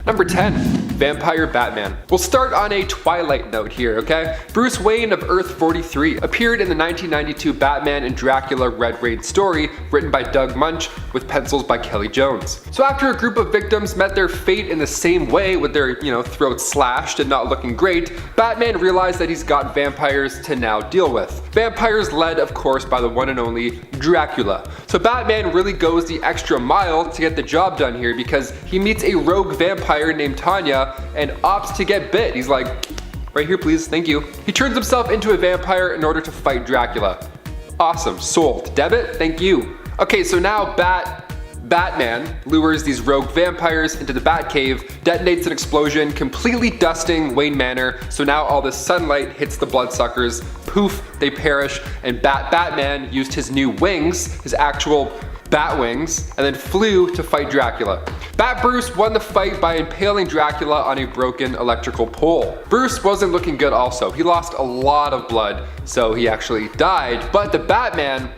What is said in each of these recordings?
Number 10. Vampire Batman. We'll start on a Twilight note here, okay? Bruce Wayne of Earth 43 appeared in the 1992 Batman and Dracula Red Rain story written by Doug Munch with pencils by Kelly Jones. So after a group of victims met their fate in the same way with their, throats slashed and not looking great, Batman realized that he's got vampires to now deal with. Vampires led, of course, by the one and only Dracula. So Batman really goes the extra mile to get the job done here because he meets a rogue vampire named Tanya and opts to get bit. He's like, right here please, thank you. He turns himself into a vampire in order to fight Dracula. Awesome, sold. Debit, thank you. Okay, so now Batman lures these rogue vampires into the Batcave, detonates an explosion, completely dusting Wayne Manor, so now all this sunlight hits the bloodsuckers, poof, they perish, and Batman used his new wings, his actual bat wings, and then flew to fight Dracula. Bat Bruce won the fight by impaling Dracula on a broken electrical pole. Bruce wasn't looking good also. He lost a lot of blood, so he actually died, but the Batman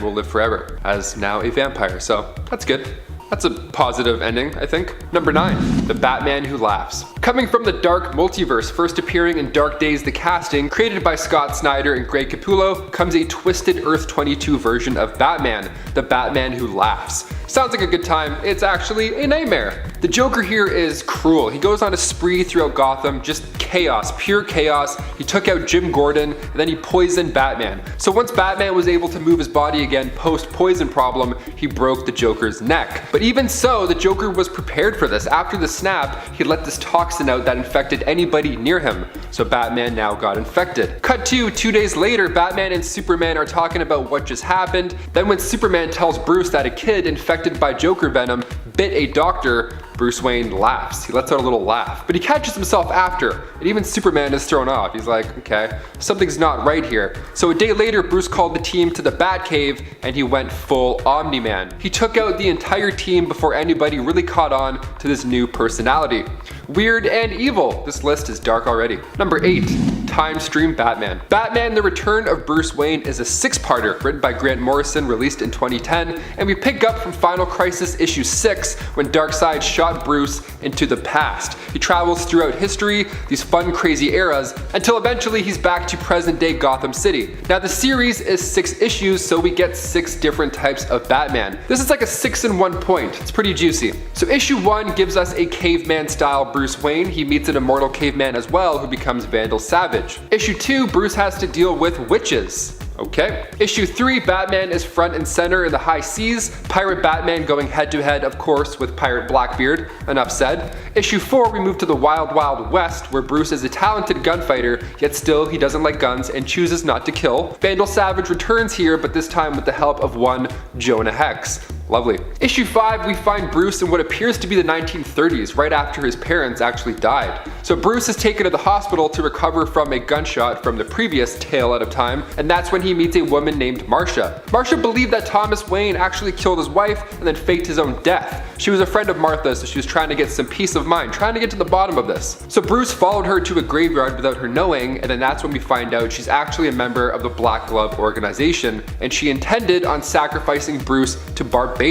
will live forever as now a vampire, so that's good. That's a positive ending, I think. Number 9. The Batman Who Laughs. Coming from the dark multiverse, first appearing in Dark Days the Casting, created by Scott Snyder and Greg Capullo, comes a twisted Earth 22 version of Batman, the Batman Who Laughs. Sounds like a good time, it's actually a nightmare. The Joker here is cruel. He goes on a spree throughout Gotham, just chaos, pure chaos. He took out Jim Gordon, and then he poisoned Batman. So once Batman was able to move his body again post-poison problem, he broke the Joker's neck. But even so, the Joker was prepared for this. After the snap, he let this toxin out that infected anybody near him. So Batman now got infected. Cut to 2 days later, Batman and Superman are talking about what just happened. Then when Superman tells Bruce that a kid infected by Joker venom bit a doctor, Bruce Wayne laughs. He lets out a little laugh, but he catches himself after, and even Superman is thrown off. He's like, okay, something's not right here. So a day later, Bruce called the team to the Batcave, and he went full Omni-Man. He took out the entire team before anybody really caught on to this new personality. Weird and evil. This list is dark already. Number 8. Time Stream Batman. Batman: The Return of Bruce Wayne is a 6-parter written by Grant Morrison, released in 2010, and we pick up from Final Crisis issue 6 when Darkseid shot Bruce into the past. He travels throughout history, these fun crazy eras, until eventually he's back to present day Gotham City. Now the series is 6 issues, so we get 6 different types of Batman. This is like a 6 in 1 point. It's pretty juicy. So issue 1 gives us a caveman style Bruce Wayne. He meets an immortal caveman as well who becomes Vandal Savage. Issue 2, Bruce has to deal with witches. Okay. Issue 3, Batman is front and center in the high seas. Pirate Batman going head to head, of course, with Pirate Blackbeard. Enough said. Issue 4, we move to the Wild Wild West, where Bruce is a talented gunfighter, yet still he doesn't like guns and chooses not to kill. Vandal Savage returns here, but this time with the help of one Jonah Hex. Lovely. Issue 5, we find Bruce in what appears to be the 1930s, right after his parents actually died. So Bruce is taken to the hospital to recover from a gunshot from the previous Tale Out of Time, and that's when he meets a woman named Marcia. Marcia believed that Thomas Wayne actually killed his wife and then faked his own death. She was a friend of Martha, so she was trying to get some peace of mind, trying to get to the bottom of this. So Bruce followed her to a graveyard without her knowing, and then that's when we find out she's actually a member of the Black Glove organization, and she intended on sacrificing Bruce to Barbados.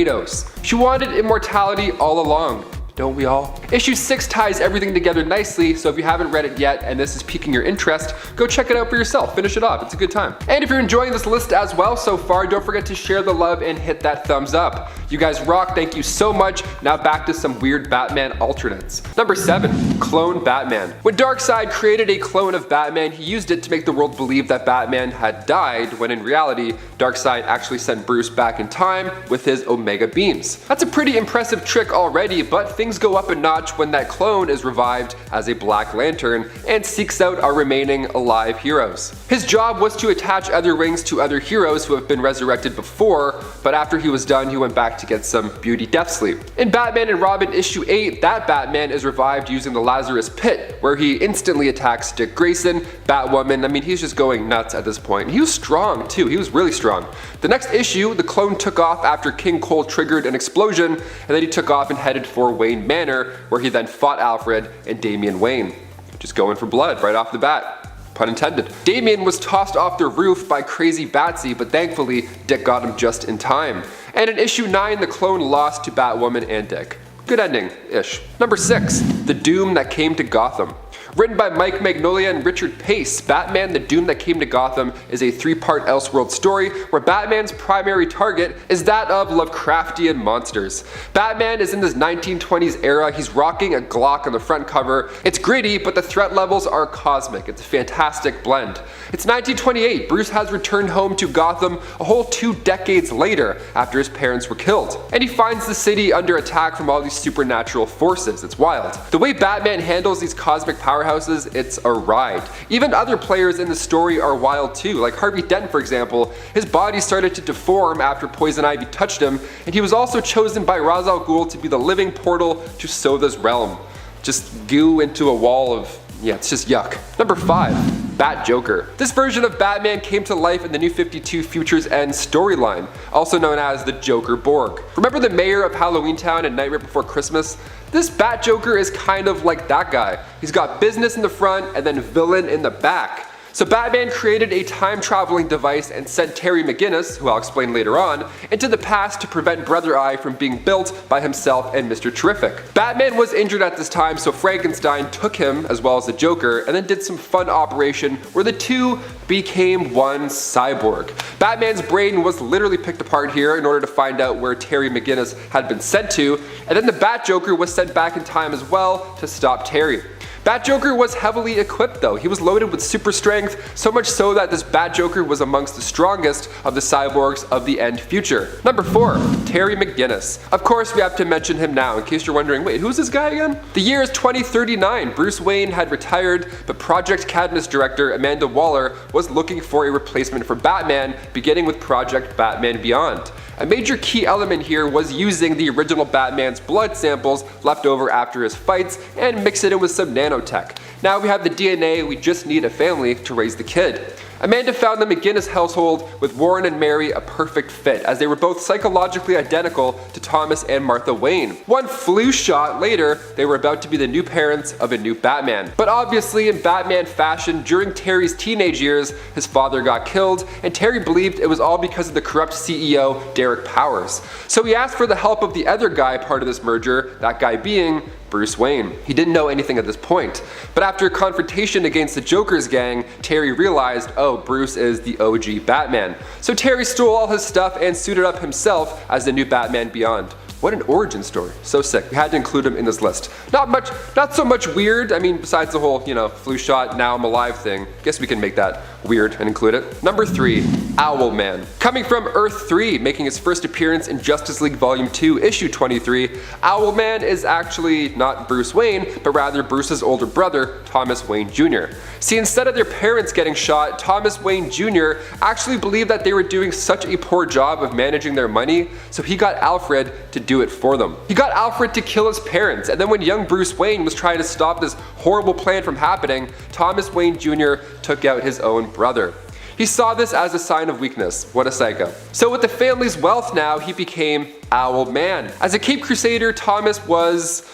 She wanted immortality all along. Don't we all? Issue 6 ties everything together nicely, so if you haven't read it yet and this is piquing your interest, go check it out for yourself. Finish it off. It's a good time. And if you're enjoying this list as well so far, don't forget to share the love and hit that thumbs up. You guys rock. Thank you so much. Now back to some weird Batman alternates. Number 7. Clone Batman. When Darkseid created a clone of Batman, he used it to make the world believe that Batman had died, when in reality, Darkseid actually sent Bruce back in time with his Omega beams. That's a pretty impressive trick already, but things go up a notch when that clone is revived as a Black Lantern and seeks out our remaining alive heroes. His job was to attach other rings to other heroes who have been resurrected before, but after he was done, he went back to get some beauty death sleep. In Batman and Robin issue 8, that Batman is revived using the Lazarus Pit, where he instantly attacks Dick Grayson, Batwoman. I mean, he's just going nuts at this point. He was strong too. He was really strong. The next issue, the clone took off after King Cole triggered an explosion, and then he took off and headed for Wayne Manor, where he then fought Alfred and Damian Wayne. Just going for blood right off the bat. Pun intended. Damian was tossed off the roof by crazy Batsy, but thankfully Dick got him just in time. And in issue 9, the clone lost to Batwoman and Dick. good ending-ish. Number 6, The Doom That Came to Gotham. Written by Mike Magnolia and Richard Pace, Batman The Doom That Came to Gotham is a 3-part Elseworld story where Batman's primary target is that of Lovecraftian monsters. Batman is in this 1920s era, he's rocking a Glock on the front cover. It's gritty, but the threat levels are cosmic. It's a fantastic blend. It's 1928, Bruce has returned home to Gotham a whole 2 decades later after his parents were killed. And he finds the city under attack from all these supernatural forces. It's wild. The way Batman handles these cosmic powerhouses, it's a ride. Even other players in the story are wild too, like Harvey Dent for example. His body started to deform after Poison Ivy touched him, and he was also chosen by Ra's al Ghul to be the living portal to Sotha's realm. Just goo into a wall of, yeah, it's just yuck. Number 5. Bat Joker. This version of Batman came to life in the New 52 Futures End storyline, also known as the Joker Borg. Remember the mayor of Halloween Town and Nightmare Before Christmas? This Bat Joker is kind of like that guy. He's got business in the front and then villain in the back. So Batman created a time-traveling device and sent Terry McGinnis, who I'll explain later on, into the past to prevent Brother Eye from being built by himself and Mr. Terrific. Batman was injured at this time, so Frankenstein took him, as well as the Joker, and then did some fun operation where the two became one cyborg. Batman's brain was literally picked apart here in order to find out where Terry McGinnis had been sent to, and then the Bat Joker was sent back in time as well to stop Terry. Bat Joker was heavily equipped though. He was loaded with super strength, so much so that this Bat Joker was amongst the strongest of the cyborgs of the end future. Number 4, Terry McGinnis. Of course we have to mention him now in case you're wondering, wait, who's this guy again? The year is 2039. Bruce Wayne had retired, but Project Cadmus director Amanda Waller was looking for a replacement for Batman, beginning with Project Batman Beyond. A major key element here was using the original Batman's blood samples left over after his fights and mix it in with some nanotech. Now we have the DNA, we just need a family to raise the kid. Amanda found the McGinnis household with Warren and Mary a perfect fit, as they were both psychologically identical to Thomas and Martha Wayne. One flu shot later, they were about to be the new parents of a new Batman. But obviously in Batman fashion, during Terry's teenage years, his father got killed, and Terry believed it was all because of the corrupt CEO, Derek Powers. So he asked for the help of the other guy part of this merger, that guy being Bruce Wayne. He didn't know anything at this point, but after a confrontation against the Joker's gang, Terry realized, oh, Bruce is the OG Batman. So Terry stole all his stuff and suited up himself as the new Batman Beyond. What an origin story. So sick. We had to include him in this list. Not so much weird. I mean, besides the whole, flu shot, now I'm alive thing. Guess we can make that weird and include it. Number 3, Owlman. Coming from Earth 3, making his first appearance in Justice League Volume 2, Issue 23, Owlman is actually not Bruce Wayne, but rather Bruce's older brother, Thomas Wayne Jr. See, instead of their parents getting shot, Thomas Wayne Jr. actually believed that they were doing such a poor job of managing their money, so he got Alfred to do it for them. He got Alfred to kill his parents, and then when young Bruce Wayne was trying to stop this horrible plan from happening, Thomas Wayne Jr. took out his own brother. He saw this as a sign of weakness. What a psycho. So with the family's wealth now, he became Owlman. As a Cape Crusader, Thomas was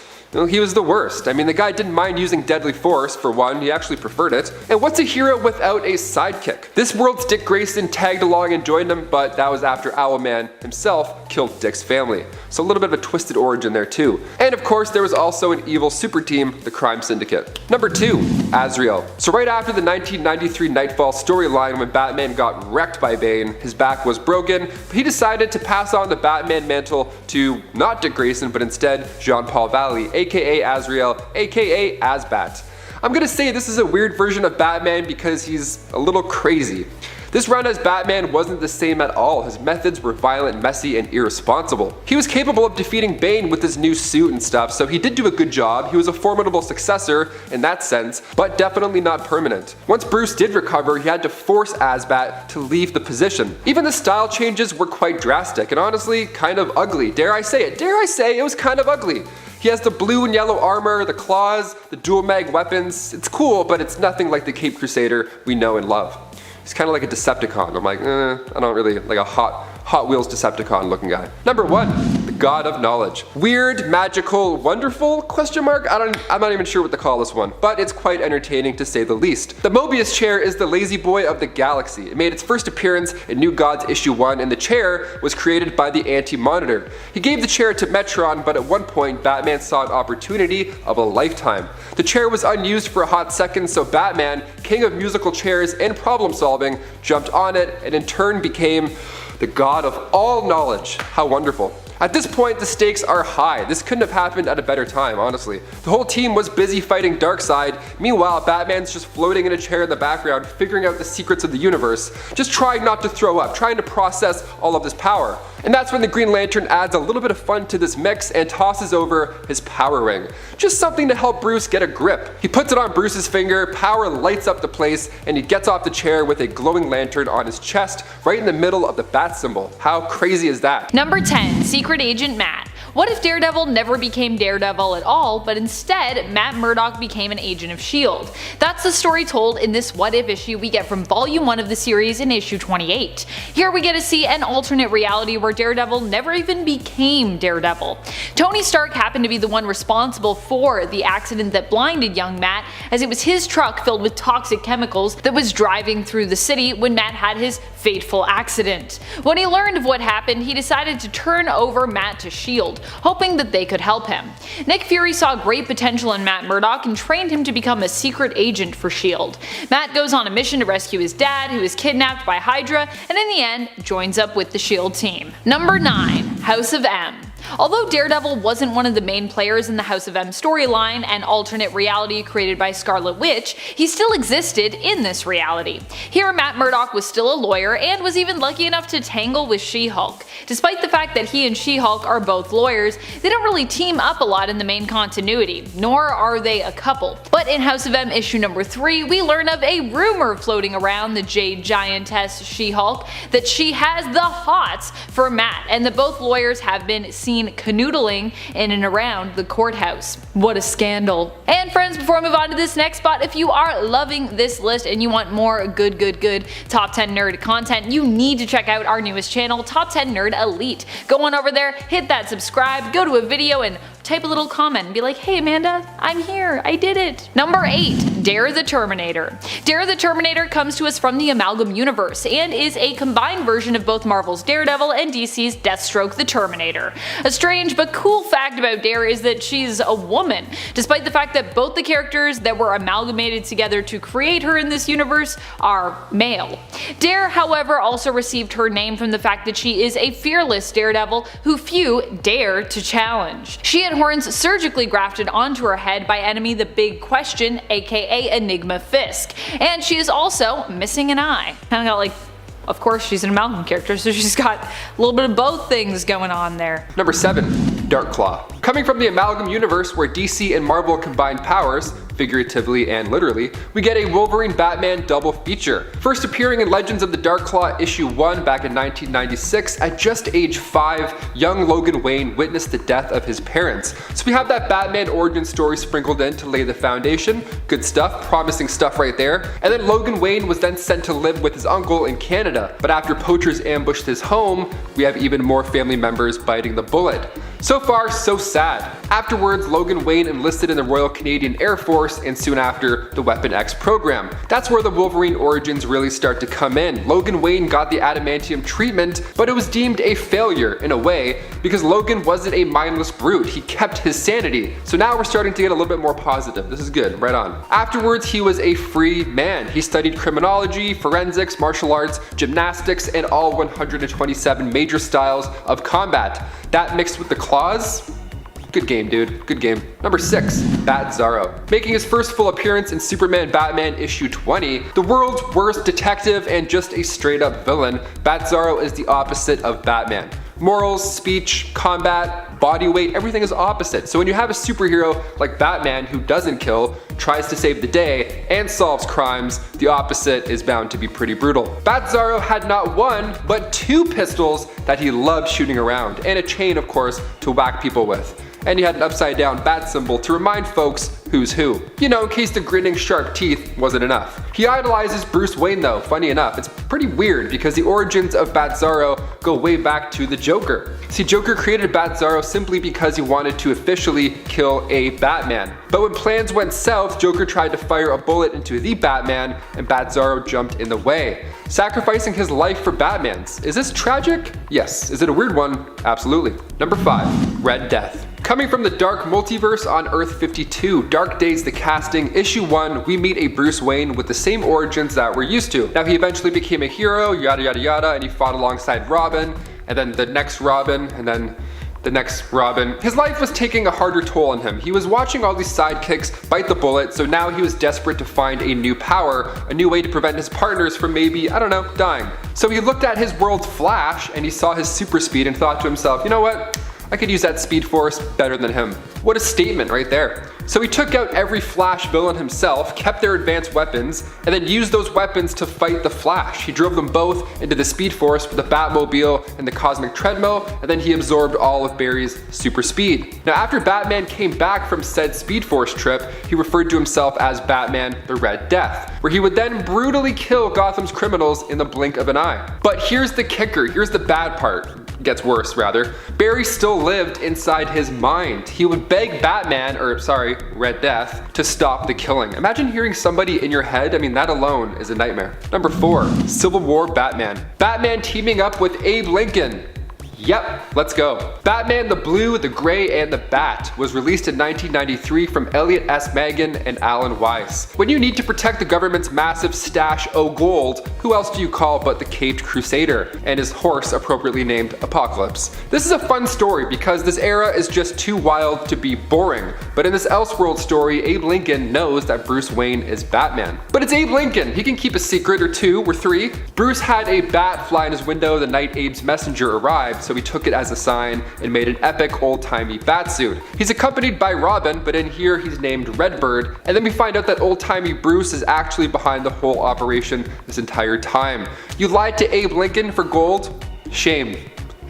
he was the worst. I mean, the guy didn't mind using deadly force, for one, he actually preferred it. And what's a hero without a sidekick? This world's Dick Grayson tagged along and joined him, but that was after Owlman himself killed Dick's family. So a little bit of a twisted origin there too. And of course, there was also an evil super team, the Crime Syndicate. Number 2, Azreel. So right after the 1993 Nightfall storyline when Batman got wrecked by Bane, his back was broken, but he decided to pass on the Batman mantle to not Dick Grayson, but instead Jean-Paul Valley, aka Azreel, aka Azbat. I'm gonna say this is a weird version of Batman because he's a little crazy. This run as Batman wasn't the same at all. His methods were violent, messy, and irresponsible. He was capable of defeating Bane with his new suit and stuff, so he did do a good job. He was a formidable successor in that sense, but definitely not permanent. Once Bruce did recover, he had to force Azbat to leave the position. Even the style changes were quite drastic and honestly kind of ugly. Dare I say it was kind of ugly. He has the blue and yellow armor, the claws, the dual mag weapons. It's cool, but it's nothing like the Cape Crusader we know and love. He's kind of like a Decepticon. I'm like, I don't really like a Hot Wheels Decepticon looking guy. Number 1, the God of knowledge. Weird, magical, wonderful, question mark? I'm not even sure what to call this one, but it's quite entertaining to say the least. The Mobius chair is the lazy boy of the galaxy. It made its first appearance in New Gods issue 1, and the chair was created by the Anti-Monitor. He gave the chair to Metron, but at one point Batman saw an opportunity of a lifetime. The chair was unused for a hot second, so Batman, king of musical chairs and problem solving, jumped on it and in turn became the god of all knowledge. How wonderful. At this point, the stakes are high. This couldn't have happened at a better time, honestly. The whole team was busy fighting Darkseid. Meanwhile, Batman's just floating in a chair in the background, figuring out the secrets of the universe, just trying not to throw up, trying to process all of this power. And that's when the Green Lantern adds a little bit of fun to this mix and tosses over his power ring. Just something to help Bruce get a grip. He puts it on Bruce's finger, power lights up the place, and he gets off the chair with a glowing lantern on his chest, right in the middle of the bat symbol. How crazy is that? Number 10. Secret Agent Matt. What if Daredevil never became Daredevil at all, but instead Matt Murdock became an agent of S.H.I.E.L.D.? That's the story told in this What If issue we get from Volume 1 of the series in issue 28. Here we get to see an alternate reality where Daredevil never even became Daredevil. Tony Stark happened to be the one responsible for the accident that blinded young Matt, as it was his truck filled with toxic chemicals that was driving through the city when Matt had his fateful accident. When he learned of what happened, he decided to turn over Matt to S.H.I.E.L.D., hoping that they could help him. Nick Fury saw great potential in Matt Murdock and trained him to become a secret agent for S.H.I.E.L.D. Matt goes on a mission to rescue his dad, who is kidnapped by Hydra, and in the end joins up with the S.H.I.E.L.D. team. Number 9. House of M. Although Daredevil wasn't one of the main players in the House of M storyline, an alternate reality created by Scarlet Witch, he still existed in this reality. Here, Matt Murdock was still a lawyer and was even lucky enough to tangle with She-Hulk. Despite the fact that he and She-Hulk are both lawyers, they don't really team up a lot in the main continuity, nor are they a couple. But in House of M issue number 3, we learn of a rumor floating around the Jade Giantess She-Hulk that she has the hots for Matt, and that both lawyers have been seen canoodling in and around the courthouse. What a scandal. And friends, before I move on to this next spot, if you are loving this list and you want more good Top 10 Nerd content, you need to check out our newest channel, Top 10 Nerd Elite. Go on over there, hit that subscribe, go to a video and type a little comment and be like, hey Amanda, I'm here, I did it. Number 8. Dare the Terminator. Dare the Terminator comes to us from the Amalgam Universe and is a combined version of both Marvel's Daredevil and DC's Deathstroke the Terminator. A strange but cool fact about Dare is that she's a woman, despite the fact that both the characters that were amalgamated together to create her in this universe are male. Dare, however, also received her name from the fact that she is a fearless Daredevil who few dare to challenge. She had horns surgically grafted onto her head by enemy the Big Question, aka Enigma Fisk, and she is also missing an eye. Kinda got like, of course she's an Amalgam character, so she's got a little bit of both things going on there. Number 7. Darkclaw. Coming from the Amalgam Universe where DC and Marvel combine powers, figuratively and literally, we get a Wolverine Batman double feature. First appearing in Legends of the Darkclaw issue 1 back in 1996, at just age 5, young Logan Wayne witnessed the death of his parents. So we have that Batman origin story sprinkled in to lay the foundation. Good stuff, promising stuff right there. And then Logan Wayne was then sent to live with his uncle in Canada, but after poachers ambushed his home, we have even more family members biting the bullet. So far, so sad. Afterwards, Logan Wayne enlisted in the Royal Canadian Air Force and soon after the Weapon X program. That's where the Wolverine origins really start to come in. Logan Wayne got the adamantium treatment, but it was deemed a failure in a way because Logan wasn't a mindless brute, he kept his sanity. So now we're starting to get a little bit more positive. This is good, right on. Afterwards, he was a free man. He studied criminology, forensics, martial arts, gymnastics, and all 127 major styles of combat. That mixed with the claws, good game, dude. Good game. Number 6. BatZaro. Making his first full appearance in Superman Batman issue 20, the world's worst detective and just a straight up villain, BatZaro is the opposite of Batman. Morals, speech, combat, body weight, everything is opposite. So when you have a superhero like Batman who doesn't kill, tries to save the day, and solves crimes, the opposite is bound to be pretty brutal. BatZaro had not one, but 2 pistols that he loved shooting around, and a chain, of course, to whack people with. and he had an upside down bat symbol to remind folks who's who. You know, in case the grinning sharp teeth wasn't enough. He idolizes Bruce Wayne though, funny enough. It's pretty weird because the origins of BatZaro go way back to the Joker. See, Joker created BatZaro simply because he wanted to officially kill a Batman. But when plans went south, Joker tried to fire a bullet into the Batman and BatZaro jumped in the way, sacrificing his life for Batman's. Is this tragic? Yes. Is it a weird one? Absolutely. Number 5. Red Death. Coming from the dark multiverse on Earth 52, Dark Days the casting, issue 1, we meet a Bruce Wayne with the same origins that we're used to. Now he eventually became a hero, yada yada yada, and he fought alongside Robin, and then the next Robin, and then the next Robin. His life was taking a harder toll on him. He was watching all these sidekicks bite the bullet, so now he was desperate to find a new power, a new way to prevent his partners from maybe, I don't know, dying. So he looked at his world's Flash, and he saw his super speed and thought to himself, you know what? I could use that speed force better than him. What a statement right there. So he took out every Flash villain himself, kept their advanced weapons, and then used those weapons to fight the Flash. He drove them both into the Speed Force with the Batmobile and the Cosmic Treadmill, and then he absorbed all of Barry's super speed. Now after Batman came back from said Speed Force trip, he referred to himself as Batman the Red Death, where he would then brutally kill Gotham's criminals in the blink of an eye. But here's the kicker, here's the bad part. Gets worse rather. Barry still lived inside his mind. He would beg Batman, Red Death, to stop the killing. Imagine hearing somebody in your head. I mean, that alone is a nightmare. Number 4, Civil War Batman. Batman teaming up with Abe Lincoln. Yep, let's go. Batman the Blue, the Gray, and the Bat was released in 1993 from Elliot S. Maggin and Alan Weiss. When you need to protect the government's massive stash o' gold, who else do you call but the Caped Crusader and his horse appropriately named Apocalypse? This is a fun story because this era is just too wild to be boring, but in this Elseworld story, Abe Lincoln knows that Bruce Wayne is Batman. But it's Abe Lincoln, he can keep a secret or 2 or 3. Bruce had a bat fly in his window the night Abe's messenger arrived, so he took it as a sign and made an epic old-timey batsuit. He's accompanied by Robin, but in here he's named Redbird, and then we find out that old-timey Bruce is actually behind the whole operation this entire time. You lied to Abe Lincoln for gold? Shame.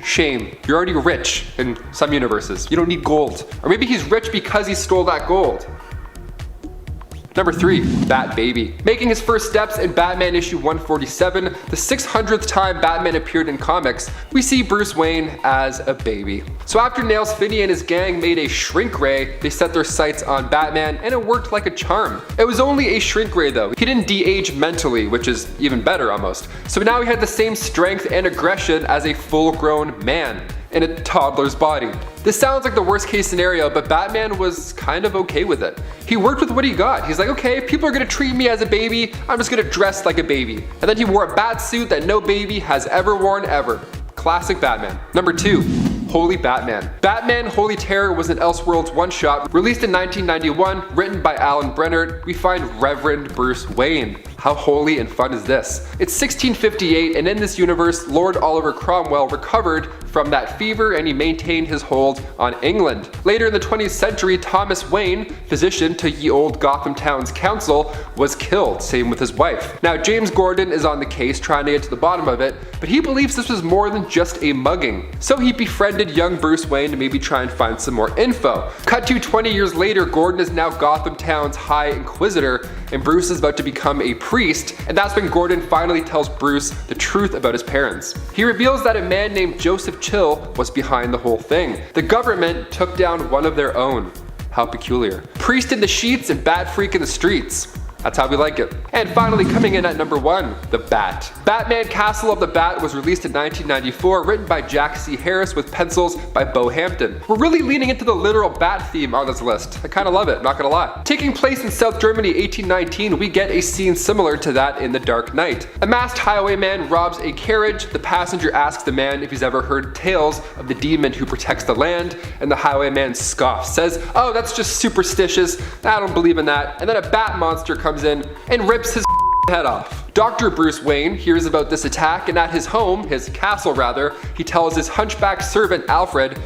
Shame. You're already rich in some universes. You don't need gold. Or maybe he's rich because he stole that gold. Number 3, Bat Baby. Making his first steps in Batman issue 147, the 600th time Batman appeared in comics, we see Bruce Wayne as a baby. So after Nails Finney and his gang made a shrink ray, they set their sights on Batman and it worked like a charm. It was only a shrink ray though. He didn't de-age mentally, which is even better almost. So now he had the same strength and aggression as a full-grown man in a toddler's body. This sounds like the worst case scenario, but Batman was kind of okay with it. He worked with what he got. He's like, okay, if people are gonna treat me as a baby, I'm just gonna dress like a baby. And then he wore a bat suit that no baby has ever worn ever. Classic Batman. Number 2, Holy Batman. Batman Holy Terror was an Elseworlds one-shot released in 1991, written by Alan Brennert. We find Reverend Bruce Wayne. How holy and fun is this? It's 1658, and in this universe, Lord Oliver Cromwell recovered from that fever and he maintained his hold on England. Later in the 20th century, Thomas Wayne, physician to ye old Gotham Town's council, was killed, same with his wife. Now James Gordon is on the case trying to get to the bottom of it, but he believes this was more than just a mugging. So he befriended young Bruce Wayne to maybe try and find some more info. Cut to 20 years later, Gordon is now Gotham Town's High Inquisitor, and Bruce is about to become a priest, and that's when Gordon finally tells Bruce the truth about his parents. He reveals that a man named Joseph Chill was behind the whole thing. The government took down one of their own. How peculiar. Priest in the sheets and bat freak in the streets. That's how we like it. And finally, coming in at number 1, The Bat. Batman Castle of the Bat was released in 1994, written by Jack C. Harris with pencils by Bo Hampton. We're really leaning into the literal bat theme on this list. I kinda love it, not gonna lie. Taking place in South Germany 1819, we get a scene similar to that in The Dark Knight. A masked highwayman robs a carriage. The passenger asks the man if he's ever heard tales of the demon who protects the land, and the highwayman scoffs, says, "Oh, that's just superstitious, I don't believe in that," and then a bat monster comes in and rips his head off. Dr. Bruce Wayne hears about this attack, and at his home, his castle rather, he tells his hunchback servant Alfredo,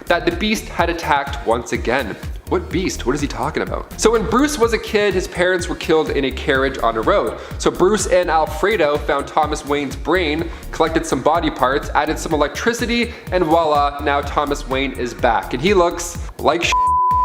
that the beast had attacked once again. What beast? What is he talking about? So when Bruce was a kid, his parents were killed in a carriage on a road. So Bruce and Alfredo found Thomas Wayne's brain, collected some body parts, added some electricity, and voila, now Thomas Wayne is back. And he looks like shit.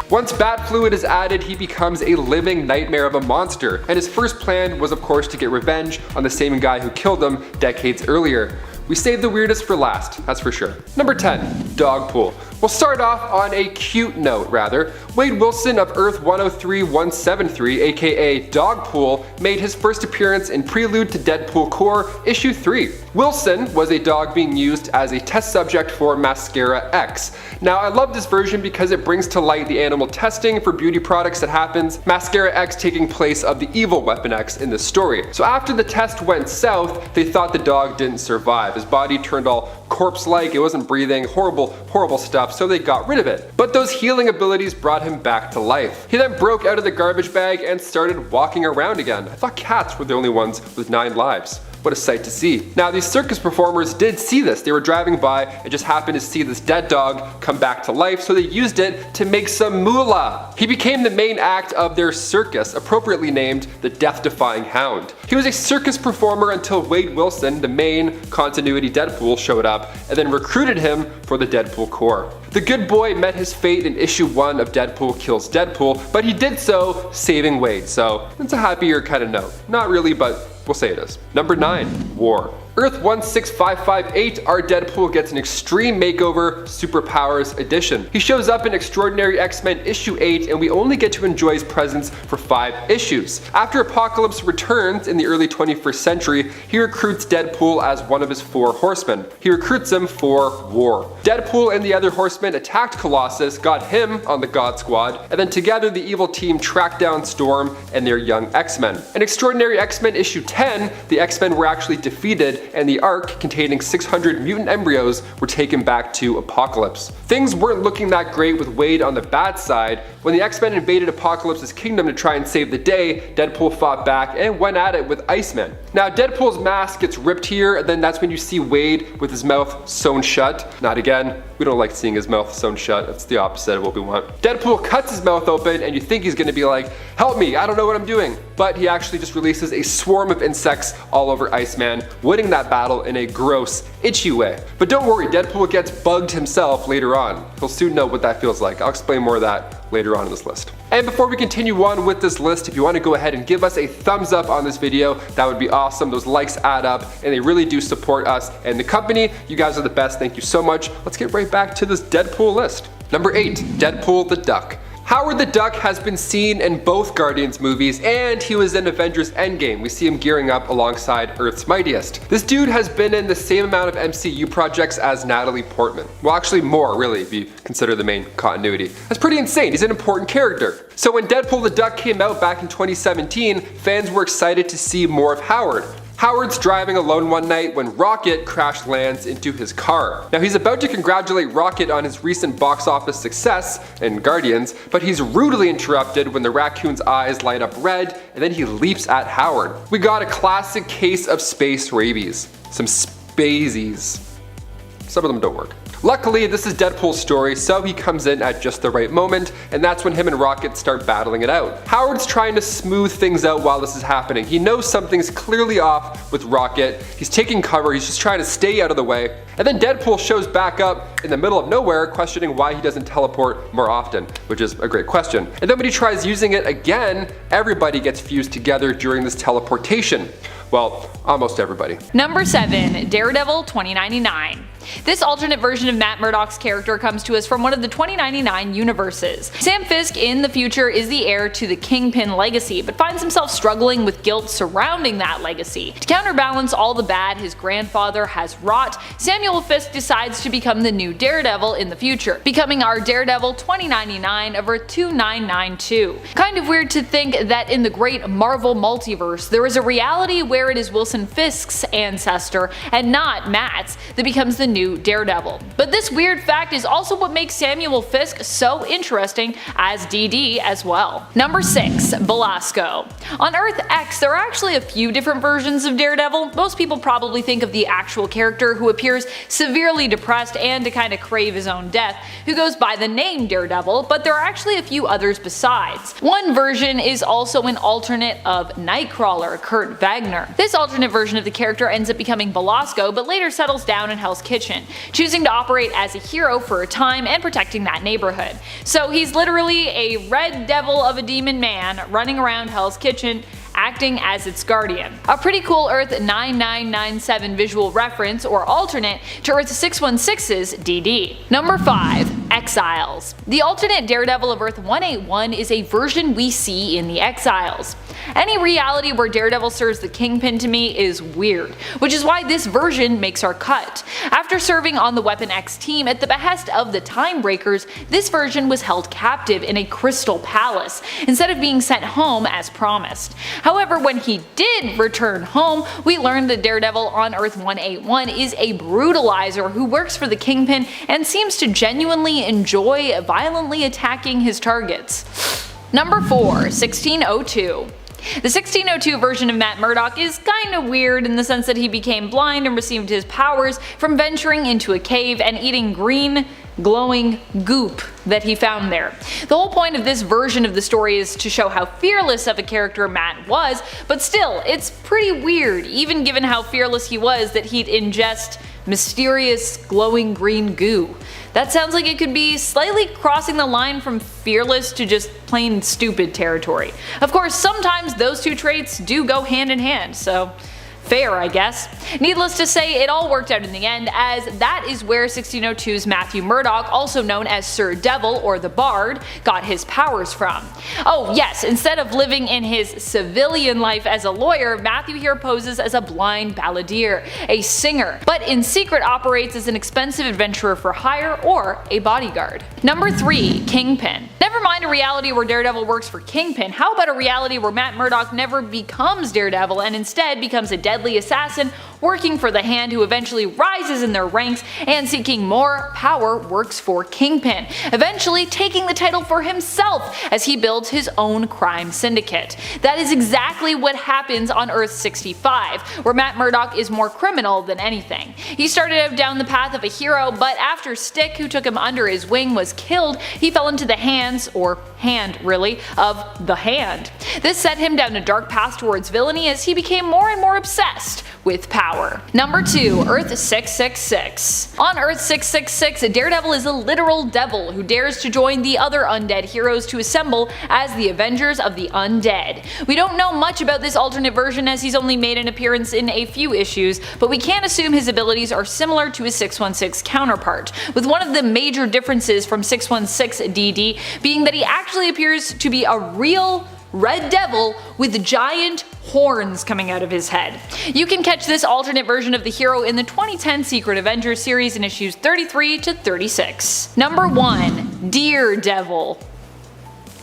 Once bat fluid is added, he becomes a living nightmare of a monster, and his first plan was of course to get revenge on the same guy who killed him decades earlier. We saved the weirdest for last, that's for sure. Number 10, Dogpool. We'll start off on a cute note, rather. Wade Wilson of Earth 103173, aka Dogpool, made his first appearance in Prelude to Deadpool Corps Issue 3. Wilson was a dog being used as a test subject for Mascara X. Now, I love this version because it brings to light the animal testing for beauty products that happens, Mascara X taking place of the evil Weapon X in this story. So after the test went south, they thought the dog didn't survive. His body turned all corpse-like, it wasn't breathing, horrible stuff, so they got rid of it. But those healing abilities brought him back to life. He then broke out of the garbage bag and started walking around again. I thought cats were the only ones with 9 lives. What a sight to see. Now, these circus performers did see this. They were driving by and just happened to see this dead dog come back to life, so they used it to make some moolah. He became the main act of their circus, appropriately named the Death-Defying Hound. He was a circus performer until Wade Wilson, the main continuity Deadpool, showed up and then recruited him for the Deadpool Corps. The good boy met his fate in issue 1 of Deadpool Kills Deadpool, but he did so saving Wade, so it's a happier kind of note. Not really, but we'll say it is. Number 9, War. Earth 16558, our Deadpool gets an extreme makeover superpowers edition. He shows up in Extraordinary X-Men issue 8 and we only get to enjoy his presence for 5 issues. After Apocalypse returns in the early 21st century, he recruits Deadpool as one of his 4 horsemen. He recruits him for war. Deadpool and the other horsemen attacked Colossus, got him on the God Squad, and then together the evil team tracked down Storm and their young X-Men. In Extraordinary X-Men issue 10, the X-Men were actually defeated and the Ark, containing 600 mutant embryos, were taken back to Apocalypse. Things weren't looking that great with Wade on the bad side. When the X-Men invaded Apocalypse's kingdom to try and save the day, Deadpool fought back and went at it with Iceman. Now, Deadpool's mask gets ripped here, and then that's when you see Wade with his mouth sewn shut. Not again. We don't like seeing his mouth sewn shut. That's the opposite of what we want. Deadpool cuts his mouth open, and you think he's gonna be like, help me, I don't know what I'm doing. But he actually just releases a swarm of insects all over Iceman, winning that battle in a gross, itchy way. But don't worry, Deadpool gets bugged himself later on. He'll soon know what that feels like. I'll explain more of that later on in this list. And before we continue on with this list, if you want to go ahead and give us a thumbs up on this video, that would be awesome. Those likes add up and they really do support us and the company. You guys are the best. Thank you so much. Let's get right back to this Deadpool list. Number 8, Deadpool the Duck. Howard the Duck has been seen in both Guardians movies, and he was in Avengers Endgame. We see him gearing up alongside Earth's Mightiest. This dude has been in the same amount of MCU projects as Natalie Portman. Well, actually more, really, if you consider the main continuity. That's pretty insane. He's an important character. So when Deadpool the Duck came out back in 2017, fans were excited to see more of Howard. Howard's driving alone one night when Rocket crash lands into his car. Now he's about to congratulate Rocket on his recent box office success in Guardians, but he's rudely interrupted when the raccoon's eyes light up red and then he leaps at Howard. We got a classic case of space rabies. Some spazies. Some of them don't work. Luckily, this is Deadpool's story, so he comes in at just the right moment, and that's when him and Rocket start battling it out. Howard's trying to smooth things out while this is happening. He knows something's clearly off with Rocket. He's taking cover, he's just trying to stay out of the way. And then Deadpool shows back up in the middle of nowhere, questioning why he doesn't teleport more often, which is a great question. And then when he tries using it again, everybody gets fused together during this teleportation. Well, almost everybody. Number 7, Daredevil 2099. This alternate version of Matt Murdock's character comes to us from one of the 2099 universes. Sam Fisk in the future is the heir to the Kingpin legacy, but finds himself struggling with guilt surrounding that legacy. To counterbalance all the bad his grandfather has wrought, Samuel Fisk decides to become the new Daredevil in the future, becoming our Daredevil 2099 over 2992. Kind of weird to think that in the great Marvel multiverse, there is a reality where it is Wilson Fisk's ancestor and not Matt's that becomes the new new Daredevil. But this weird fact is also what makes Samuel Fisk so interesting as DD as well. Number 6. Belasco. On Earth X, there are actually a few different versions of Daredevil. Most people probably think of the actual character who appears severely depressed and to kind of crave his own death, who goes by the name Daredevil, but there are actually a few others besides. One version is also an alternate of Nightcrawler, Kurt Wagner. This alternate version of the character ends up becoming Belasco, but later settles down in Hell's Kitchen, choosing to operate as a hero for a time and protecting that neighborhood. So he's literally a red devil of a demon man running around Hell's Kitchen, acting as its guardian. A pretty cool Earth 9997 visual reference or alternate to Earth 616's DD. Number 5. Exiles. The alternate Daredevil of Earth 181 is a version we see in the Exiles. Any reality where Daredevil serves the Kingpin to me is weird, which is why this version makes our cut. After serving on the Weapon X team at the behest of the Timebreakers, this version was held captive in a crystal palace, instead of being sent home as promised. However, when he did return home, we learned that Daredevil on Earth 181 is a brutalizer who works for the Kingpin and seems to genuinely enjoy violently attacking his targets. Number 4. 1602. The 1602 version of Matt Murdock is kinda weird in the sense that he became blind and received his powers from venturing into a cave and eating green, glowing goop that he found there. The whole point of this version of the story is to show how fearless of a character Matt was, but still, it's pretty weird, even given how fearless he was, that he'd ingest mysterious glowing green goo. That sounds like it could be slightly crossing the line from fearless to just plain stupid territory. Of course, sometimes those two traits do go hand in hand, so fair, I guess. Needless to say, it all worked out in the end, as that is where 1602's Matthew Murdock, also known as Sir Devil or the Bard, got his powers from. Oh yes, instead of living in his civilian life as a lawyer, Matthew here poses as a blind balladeer, a singer, but in secret operates as an expensive adventurer for hire or a bodyguard. Number 3. Kingpin. Never mind a reality where Daredevil works for Kingpin, how about a reality where Matt Murdock never becomes Daredevil and instead becomes a deadly assassin working for the Hand, who eventually rises in their ranks and, seeking more power, works for Kingpin, eventually taking the title for himself as he builds his own crime syndicate. That is exactly what happens on Earth 65, where Matt Murdock is more criminal than anything. He started out down the path of a hero, but after Stick, who took him under his wing, was killed, he fell into the hands, or hand really, of the Hand. This set him down a dark path towards villainy as he became more and more obsessed with power. Number 2. Earth 666. On Earth 666, Daredevil is a literal devil who dares to join the other undead heroes to assemble as the Avengers of the Undead. We don't know much about this alternate version as he's only made an appearance in a few issues, but we can assume his abilities are similar to his 616 counterpart, with one of the major differences from 616 DD being that he actually appears to be a real red devil with giant horns coming out of his head. You can catch this alternate version of the hero in the 2010 Secret Avengers series in issues 33 to 36. Number 1. Daredevil.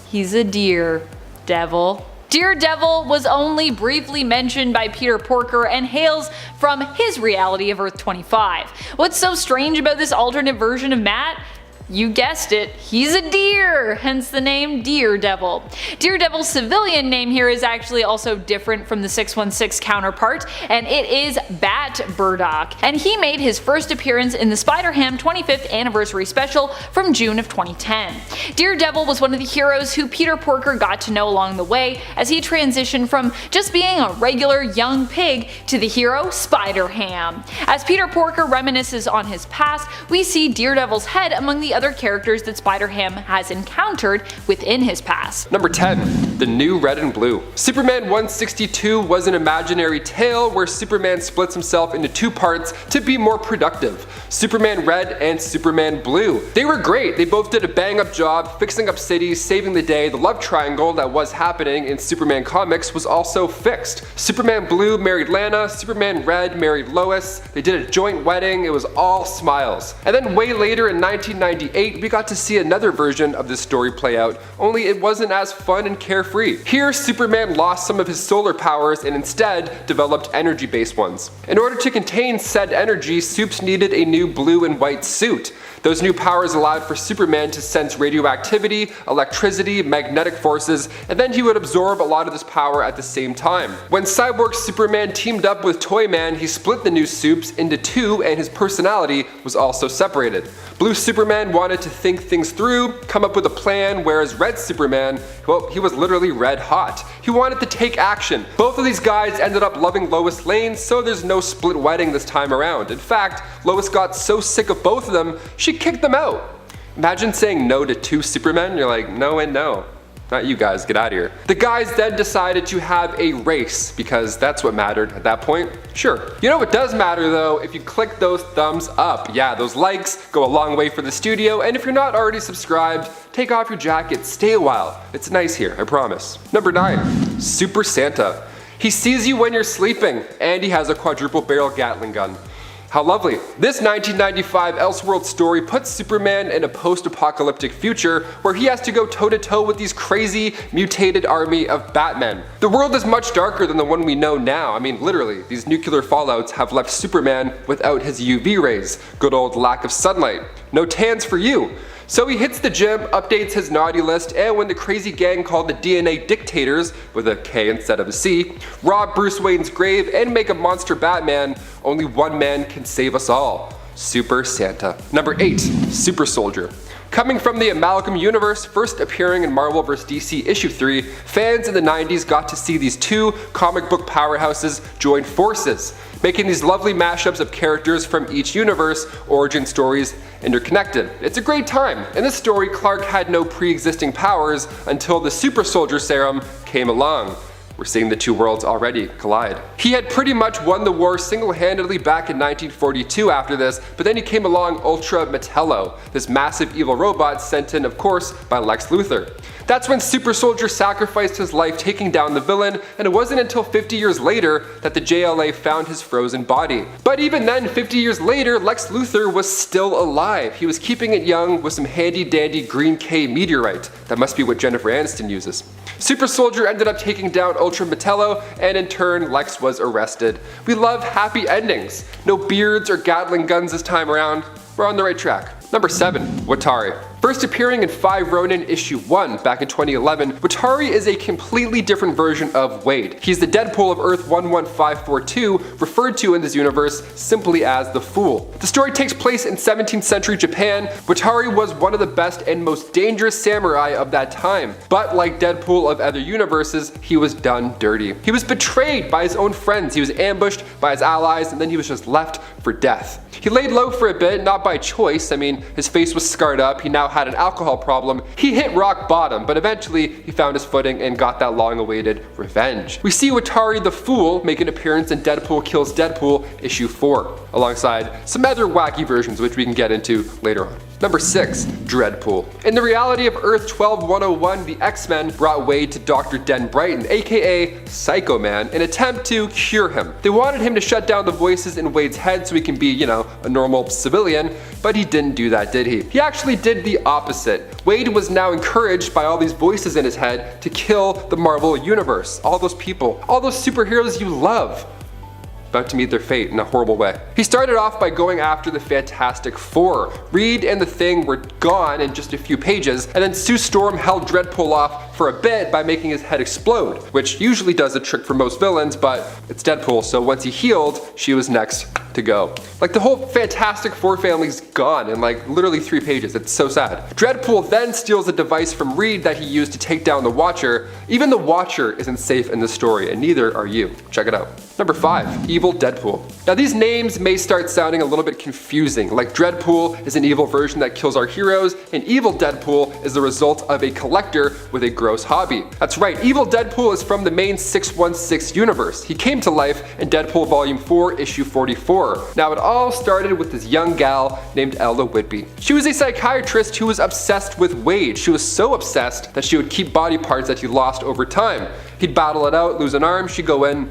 He's a deer devil. Daredevil was only briefly mentioned by Peter Porker and hails from his reality of Earth 25. What's so strange about this alternate version of Matt? You guessed it, he's a deer, hence the name Daredevil. Daredevil's civilian name here is actually also different from the 616 counterpart, and it is BatZaro, and he made his first appearance in the Spider-Ham 25th anniversary special from June of 2010. Daredevil was one of the heroes who Peter Porker got to know along the way as he transitioned from just being a regular young pig to the hero Spider-Ham. As Peter Porker reminisces on his past, we see Daredevil's head among the other characters that Spider-Ham has encountered within his past. Number 10. The New Red and Blue. Superman 162 was an imaginary tale where Superman splits himself into two parts to be more productive. Superman Red and Superman Blue. They were great, they both did a bang up job fixing up cities, saving the day. The love triangle that was happening in Superman comics was also fixed. Superman Blue married Lana, Superman Red married Lois, they did a joint wedding, it was all smiles. And then way later in 1992, 1998, we got to see another version of this story play out, only it wasn't as fun and carefree. Here, Superman lost some of his solar powers and instead developed energy-based ones. In order to contain said energy, Supes needed a new blue and white suit. Those new powers allowed for Superman to sense radioactivity, electricity, magnetic forces, and then he would absorb a lot of this power at the same time. When Cyborg Superman teamed up with Toyman, he split the new Supes into two and his personality was also separated. Blue Superman wanted to think things through, come up with a plan, whereas Red Superman, well, he was literally red hot. He wanted to take action. Both of these guys ended up loving Lois Lane, so there's no split wedding this time around. In fact, Lois got so sick of both of them, she kicked them out. Imagine saying no to two Supermen. You're like, no and no. Not you guys, get out of here. The guys then decided to have a race because that's what mattered at that point. Sure. You know what does matter though? If you click those thumbs up. Yeah, those likes go a long way for the studio, and if you're not already subscribed, take off your jacket, stay a while. It's nice here, I promise. Number 9, Super Santa. He sees you when you're sleeping, and he has a quadruple barrel Gatling gun. How lovely. This 1995 Elseworld story puts Superman in a post-apocalyptic future where he has to go toe-to-toe with these crazy, mutated army of Batmen. The world is much darker than the one we know now. I mean, literally, these nuclear fallouts have left Superman without his UV rays. Good old lack of sunlight. No tans for you. So he hits the gym, updates his naughty list, and when the crazy gang called the DNA Dictators, with a K instead of a C, rob Bruce Wayne's grave and make a monster Batman, only one man can save us all. Super Santa. Number 8, Super Soldier. Coming from the Amalgam universe, first appearing in Marvel vs. DC issue 3, fans in the 90s got to see these two comic book powerhouses join forces, making these lovely mashups of characters from each universe, origin stories interconnected. It's a great time. In this story, Clark had no pre-existing powers until the Super Soldier Serum came along. We're seeing the two worlds already collide. He had pretty much won the war single-handedly back in 1942 after this, but then he came along Ultra Metello, this massive evil robot sent in, of course, by Lex Luthor. That's when Super Soldier sacrificed his life taking down the villain, and it wasn't until 50 years later that the JLA found his frozen body. But even then, 50 years later, Lex Luthor was still alive. He was keeping it young with some handy-dandy green K meteorite. That must be what Jennifer Aniston uses. Super Soldier ended up taking down Ultra Metello, and in turn, Lex was arrested. We love happy endings. No beards or Gatling guns this time around. We're on the right track. Number 7, Watari. First appearing in 5 Ronin issue 1 back in 2011, Watari is a completely different version of Wade. He's the Deadpool of Earth 11542, referred to in this universe simply as the Fool. The story takes place in 17th century Japan. Watari was one of the best and most dangerous samurai of that time, but like Deadpool of other universes, he was done dirty. He was betrayed by his own friends, he was ambushed by his allies, and then he was just left for death. He laid low for a bit, not by choice. I mean, his face was scarred up, he now had an alcohol problem. He hit rock bottom, but eventually he found his footing and got that long-awaited revenge. We see Watari the Fool make an appearance in Deadpool Kills Deadpool issue 4, alongside some other wacky versions which we can get into later on. Number 6, Dreadpool. In the reality of Earth 12101, the X-Men brought Wade to Dr. Den Brighton, aka Psycho Man, in an attempt to cure him. They wanted him to shut down the voices in Wade's head so he can be, you know, a normal civilian, but he didn't do that, did he? He actually did the opposite. Wade was now encouraged by all these voices in his head to kill the Marvel Universe. All those people, all those superheroes you love, about to meet their fate in a horrible way. He started off by going after the Fantastic Four. Reed and the Thing were gone in just a few pages, and then Sue Storm held Dreadpool off for a bit by making his head explode, which usually does a trick for most villains, but it's Deadpool, so once he healed, she was next to go. Like, the whole Fantastic Four family's gone in like literally 3 pages. It's so sad. Dreadpool then steals a device from Reed that he used to take down the Watcher. Even the Watcher isn't safe in this story, and neither are you. Check it out. Number 5, Evil Deadpool. Now these names may start sounding a little bit confusing, like Dreadpool is an evil version that kills our heroes, and Evil Deadpool is the result of a collector with a gross hobby. That's right, Evil Deadpool is from the main 616 universe. He came to life in Deadpool Volume 4, Issue 44. Now it all started with this young gal named Ella Whitby. She was a psychiatrist who was obsessed with Wade. She was so obsessed that she would keep body parts that he lost over time. He'd battle it out, lose an arm, she'd go in,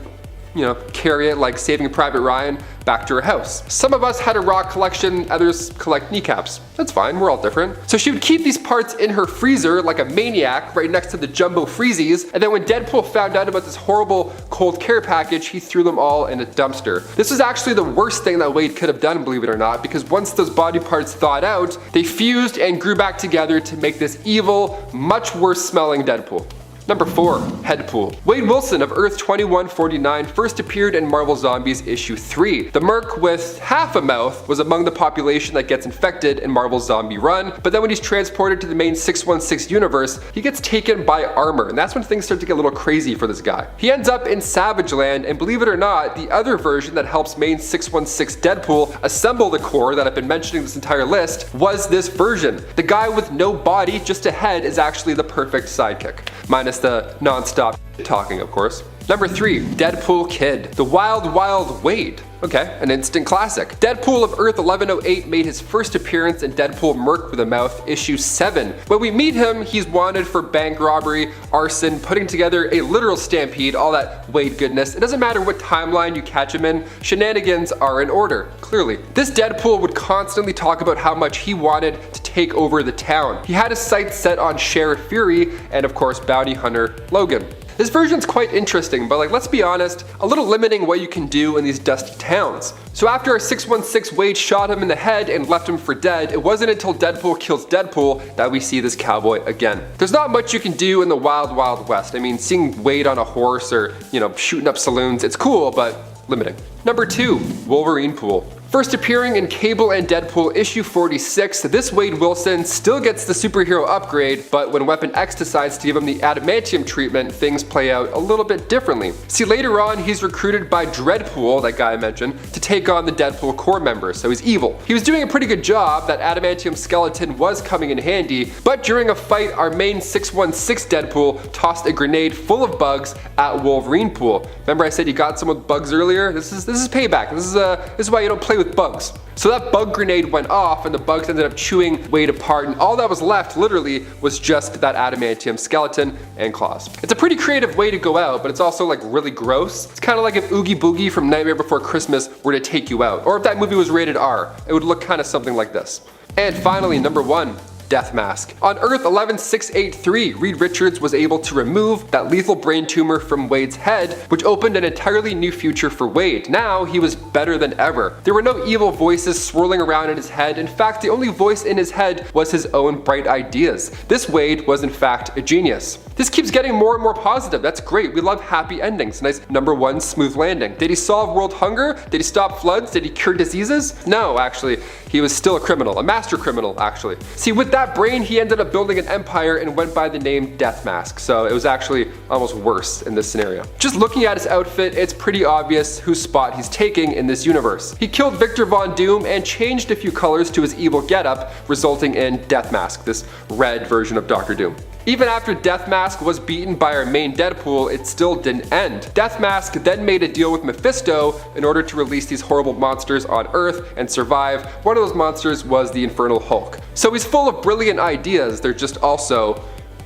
carry it like Saving Private Ryan back to her house. Some of us had a rock collection, others collect kneecaps. That's fine, we're all different. So she would keep these parts in her freezer like a maniac right next to the jumbo freezies, and then when Deadpool found out about this horrible cold care package, he threw them all in a dumpster. This was actually the worst thing that Wade could have done, believe it or not, because once those body parts thawed out, they fused and grew back together to make this evil, much worse smelling Deadpool. Number 4. Headpool. Wade Wilson of Earth 2149 first appeared in Marvel Zombies issue 3. The merc with half a mouth was among the population that gets infected in Marvel's zombie run, but then when he's transported to the main 616 universe, he gets taken by armor, and that's when things start to get a little crazy for this guy. He ends up in Savage Land, and believe it or not, the other version that helps main 616 Deadpool assemble the core that I've been mentioning this entire list was this version. The guy with no body, just a head, is actually the perfect sidekick. Minus the non-stop talking, of course. Number 3. Deadpool Kid. The Wild Wild Wade. Okay, an instant classic. Deadpool of Earth 1108 made his first appearance in Deadpool Merc with a Mouth issue 7. When we meet him, he's wanted for bank robbery, arson, putting together a literal stampede, all that Wade goodness. It doesn't matter what timeline you catch him in, shenanigans are in order, clearly. This Deadpool would constantly talk about how much he wanted to take over the town. He had his sights set on Sheriff Fury and of course bounty hunter Logan. This version's quite interesting, but let's be honest, a little limiting what you can do in these dusty towns. So after our 616 Wade shot him in the head and left him for dead, it wasn't until Deadpool kills Deadpool that we see this cowboy again. There's not much you can do in the Wild Wild West. I mean, seeing Wade on a horse or, shooting up saloons, it's cool, but limiting. Number 2. Wolverinepool. First appearing in Cable and Deadpool issue 46, this Wade Wilson still gets the superhero upgrade, but when Weapon X decides to give him the adamantium treatment, things play out a little bit differently. See, later on, he's recruited by Dreadpool, that guy I mentioned, to take on the Deadpool core members, so he's evil. He was doing a pretty good job, that adamantium skeleton was coming in handy, but during a fight, our main 616 Deadpool tossed a grenade full of bugs at Wolverinepool. Remember I said you got some with bugs earlier? This is payback. This is why you don't play with bugs. So that bug grenade went off and the bugs ended up chewing Wade apart, and all that was left literally was just that adamantium skeleton and claws. It's a pretty creative way to go out, but it's also really gross. It's kind of like if Oogie Boogie from Nightmare Before Christmas were to take you out, or if that movie was rated R, it would look kind of something like this. And finally, number 1. Death Mask. On Earth 11683, Reed Richards was able to remove that lethal brain tumor from Wade's head, which opened an entirely new future for Wade. Now he was better than ever. There were no evil voices swirling around in his head. In fact, the only voice in his head was his own bright ideas. This Wade was in fact a genius. This keeps getting more and more positive. That's great. We love happy endings. Nice number 1 smooth landing. Did he solve world hunger? Did he stop floods? Did he cure diseases? No, actually. He was still a criminal, a master criminal, actually. See, with that brain, he ended up building an empire and went by the name Death Mask, so it was actually almost worse in this scenario. Just looking at his outfit, it's pretty obvious whose spot he's taking in this universe. He killed Victor Von Doom and changed a few colors to his evil getup, resulting in Death Mask, this red version of Dr. Doom. Even after Death Mask was beaten by our main Deadpool, it still didn't end. Death Mask then made a deal with Mephisto in order to release these horrible monsters on Earth and survive. One of those monsters was the Infernal Hulk. So he's full of brilliant ideas, they're just also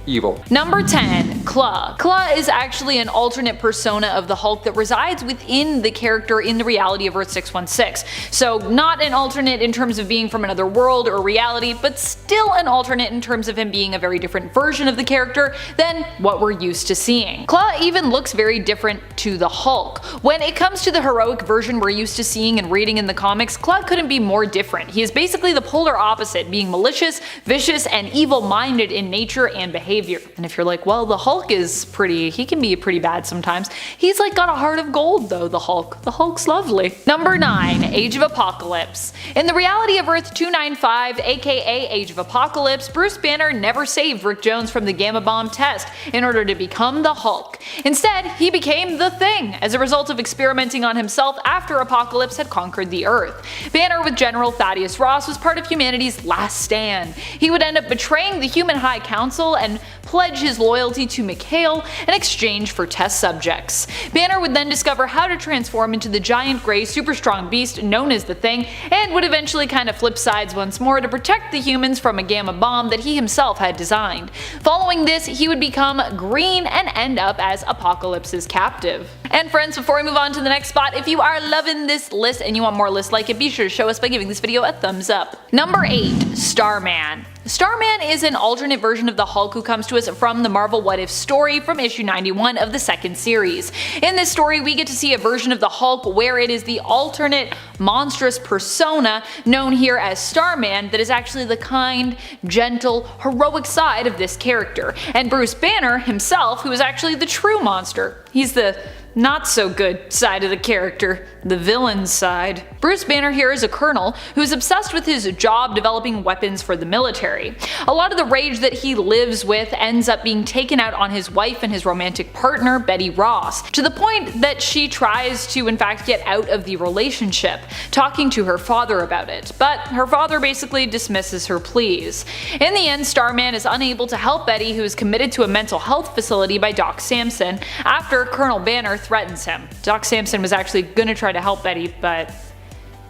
evil. Number 10. Claw. Claw is actually an alternate persona of the Hulk that resides within the character in the reality of Earth 616. So not an alternate in terms of being from another world or reality, but still an alternate in terms of him being a very different version of the character than what we're used to seeing. Claw even looks very different to the Hulk. When it comes to the heroic version we're used to seeing and reading in the comics, Claw couldn't be more different. He is basically the polar opposite, being malicious, vicious, and evil-minded in nature and behavior. And if you're like, well, the Hulk is he can be pretty bad sometimes. He's got a heart of gold though, the Hulk. The Hulk's lovely. Number 9. Age of Apocalypse. In the reality of Earth 295, aka Age of Apocalypse, Bruce Banner never saved Rick Jones from the Gamma Bomb test in order to become the Hulk. Instead, he became the Thing as a result of experimenting on himself after Apocalypse had conquered the Earth. Banner with General Thaddeus Ross was part of humanity's last stand. He would end up betraying the Human High Council and Owlman pledge his loyalty to Mikhail in exchange for test subjects. Banner would then discover how to transform into the giant grey super strong beast known as the Thing, and would eventually kind of flip sides once more to protect the humans from a gamma bomb that he himself had designed. Following this, he would become green and end up as Apocalypse's captive. And friends, before we move on to the next spot, if you are loving this list and you want more lists like it, be sure to show us by giving this video a thumbs up. Number 8. Starman. Starman is an alternate version of the Hulk who comes to us from the Marvel What If story from issue 91 of the second series. In this story, we get to see a version of the Hulk where it is the alternate monstrous persona known here as Starman that is actually the kind, gentle, heroic side of this character, and Bruce Banner himself, who is actually the true monster. He's the not so good side of the character, the villain side. Bruce Banner here is a colonel who is obsessed with his job developing weapons for the military. A lot of the rage that he lives with ends up being taken out on his wife and his romantic partner, Betty Ross, to the point that she tries to in fact get out of the relationship, talking to her father about it, but her father basically dismisses her pleas. In the end, Starman is unable to help Betty, who is committed to a mental health facility by Doc Samson, after Colonel Banner threatens him. Doc Samson was actually gonna try to help Betty, but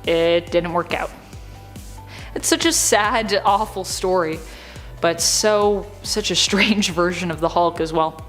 it didn't work out. It's such a sad, awful story, but such a strange version of the Hulk as well.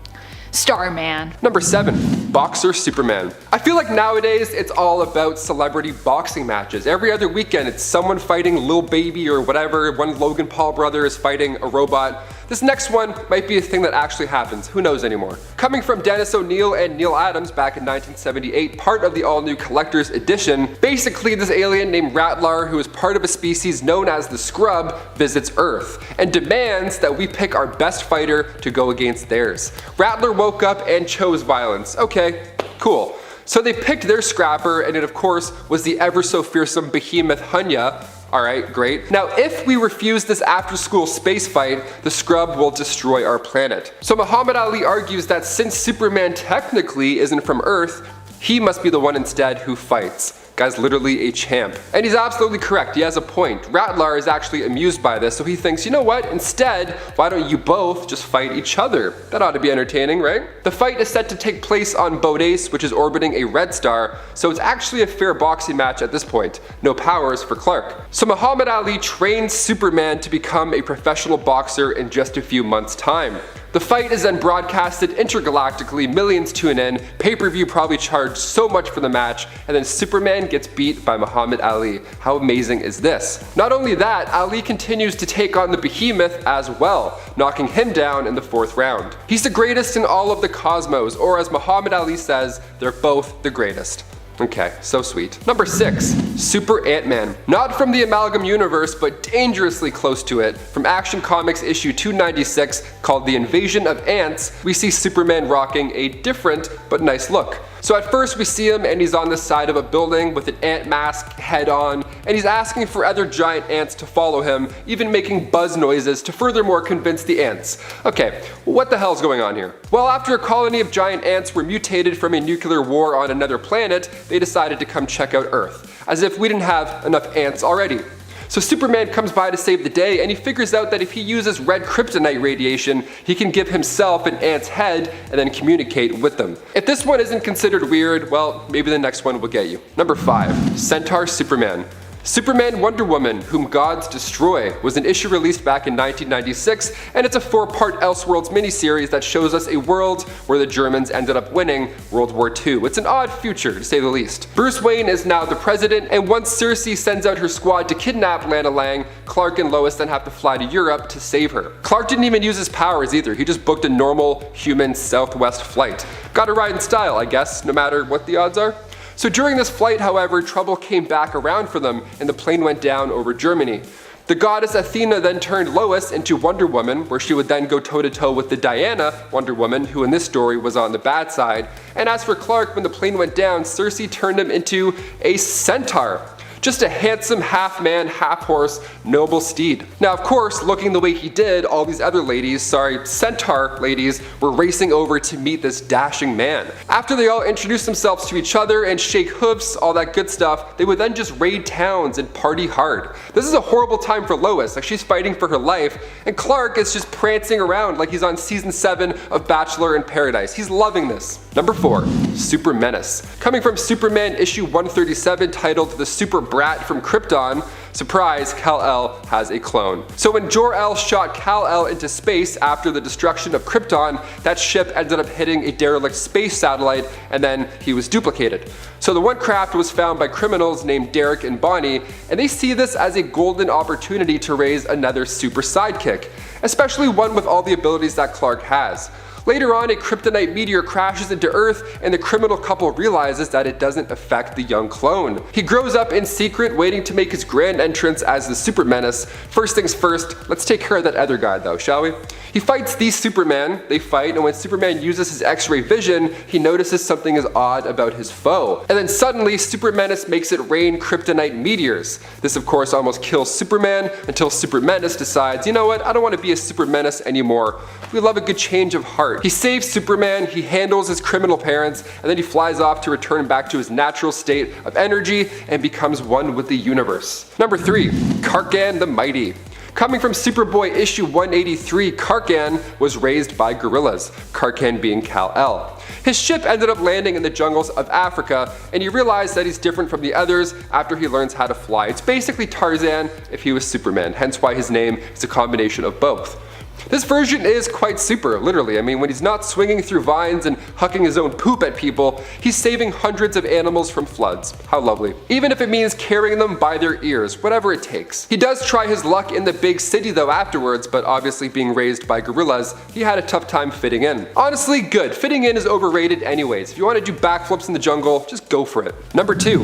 Starman. Number 7. Boxer Superman. I feel like nowadays it's all about celebrity boxing matches. Every other weekend it's someone fighting Lil Baby or whatever, one Logan Paul brother is fighting a robot. This next one might be a thing that actually happens, who knows anymore. Coming from Dennis O'Neil and Neil Adams back in 1978, part of the all-new Collector's Edition, basically this alien named Ratlar, who is part of a species known as the Scrub, visits Earth, and demands that we pick our best fighter to go against theirs. Ratlar woke up and chose violence. Okay, cool. So they picked their scrapper, and it of course was the ever so fearsome behemoth Hunya. Alright, great. Now if we refuse this after-school space fight, the Scrub will destroy our planet. So Muhammad Ali argues that since Superman technically isn't from Earth, he must be the one instead who fights. Guy's literally a champ. And he's absolutely correct, he has a point. Ratlar is actually amused by this, so he thinks, you know what, instead, why don't you both just fight each other? That ought to be entertaining, right? The fight is set to take place on Bodace, which is orbiting a red star, so it's actually a fair boxing match at this point. No powers for Clark. So Muhammad Ali trains Superman to become a professional boxer in just a few months' time. The fight is then broadcasted intergalactically, millions tune in, pay-per-view probably charged so much for the match, and then Superman gets beat by Muhammad Ali. How amazing is this? Not only that, Ali continues to take on the behemoth as well, knocking him down in the 4th round. He's the greatest in all of the cosmos, or as Muhammad Ali says, they're both the greatest. Okay, so sweet. Number 6. Super Ant-Man. Not from the Amalgam universe, but dangerously close to it. From Action Comics issue 296, called The Invasion of Ants, we see Superman rocking a different but nice look. So at first we see him and he's on the side of a building with an ant mask, head on, and he's asking for other giant ants to follow him, even making buzz noises to furthermore convince the ants. Okay, what the hell's going on here? Well, after a colony of giant ants were mutated from a nuclear war on another planet, they decided to come check out Earth, as if we didn't have enough ants already. So Superman comes by to save the day, and he figures out that if he uses red kryptonite radiation, he can give himself an ant's head and then communicate with them. If this one isn't considered weird, well, maybe the next one will get you. Number 5. Centaur Superman. Superman Wonder Woman, Whom Gods Destroy, was an issue released back in 1996, and it's a 4-part Elseworlds miniseries that shows us a world where the Germans ended up winning World War II. It's an odd future, to say the least. Bruce Wayne is now the president, and once Cersei sends out her squad to kidnap Lana Lang, Clark and Lois then have to fly to Europe to save her. Clark didn't even use his powers either, he just booked a normal human Southwest flight. Got a ride in style, I guess, no matter what the odds are. So during this flight, however, trouble came back around for them, and the plane went down over Germany. The goddess Athena then turned Lois into Wonder Woman, where she would then go toe-to-toe with the Diana Wonder Woman, who in this story was on the bad side. And as for Clark, when the plane went down, Cersei turned him into a centaur. Just a handsome half-man, half-horse, noble steed. Now of course, looking the way he did, all these other ladies, Centaur ladies, were racing over to meet this dashing man. After they all introduced themselves to each other and shake hoofs, all that good stuff, they would then just raid towns and party hard. This is a horrible time for Lois, like she's fighting for her life, and Clark is just prancing around like he's on season 7 of Bachelor in Paradise. He's loving this. Number 4, Super Menace. Coming from Superman issue 137 titled The Super Brat from Krypton, surprise, Kal-El has a clone. So when Jor-El shot Kal-El into space after the destruction of Krypton, that ship ended up hitting a derelict space satellite and then he was duplicated. So the one craft was found by criminals named Derek and Bonnie, and they see this as a golden opportunity to raise another super sidekick, especially one with all the abilities that Clark has. Later on, a kryptonite meteor crashes into Earth and the criminal couple realizes that it doesn't affect the young clone. He grows up in secret, waiting to make his grand entrance as the Super Menace. First things first, let's take care of that other guy though, shall we? He fights the Superman, they fight, and when Superman uses his X-ray vision, he notices something is odd about his foe. And then suddenly, Super Menace makes it rain kryptonite meteors. This of course almost kills Superman until Super Menace decides, you know what, I don't want to be a Super Menace anymore. We love a good change of heart. He saves Superman, he handles his criminal parents, and then he flies off to return back to his natural state of energy and becomes one with the universe. Number 3, Karkan the Mighty. Coming from Superboy issue 183, Karkan was raised by gorillas, Karkan being Kal-El. His ship ended up landing in the jungles of Africa, and he realized that he's different from the others after he learns how to fly. It's basically Tarzan if he was Superman, hence why his name is a combination of both. This version is quite super, literally. I mean, when he's not swinging through vines and hucking his own poop at people, he's saving hundreds of animals from floods. How lovely. Even if it means carrying them by their ears, whatever it takes. He does try his luck in the big city though afterwards, but obviously being raised by gorillas, he had a tough time fitting in. Honestly, good. Fitting in is overrated anyways. If you want to do backflips in the jungle, just go for it. Number 2.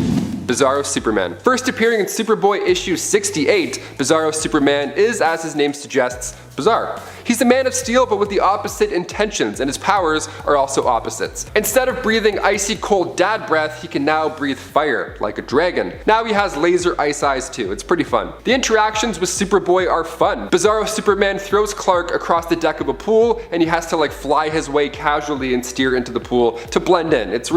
Bizarro Superman. First appearing in Superboy issue 68, Bizarro Superman is, as his name suggests, bizarre. He's a man of steel but with the opposite intentions, and his powers are also opposites. Instead of breathing icy cold dad breath, he can now breathe fire, like a dragon. Now he has laser ice eyes too, it's pretty fun. The interactions with Superboy are fun. Bizarro Superman throws Clark across the deck of a pool, and he has to like fly his way casually and steer into the pool to blend in. It's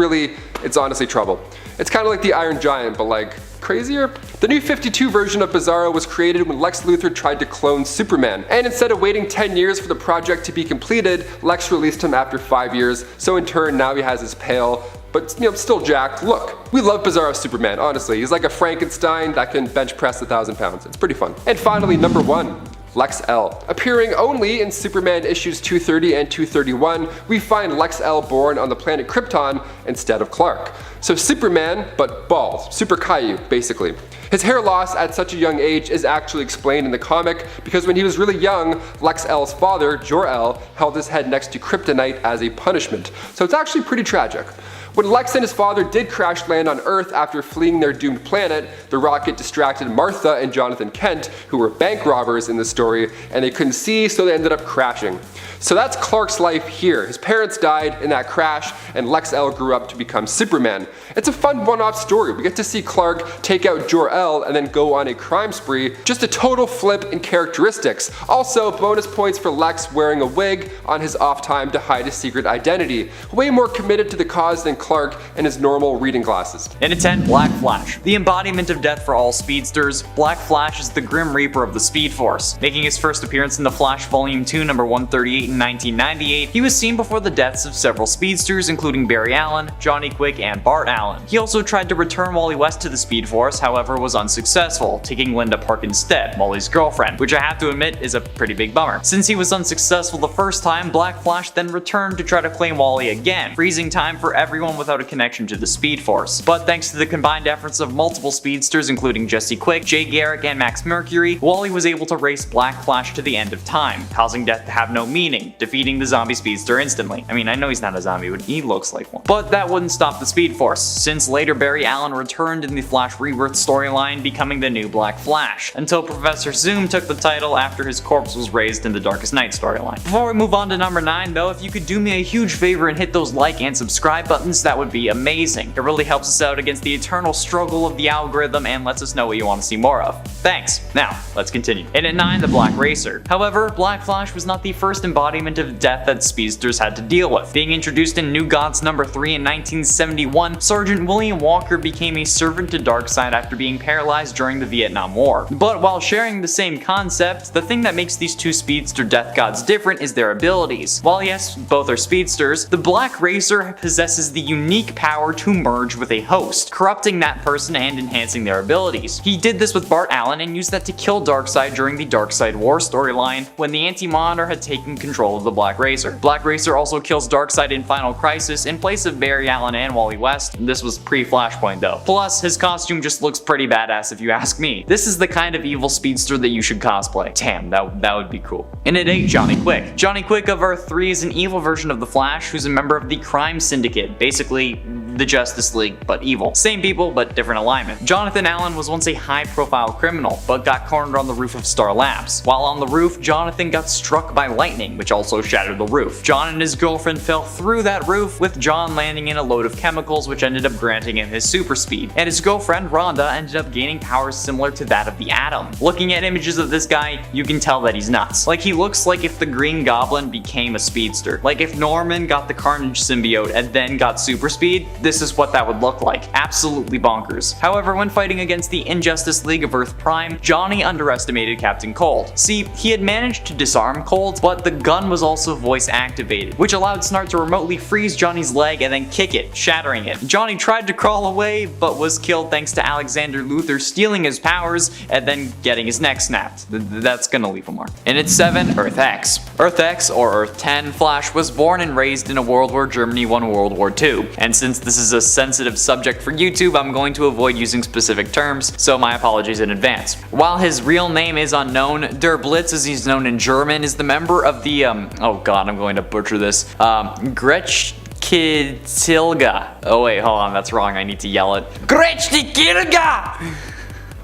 honestly trouble. It's kind of like the Iron Giant, but like crazier? The new 52 version of Bizarro was created when Lex Luthor tried to clone Superman, and instead of waiting 10 years for the project to be completed, Lex released him after 5 years, so in turn now he has his pale, but still jacked look. We love Bizarro Superman, honestly. He's like a Frankenstein that can bench press 1,000 pounds. It's pretty fun. And finally, number 1. Lex L. Appearing only in Superman issues 230 and 231, we find Lex L born on the planet Krypton instead of Clark. So Superman, but bald. Super Caillou, basically. His hair loss at such a young age is actually explained in the comic because when he was really young, Lex L's father, Jor-El, held his head next to kryptonite as a punishment. So it's actually pretty tragic. When Lex and his father did crash land on Earth after fleeing their doomed planet, the rocket distracted Martha and Jonathan Kent, who were bank robbers in the story, and they couldn't see, so they ended up crashing. So that's Clark's life here. His parents died in that crash, and Lex L grew up to become Superman. It's a fun one-off story. We get to see Clark take out Jor-El and then go on a crime spree. Just a total flip in characteristics. Also, bonus points for Lex wearing a wig on his off time to hide his secret identity. Way more committed to the cause than Clark and his normal reading glasses. In 10, Black Flash. The embodiment of death for all speedsters, Black Flash is the Grim Reaper of the Speed Force. Making his first appearance in The Flash Volume 2, number 138 in 1998, he was seen before the deaths of several speedsters including Barry Allen, Johnny Quick, and Bart Allen. He also tried to return Wally West to the Speed Force, however was unsuccessful, taking Linda Park instead, Molly's girlfriend, which I have to admit is a pretty big bummer. Since he was unsuccessful the first time, Black Flash then returned to try to claim Wally again, freezing time for everyone without a connection to the Speed Force. But thanks to the combined efforts of multiple speedsters including Jesse Quick, Jay Garrick, and Max Mercury, Wally was able to race Black Flash to the end of time, causing death to have no meaning, defeating the zombie speedster instantly. I mean, I know he's not a zombie, but he looks like one. But that wouldn't stop the Speed Force, since later Barry Allen returned in the Flash Rebirth storyline storyline, becoming the new Black Flash, until Professor Zoom took the title after his corpse was raised in the Darkest Night storyline. Before we move on to number 9 though, if you could do me a huge favor and hit those like and subscribe buttons, that would be amazing. It really helps us out against the eternal struggle of the algorithm and lets us know what you want to see more of. Thanks. Now, let's continue. And at 9, the Black Racer. However, Black Flash was not the first embodiment of death that speedsters had to deal with. Being introduced in New Gods number 3 in 1971, Sergeant William Walker became a servant to Darkseid after being paralyzed during the Vietnam War. But while sharing the same concept, the thing that makes these two speedster death gods different is their abilities. While yes, both are speedsters, the Black Racer possesses the unique power to merge with a host, corrupting that person and enhancing their abilities. He did this with Bart Allen and used that to kill Darkseid during the Darkseid War storyline when the Anti-Monitor had taken control of the Black Racer. Black Racer also kills Darkseid in Final Crisis in place of Barry Allen and Wally West. This was pre-Flashpoint though. Plus, his costume just looks pretty badass if you ask me. This is the kind of evil speedster that you should cosplay. Damn, that would be cool. And at 8, Johnny Quick. Johnny Quick of Earth 3 is an evil version of the Flash who's a member of the Crime Syndicate, basically the Justice League, but evil. Same people, but different alignment. Jonathan Allen was once a high-profile criminal, but got cornered on the roof of Star Labs. While on the roof, Jonathan got struck by lightning, which also shattered the roof. John and his girlfriend fell through that roof, with John landing in a load of chemicals which ended up granting him his super speed. And his girlfriend, Rhonda, ended up gaining powers similar to that of the Atom. Looking at images of this guy, you can tell that he's nuts. Like, he looks like if the Green Goblin became a speedster. Like if Norman got the Carnage symbiote and then got super speed, this is what that would look like. Absolutely bonkers. However, when fighting against the Injustice League of Earth Prime, Johnny underestimated Captain Cold. See, he had managed to disarm Cold, but the gun was also voice activated, which allowed Snart to remotely freeze Johnny's leg and then kick it, shattering it. Johnny tried to crawl away, but was killed thanks to Alexander Luthor stealing his powers and then getting his neck snapped. That's gonna leave a mark. And at 7, Earth X. Earth X, or Earth 10, Flash was born and raised in a world where Germany won World War II. And since this is a sensitive subject for YouTube, I'm going to avoid using specific terms, so my apologies in advance. While his real name is unknown, Der Blitz, as he's known in German, is the member of the, oh god, I'm going to butcher this, Gretchkidtilga. Oh wait, hold on, that's wrong, I need to yell it. Gretchkidtilga!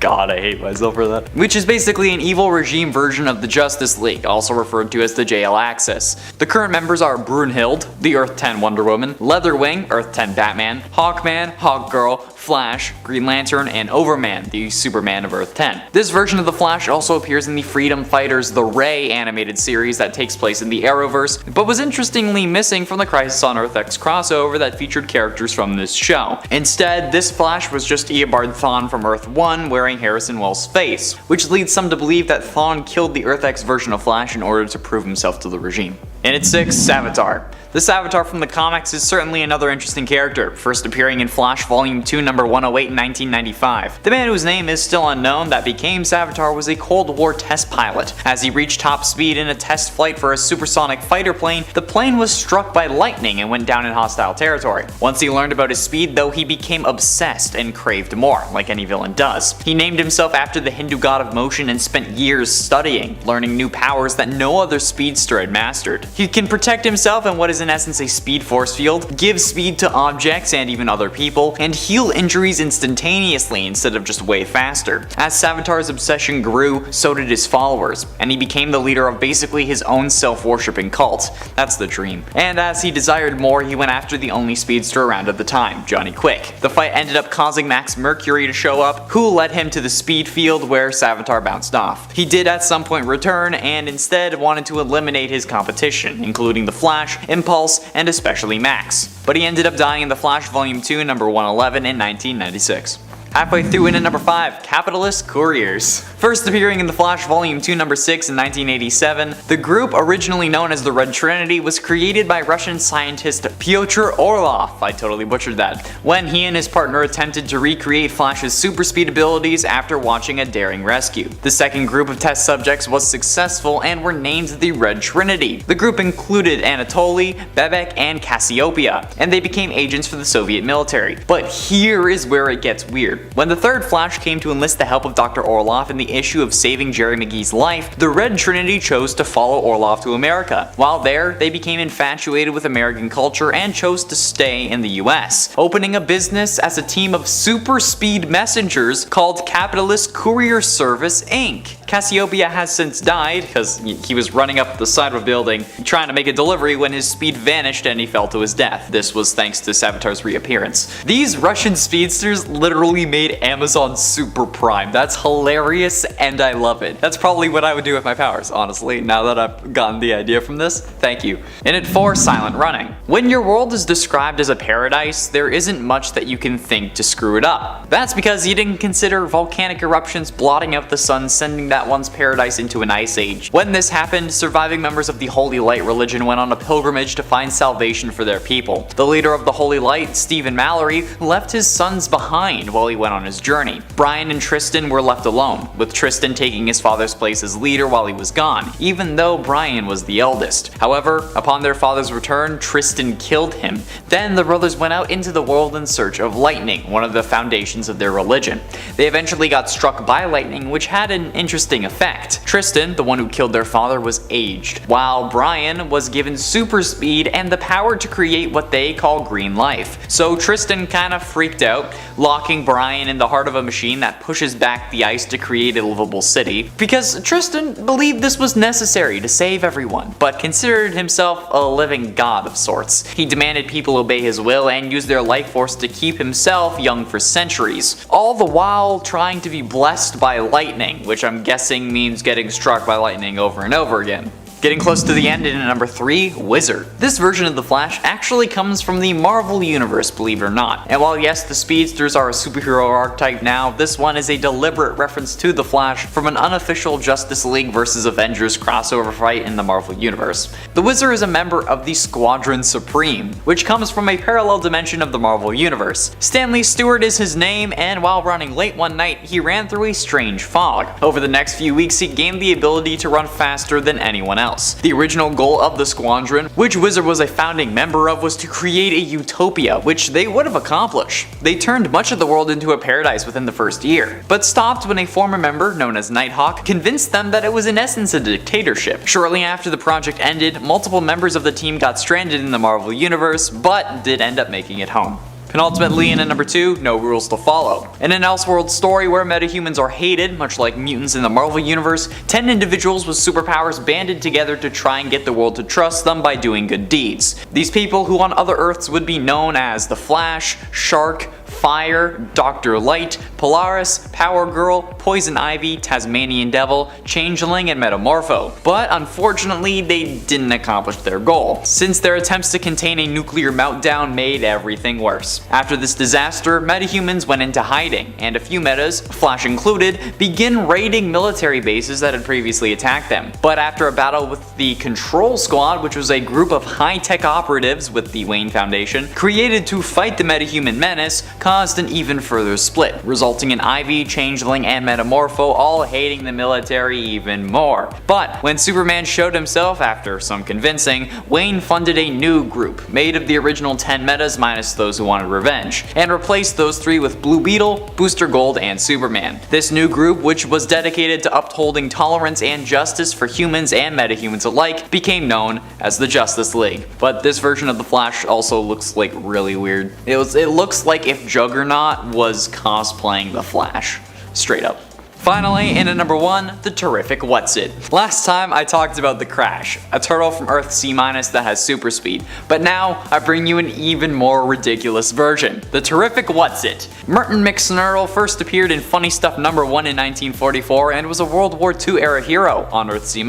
God, I hate myself for that. Which is basically an evil regime version of the Justice League, also referred to as the JL Axis. The current members are Brunhild, the Earth 10 Wonder Woman, Leatherwing, Earth 10 Batman, Hawkman, Hawkgirl, Flash, Green Lantern, and Overman, the Superman of Earth 10. This version of the Flash also appears in the Freedom Fighters The Ray animated series that takes place in the Arrowverse, but was interestingly missing from the Crisis on Earth X crossover that featured characters from this show. Instead, this Flash was just Eobard Thawne from Earth 1 wearing Harrison Wells' face, which leads some to believe that Thawne killed the Earth X version of Flash in order to prove himself to the regime. And at 6, Savitar. The Savitar from the comics is certainly another interesting character, first appearing in Flash Volume 2 number 108 in 1995. The man whose name is still unknown that became Savitar was a Cold War test pilot. As he reached top speed in a test flight for a supersonic fighter plane, the plane was struck by lightning and went down in hostile territory. Once he learned about his speed though, he became obsessed and craved more, like any villain does. He named himself after the Hindu god of motion and spent years studying, learning new powers that no other speedster had mastered. He can protect himself in what is in essence a speed force field, give speed to objects and even other people, and heal injuries instantaneously instead of just way faster. As Savitar's obsession grew, so did his followers, and he became the leader of basically his own self-worshipping cult. That's the dream. And as he desired more, he went after the only speedster around at the time, Johnny Quick. The fight ended up causing Max Mercury to show up, who led him to the speed field where Savitar bounced off. He did at some point return, and instead wanted to eliminate his competition, including the Flash, Impulse, and especially Max. But he ended up dying in the Flash Volume 2 number 111 in 1996. Halfway through in at number 5, Capitalist Couriers. First appearing in the Flash Volume 2 number 6 in 1987, the group, originally known as the Red Trinity, was created by Russian scientist Pyotr Orlov, I totally butchered that, when he and his partner attempted to recreate Flash's super speed abilities after watching a daring rescue. The second group of test subjects was successful and were named the Red Trinity. The group included Anatoly, Bebek, and Cassiopeia, and they became agents for the Soviet military. But here is where it gets weird. When the third Flash came to enlist the help of Dr. Orlov in the issue of saving Jerry McGee's life, the Red Trinity chose to follow Orlov to America. While there, they became infatuated with American culture and chose to stay in the US, opening a business as a team of super speed messengers called Capitalist Courier Service Inc. Cassiopeia has since died because he was running up the side of a building trying to make a delivery when his speed vanished and he fell to his death. This was thanks to Savitar's reappearance. These Russian speedsters literally made Amazon super prime. That's hilarious and I love it. That's probably what I would do with my powers, honestly, now that I've gotten the idea from this. Thank you. And at 4, silent running. When your world is described as a paradise, there isn't much that you can think to screw it up. That's because you didn't consider volcanic eruptions blotting out the sun, sending that once paradise into an ice age. When this happened, surviving members of the Holy Light religion went on a pilgrimage to find salvation for their people. The leader of the Holy Light, Stephen Mallory, left his sons behind while he went on his journey. Brian and Tristan were left alone, with Tristan taking his father's place as leader while he was gone, even though Brian was the eldest. However, upon their father's return, Tristan killed him. Then the brothers went out into the world in search of lightning, one of the foundations of their religion. They eventually got struck by lightning, which had an interesting effect. Tristan, the one who killed their father, was aged, while Brian was given super speed and the power to create what they call green life. So Tristan kinda freaked out, locking Brian in the heart of a machine that pushes back the ice to create a livable city, because Tristan believed this was necessary to save everyone, but considered himself a living god of sorts. He demanded people obey his will and use their life force to keep himself young for centuries, all the while trying to be blessed by lightning, which I'm guessing means getting struck by lightning over and over again. Getting close to the end in at number 3, Wizard. This version of the Flash actually comes from the Marvel Universe, believe it or not. And while yes, the speedsters are a superhero archetype now, this one is a deliberate reference to the Flash from an unofficial Justice League vs Avengers crossover fight in the Marvel Universe. The Wizard is a member of the Squadron Supreme, which comes from a parallel dimension of the Marvel Universe. Stanley Stewart is his name, and while running late one night, he ran through a strange fog. Over the next few weeks, he gained the ability to run faster than anyone else. The original goal of the Squadron, which Wizard was a founding member of, was to create a utopia, which they would have accomplished. They turned much of the world into a paradise within the first year, but stopped when a former member, known as Nighthawk, convinced them that it was in essence a dictatorship. Shortly after the project ended, multiple members of the team got stranded in the Marvel Universe, but did end up making it home. Penultimately, in at number 2, No Rules to Follow. In an Elseworld story where metahumans are hated, much like mutants in the Marvel Universe, 10 individuals with superpowers banded together to try and get the world to trust them by doing good deeds. These people, who on other Earths would be known as the Flash, Shark, Fire, Dr. Light, Polaris, Power Girl, Poison Ivy, Tasmanian Devil, Changeling, and Metamorpho. But unfortunately, they didn't accomplish their goal, since their attempts to contain a nuclear meltdown made everything worse. After this disaster, metahumans went into hiding, and a few metas, Flash included, begin raiding military bases that had previously attacked them. But after a battle with the Control Squad, which was a group of high-tech operatives with the Wayne Foundation, created to fight the metahuman Menace, caused an even further split, resulting in Ivy, Changeling, and Metamorpho all hating the military even more. But when Superman showed himself after some convincing, Wayne funded a new group, made of the original 10 metas minus those who wanted revenge, and replaced those 3 with Blue Beetle, Booster Gold, and Superman. This new group, which was dedicated to upholding tolerance and justice for humans and metahumans alike, became known as the Justice League. But this version of the Flash also looks like really weird. It looks like if Juggernaut was cosplaying the Flash. Straight up. Finally, in at number 1, the terrific What's-It. Last time I talked about the Crash, a turtle from Earth C- that has super speed, but now I bring you an even more ridiculous version, the terrific What's-It. Merton McSnurtle first appeared in Funny Stuff number 1 in 1944 and was a World War II era hero on Earth C-.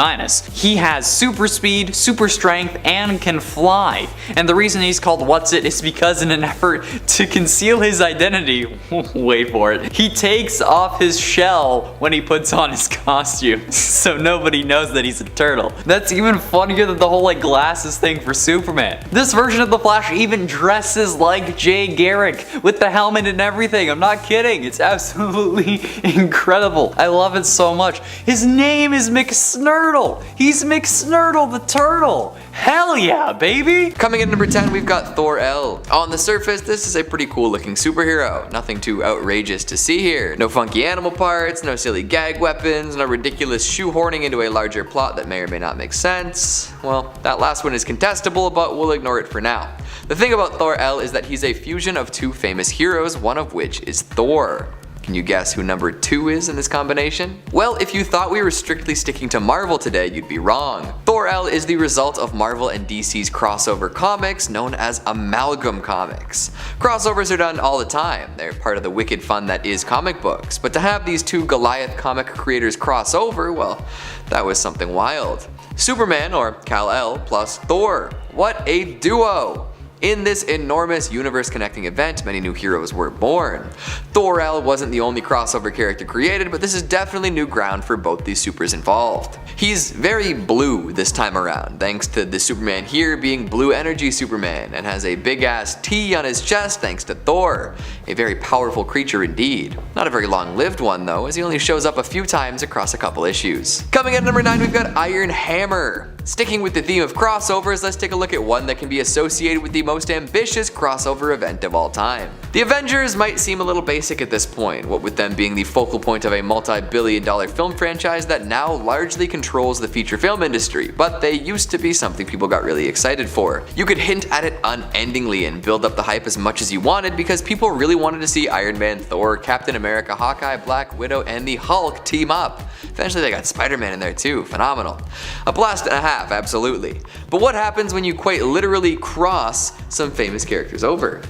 He has super speed, super strength, and can fly. And the reason he's called What's-It is because in an effort to conceal his identity, wait for it, he takes off his shell when he puts on his costume, so nobody knows that he's a turtle. That's even funnier than the whole glasses thing for Superman. This version of the Flash even dresses like Jay Garrick with the helmet and everything. I'm not kidding. It's absolutely incredible. I love it so much. His name is McSnurtle. He's McSnurtle the turtle. Hell yeah, baby! Coming in number 10, we've got Thor L. On the surface, this is a pretty cool looking superhero. Nothing too outrageous to see here. No funky animal parts, no silly gag weapons, no ridiculous shoehorning into a larger plot that may or may not make sense. Well, that last one is contestable, but we'll ignore it for now. The thing about Thor L is that he's a fusion of two famous heroes, one of which is Thor. Can you guess who number 2 is in this combination? Well, if you thought we were strictly sticking to Marvel today, you'd be wrong. Thor L is the result of Marvel and DC's crossover comics known as amalgam comics. Crossovers are done all the time, they're part of the wicked fun that is comic books, but to have these two Goliath comic creators cross over, well, that was something wild. Superman, or Kal-El, plus Thor. What a duo! In this enormous universe-connecting event, many new heroes were born. Thor L wasn't the only crossover character created, but this is definitely new ground for both these supers involved. He's very blue this time around, thanks to the Superman here being Blue Energy Superman, and has a big ass T on his chest thanks to Thor. A very powerful creature indeed. Not a very long-lived one though, as he only shows up a few times across a couple issues. Coming in at number 9, we've got Iron Hammer. Sticking with the theme of crossovers, let's take a look at one that can be associated with the most ambitious crossover event of all time. The Avengers might seem a little basic at this point, what with them being the focal point of a multi-billion-dollar film franchise that now largely controls the feature film industry, but they used to be something people got really excited for. You could hint at it unendingly and build up the hype as much as you wanted because people really wanted to see Iron Man, Thor, Captain America, Hawkeye, Black Widow, and the Hulk team up. Eventually they got Spider-Man in there too, phenomenal. A blast and a half, absolutely. But what happens when you quite literally cross some famous characters over?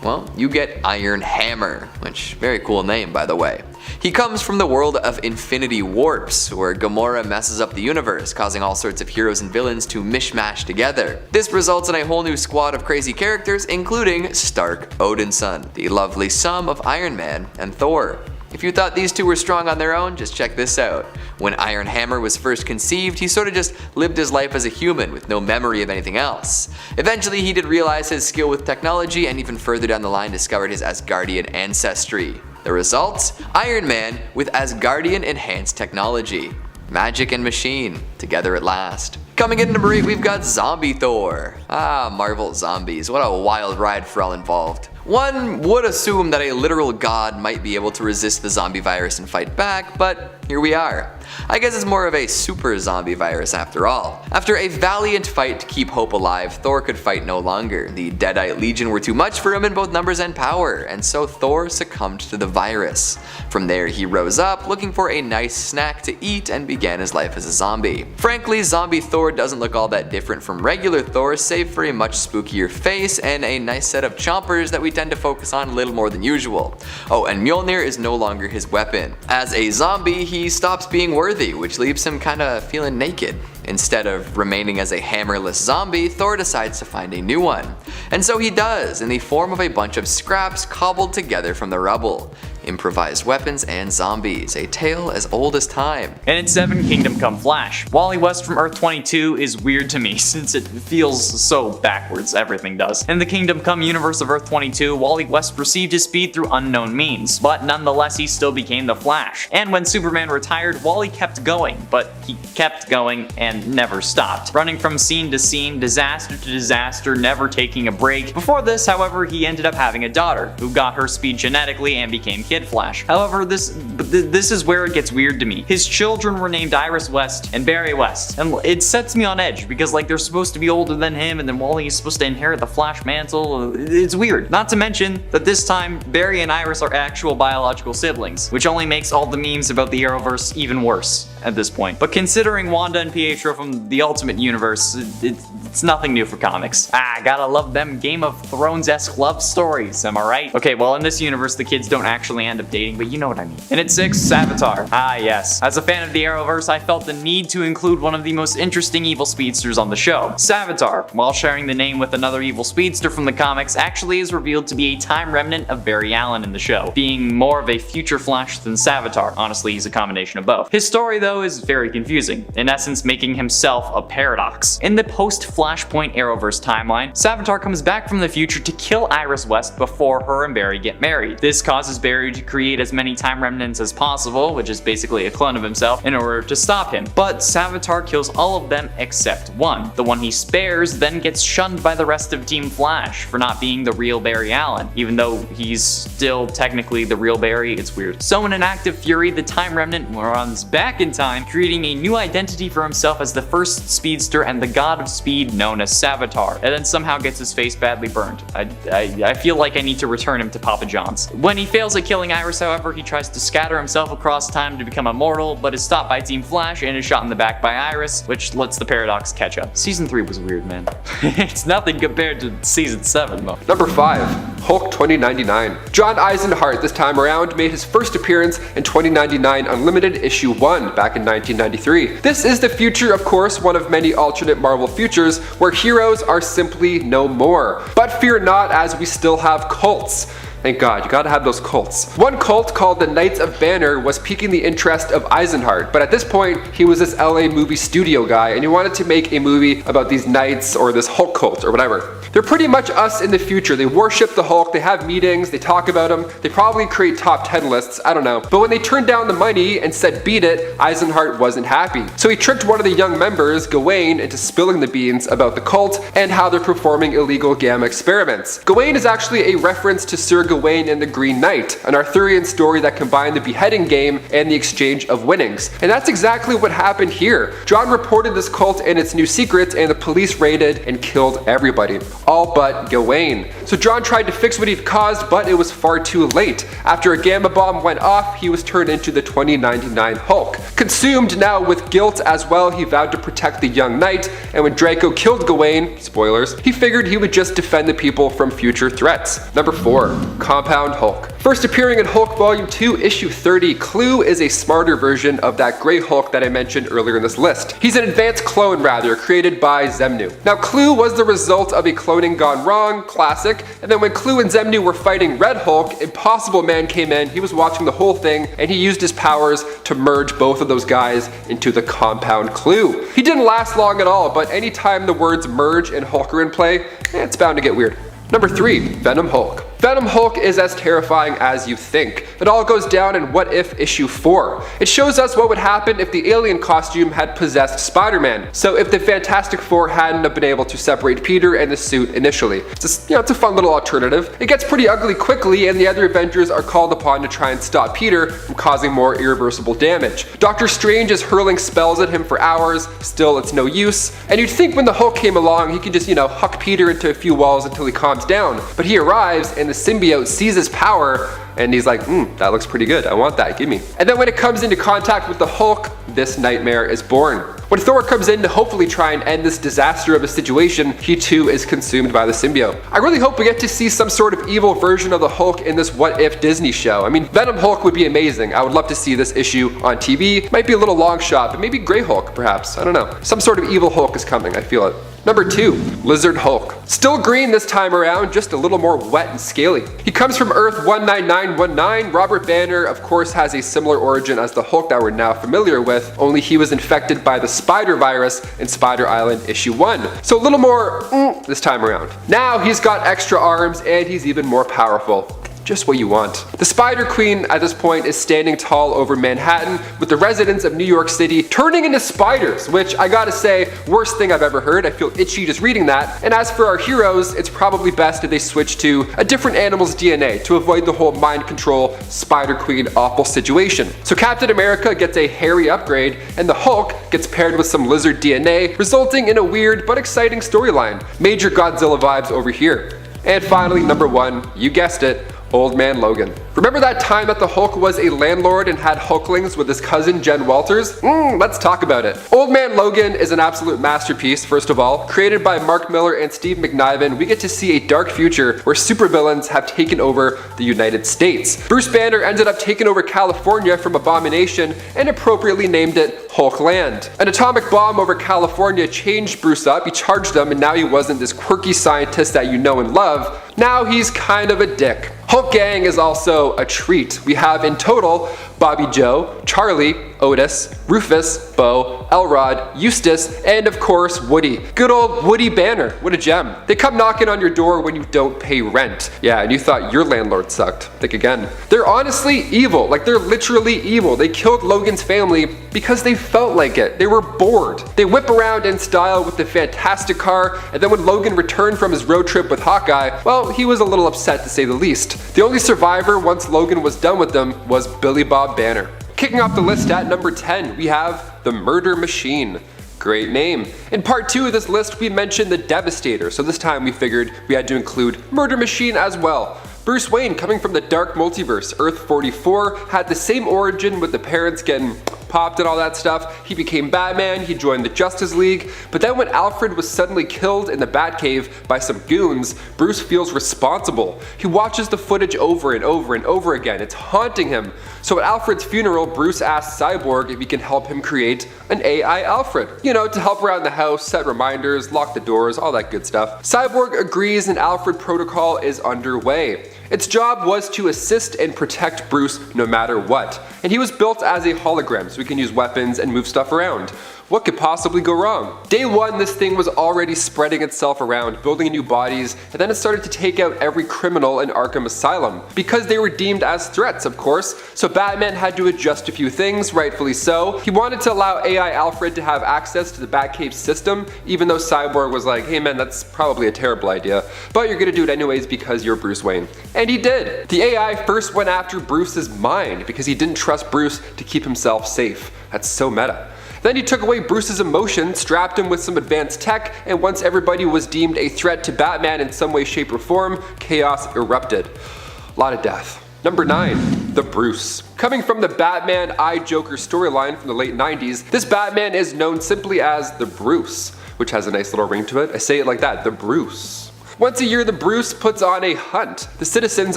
Well, you get Iron Hammer, which, very cool name by the way. He comes from the world of Infinity Warps, where Gamora messes up the universe, causing all sorts of heroes and villains to mishmash together. This results in a whole new squad of crazy characters, including Stark Odinson, the lovely son of Iron Man and Thor. If you thought these two were strong on their own, just check this out. When Iron Hammer was first conceived, he sorta just lived his life as a human with no memory of anything else. Eventually he did realize his skill with technology and even further down the line discovered his Asgardian ancestry. The result? Iron Man with Asgardian enhanced technology. Magic and machine, together at last. Coming in at number 8, we've got Zombie Thor. Ah, Marvel zombies, what a wild ride for all involved. One would assume that a literal god might be able to resist the zombie virus and fight back, but here we are. I guess it's more of a super zombie virus after all. After a valiant fight to keep hope alive, Thor could fight no longer. The Deadite Legion were too much for him in both numbers and power, and so Thor succumbed to the virus. From there he rose up, looking for a nice snack to eat, and began his life as a zombie. Frankly, Zombie Thor doesn't look all that different from regular Thor, save for a much spookier face and a nice set of chompers that we tend to focus on a little more than usual. Oh, and Mjolnir is no longer his weapon. As a zombie, he stops being worthy, which leaves him kinda feeling naked. Instead of remaining as a hammerless zombie, Thor decides to find a new one. And so he does, in the form of a bunch of scraps cobbled together from the rubble. Improvised weapons and zombies, a tale as old as time. And in 7, Kingdom Come Flash. Wally West from Earth 22 is weird to me since it feels so backwards, everything does. In the Kingdom Come universe of Earth 22, Wally West received his speed through unknown means, but nonetheless he still became the Flash. And when Superman retired, Wally kept going, but he kept going and never stopped. Running from scene to scene, disaster to disaster, never taking a break. Before this, however, he ended up having a daughter, who got her speed genetically and became Kid Flash. However, this is where it gets weird to me. His children were named Iris West and Barry West, and it sets me on edge because like they're supposed to be older than him, and then Wally is supposed to inherit the Flash mantle. It's weird. Not to mention that this time Barry and Iris are actual biological siblings, which only makes all the memes about the Arrowverse even worse at this point. But considering Wanda and Pietro from the Ultimate Universe, it's nothing new for comics. Gotta love them Game of Thrones-esque love stories, am I right? Okay, well in this universe the kids don't actually end up dating, but you know what I mean. And at 6, Savitar. Yes. As a fan of the Arrowverse, I felt the need to include one of the most interesting evil speedsters on the show. Savitar, while sharing the name with another evil speedster from the comics, actually is revealed to be a time remnant of Barry Allen in the show, being more of a future Flash than Savitar. Honestly, he's a combination of both. His story though is very confusing, in essence making himself a paradox. In the post-Flashpoint Arrowverse timeline, Savitar comes back from the future to kill Iris West before her and Barry get married. This causes Barry Watari to create as many time remnants as possible, which is basically a clone of himself, in order to stop him. But Savitar kills all of them except one. The one he spares then gets shunned by the rest of Team Flash for not being the real Barry Allen, even though he's still technically the real Barry. It's weird. So in an act of fury, the time remnant runs back in time, creating a new identity for himself as the first speedster and the god of speed known as Savitar, and then somehow gets his face badly burned. I feel like I need to return him to Papa John's. When he fails at killing Iris, however, he tries to scatter himself across time to become immortal, but is stopped by Team Flash and is shot in the back by Iris, which lets the paradox catch up. Season 3 was weird, man. It's nothing compared to Season 7, though. Number 5. Hulk 2099. John Eisenhart this time around made his first appearance in 2099 Unlimited issue 1 back in 1993. This is the future, of course, one of many alternate Marvel futures where heroes are simply no more. But fear not, as we still have cults. Thank God, you gotta have those cults. One cult called the Knights of Banner was piquing the interest of Eisenhart, but at this point, he was this LA movie studio guy and he wanted to make a movie about these knights or this Hulk cult or whatever. They're pretty much us in the future. They worship the Hulk, they have meetings, they talk about him, they probably create top 10 lists, I don't know. But when they turned down the money and said beat it, Eisenhart wasn't happy. So he tricked one of the young members, Gawain, into spilling the beans about the cult and how they're performing illegal gamma experiments. Gawain is actually a reference to Sir Gawain and the Green Knight, an Arthurian story that combined the beheading game and the exchange of winnings. And that's exactly what happened here. John reported this cult and its new secrets, and the police raided and killed everybody. All but Gawain. So John tried to fix what he'd caused, but it was far too late. After a gamma bomb went off, he was turned into the 2099 Hulk. Consumed now with guilt as well, he vowed to protect the young knight, and when Draco killed Gawain, spoilers, he figured he would just defend the people from future threats. Number 4. Compound Hulk. First appearing in Hulk Volume 2, Issue 30, Clue is a smarter version of that Grey Hulk that I mentioned earlier in this list. He's an advanced clone, rather, created by Xemnu. Now, Clue was the result of a cloning gone wrong, classic, and then when Clue and Xemnu were fighting Red Hulk, Impossible Man came in, he was watching the whole thing, and he used his powers to merge both of those guys into the compound Clue. He didn't last long at all, but anytime the words merge and Hulk are in play, it's bound to get weird. Number 3. Venom Hulk. Venom Hulk is as terrifying as you think. It all goes down in What If Issue 4. It shows us what would happen if the alien costume had possessed Spider-Man. So if the Fantastic Four hadn't have been able to separate Peter and the suit initially. It's a fun little alternative. It gets pretty ugly quickly, and the other Avengers are called upon to try and stop Peter from causing more irreversible damage. Doctor Strange is hurling spells at him for hours, still it's no use. And you'd think when the Hulk came along, he could just, huck Peter into a few walls until he calms down. But he arrives, and the symbiote sees his power, and he's like, that looks pretty good, I want that, give me. And then when it comes into contact with the Hulk, this nightmare is born. When Thor comes in to hopefully try and end this disaster of a situation, he too is consumed by the symbiote. I really hope we get to see some sort of evil version of the Hulk in this What If Disney show. I mean, Venom Hulk would be amazing. I would love to see this issue on TV. Might be a little long shot, but maybe Grey Hulk, perhaps. I don't know. Some sort of evil Hulk is coming, I feel it. Number 2. Lizard Hulk. Still green this time around, just a little more wet and scaly. He comes from Earth 19919. Robert Banner, of course, has a similar origin as the Hulk that we're now familiar with, only he was infected by the Spider Virus in Spider Island Issue 1. So a little more this time around. Now he's got extra arms and he's even more powerful. Just what you want. The Spider Queen at this point is standing tall over Manhattan, with the residents of New York City turning into spiders, which I gotta say, worst thing I've ever heard. I feel itchy just reading that. And as for our heroes, it's probably best if they switch to a different animal's DNA to avoid the whole mind control Spider Queen awful situation. So Captain America gets a hairy upgrade, and the Hulk gets paired with some lizard DNA, resulting in a weird but exciting storyline. Major Godzilla vibes over here. And finally, number 1, you guessed it, Old Man Logan. Remember that time that the Hulk was a landlord and had Hulklings with his cousin Jen Walters? Let's talk about it. Old Man Logan is an absolute masterpiece, first of all. Created by Mark Miller and Steve McNiven, we get to see a dark future where supervillains have taken over the United States. Bruce Banner ended up taking over California from Abomination and appropriately named it Hulkland. An atomic bomb over California changed Bruce up, he charged him, and now he wasn't this quirky scientist that you know and love. Now he's kind of a dick. Hulk Gang is also a treat. We have in total Bobby Joe, Charlie, Otis, Rufus, Bo, Elrod, Eustace, and of course Woody. Good old Woody Banner, what a gem. They come knocking on your door when you don't pay rent. Yeah, and you thought your landlord sucked. Think again. They're honestly evil, like they're literally evil. They killed Logan's family because they felt like it. They were bored. They whip around in style with the fantastic car, and then when Logan returned from his road trip with Hawkeye, well, he was a little upset to say the least. The only survivor once Logan was done with them was Billy Bob Banner. Kicking off the list at number 10, we have the Murder Machine. Great name. In part 2 of this list, we mentioned the Devastator, so this time we figured we had to include Murder Machine as well. Bruce Wayne, coming from the dark multiverse, Earth 44, had the same origin with the parents getting popped and all that stuff. He became Batman, he joined the Justice League, but then when Alfred was suddenly killed in the Batcave by some goons, Bruce feels responsible. He watches the footage over and over and over again. It's haunting him. So at Alfred's funeral, Bruce asks Cyborg if he can help him create an AI Alfred. You know, to help around the house, set reminders, lock the doors, all that good stuff. Cyborg agrees and Alfred protocol is underway. Its job was to assist and protect Bruce no matter what. And he was built as a hologram, so he can use weapons and move stuff around. What could possibly go wrong? Day one, this thing was already spreading itself around, building new bodies, and then it started to take out every criminal in Arkham Asylum. Because they were deemed as threats, of course, so Batman had to adjust a few things, rightfully so. He wanted to allow AI Alfred to have access to the Batcave system, even though Cyborg was like, hey man, that's probably a terrible idea, but you're gonna do it anyways because you're Bruce Wayne. And he did. The AI first went after Bruce's mind because he didn't trust Bruce to keep himself safe. That's so meta. Then he took away Bruce's emotions, strapped him with some advanced tech, and once everybody was deemed a threat to Batman in some way, shape, or form, chaos erupted. A lot of death. Number 9, the Bruce. Coming from the Batman I-Joker storyline from the late 90s, this Batman is known simply as the Bruce, which has a nice little ring to it. I say it like that, the Bruce. Once a year, the Bruce puts on a hunt. The citizens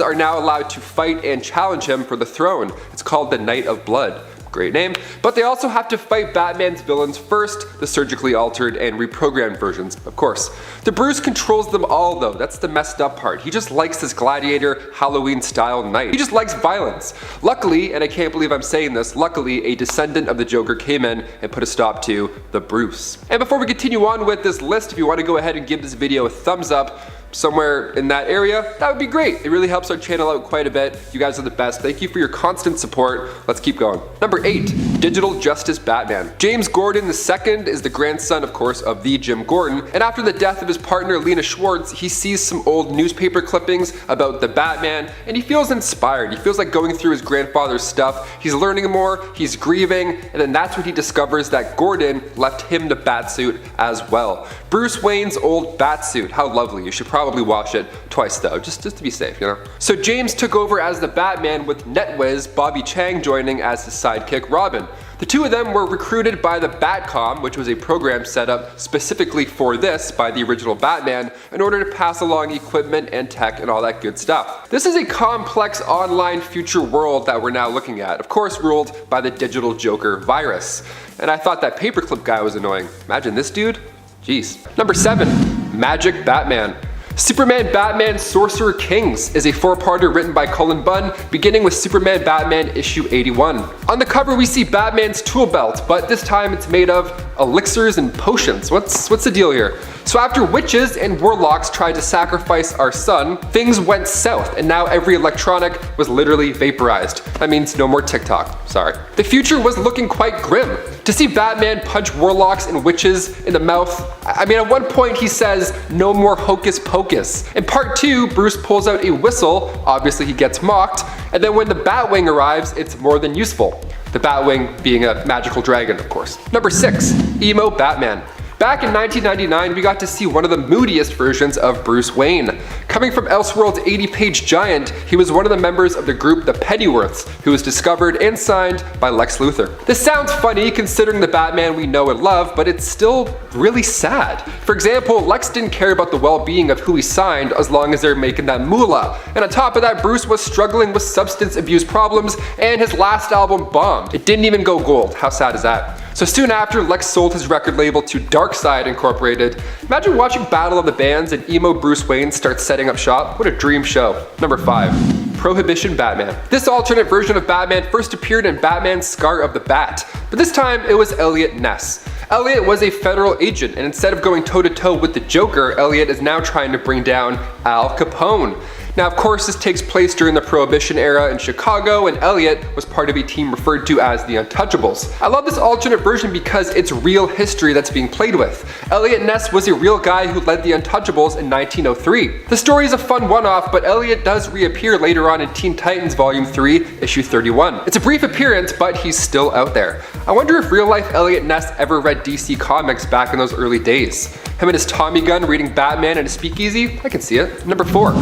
are now allowed to fight and challenge him for the throne. It's called the Night of Blood. Great name. But they also have to fight Batman's villains first, the surgically altered and reprogrammed versions, of course. The Bruce controls them all though, that's the messed up part. He just likes this gladiator, Halloween style night. He just likes violence. Luckily, and I can't believe I'm saying this, luckily a descendant of the Joker came in and put a stop to the Bruce. And before we continue on with this list, if you want to go ahead and give this video a thumbs up, somewhere in that area, that would be great. It really helps our channel out quite a bit. You guys are the best. Thank you for your constant support. Let's keep going. Number 8, Digital Justice Batman. James Gordon II is the grandson, of course, of the Jim Gordon, and after the death of his partner Lena Schwartz, he sees some old newspaper clippings about the Batman, and he feels inspired. He feels like going through his grandfather's stuff. He's learning more, he's grieving, and then that's when he discovers that Gordon left him the Batsuit as well. Bruce Wayne's old Batsuit. How lovely. You should probably wash it twice though, just to be safe, you know? So James took over as the Batman with NetWiz Bobby Chang joining as his sidekick Robin. The two of them were recruited by the Batcom, which was a program set up specifically for this by the original Batman, in order to pass along equipment and tech and all that good stuff. This is a complex online future world that we're now looking at, of course ruled by the digital Joker virus. And I thought that paperclip guy was annoying. Imagine this dude? Jeez. Number 7, Magic Batman. Superman Batman Sorcerer Kings is a 4-parter written by Cullen Bunn, beginning with Superman Batman issue 81. On the cover we see Batman's tool belt, but this time it's made of elixirs and potions. What's the deal here? So after witches and warlocks tried to sacrifice our sun, things went south and now every electronic was literally vaporized. That means no more TikTok, sorry. The future was looking quite grim. To see Batman punch warlocks and witches in the mouth, I mean at one point he says, no more hocus pocus. In part 2, Bruce pulls out a whistle, obviously he gets mocked, and then when the Batwing arrives, it's more than useful. The Batwing being a magical dragon, of course. Number 6, Emo Batman. Back in 1999, we got to see one of the moodiest versions of Bruce Wayne. Coming from Elseworld's 80-page giant, he was one of the members of the group the Pennyworths, who was discovered and signed by Lex Luthor. This sounds funny considering the Batman we know and love, but it's still really sad. For example, Lex didn't care about the well-being of who he signed as long as they're making that moolah. And on top of that, Bruce was struggling with substance abuse problems and his last album bombed. It didn't even go gold. How sad is that? So soon after, Lex sold his record label to Darkside Incorporated. Imagine watching Battle of the Bands and emo Bruce Wayne start setting up shop. What a dream show. Number 5, Prohibition Batman. This alternate version of Batman first appeared in Batman Scar of the Bat, but this time it was Elliot Ness. Elliot was a federal agent, and instead of going toe-to-toe with the Joker, Elliot is now trying to bring down Al Capone. Now, of course, this takes place during the Prohibition era in Chicago, and Elliot was part of a team referred to as the Untouchables. I love this alternate version because it's real history that's being played with. Elliot Ness was a real guy who led the Untouchables in 1903. The story is a fun one-off, but Elliot does reappear later on in Teen Titans Volume 3, Issue 31. It's a brief appearance, but he's still out there. I wonder if real-life Elliot Ness ever read DC Comics back in those early days. Him and his Tommy gun reading Batman in a speakeasy? I can see it. Number 4.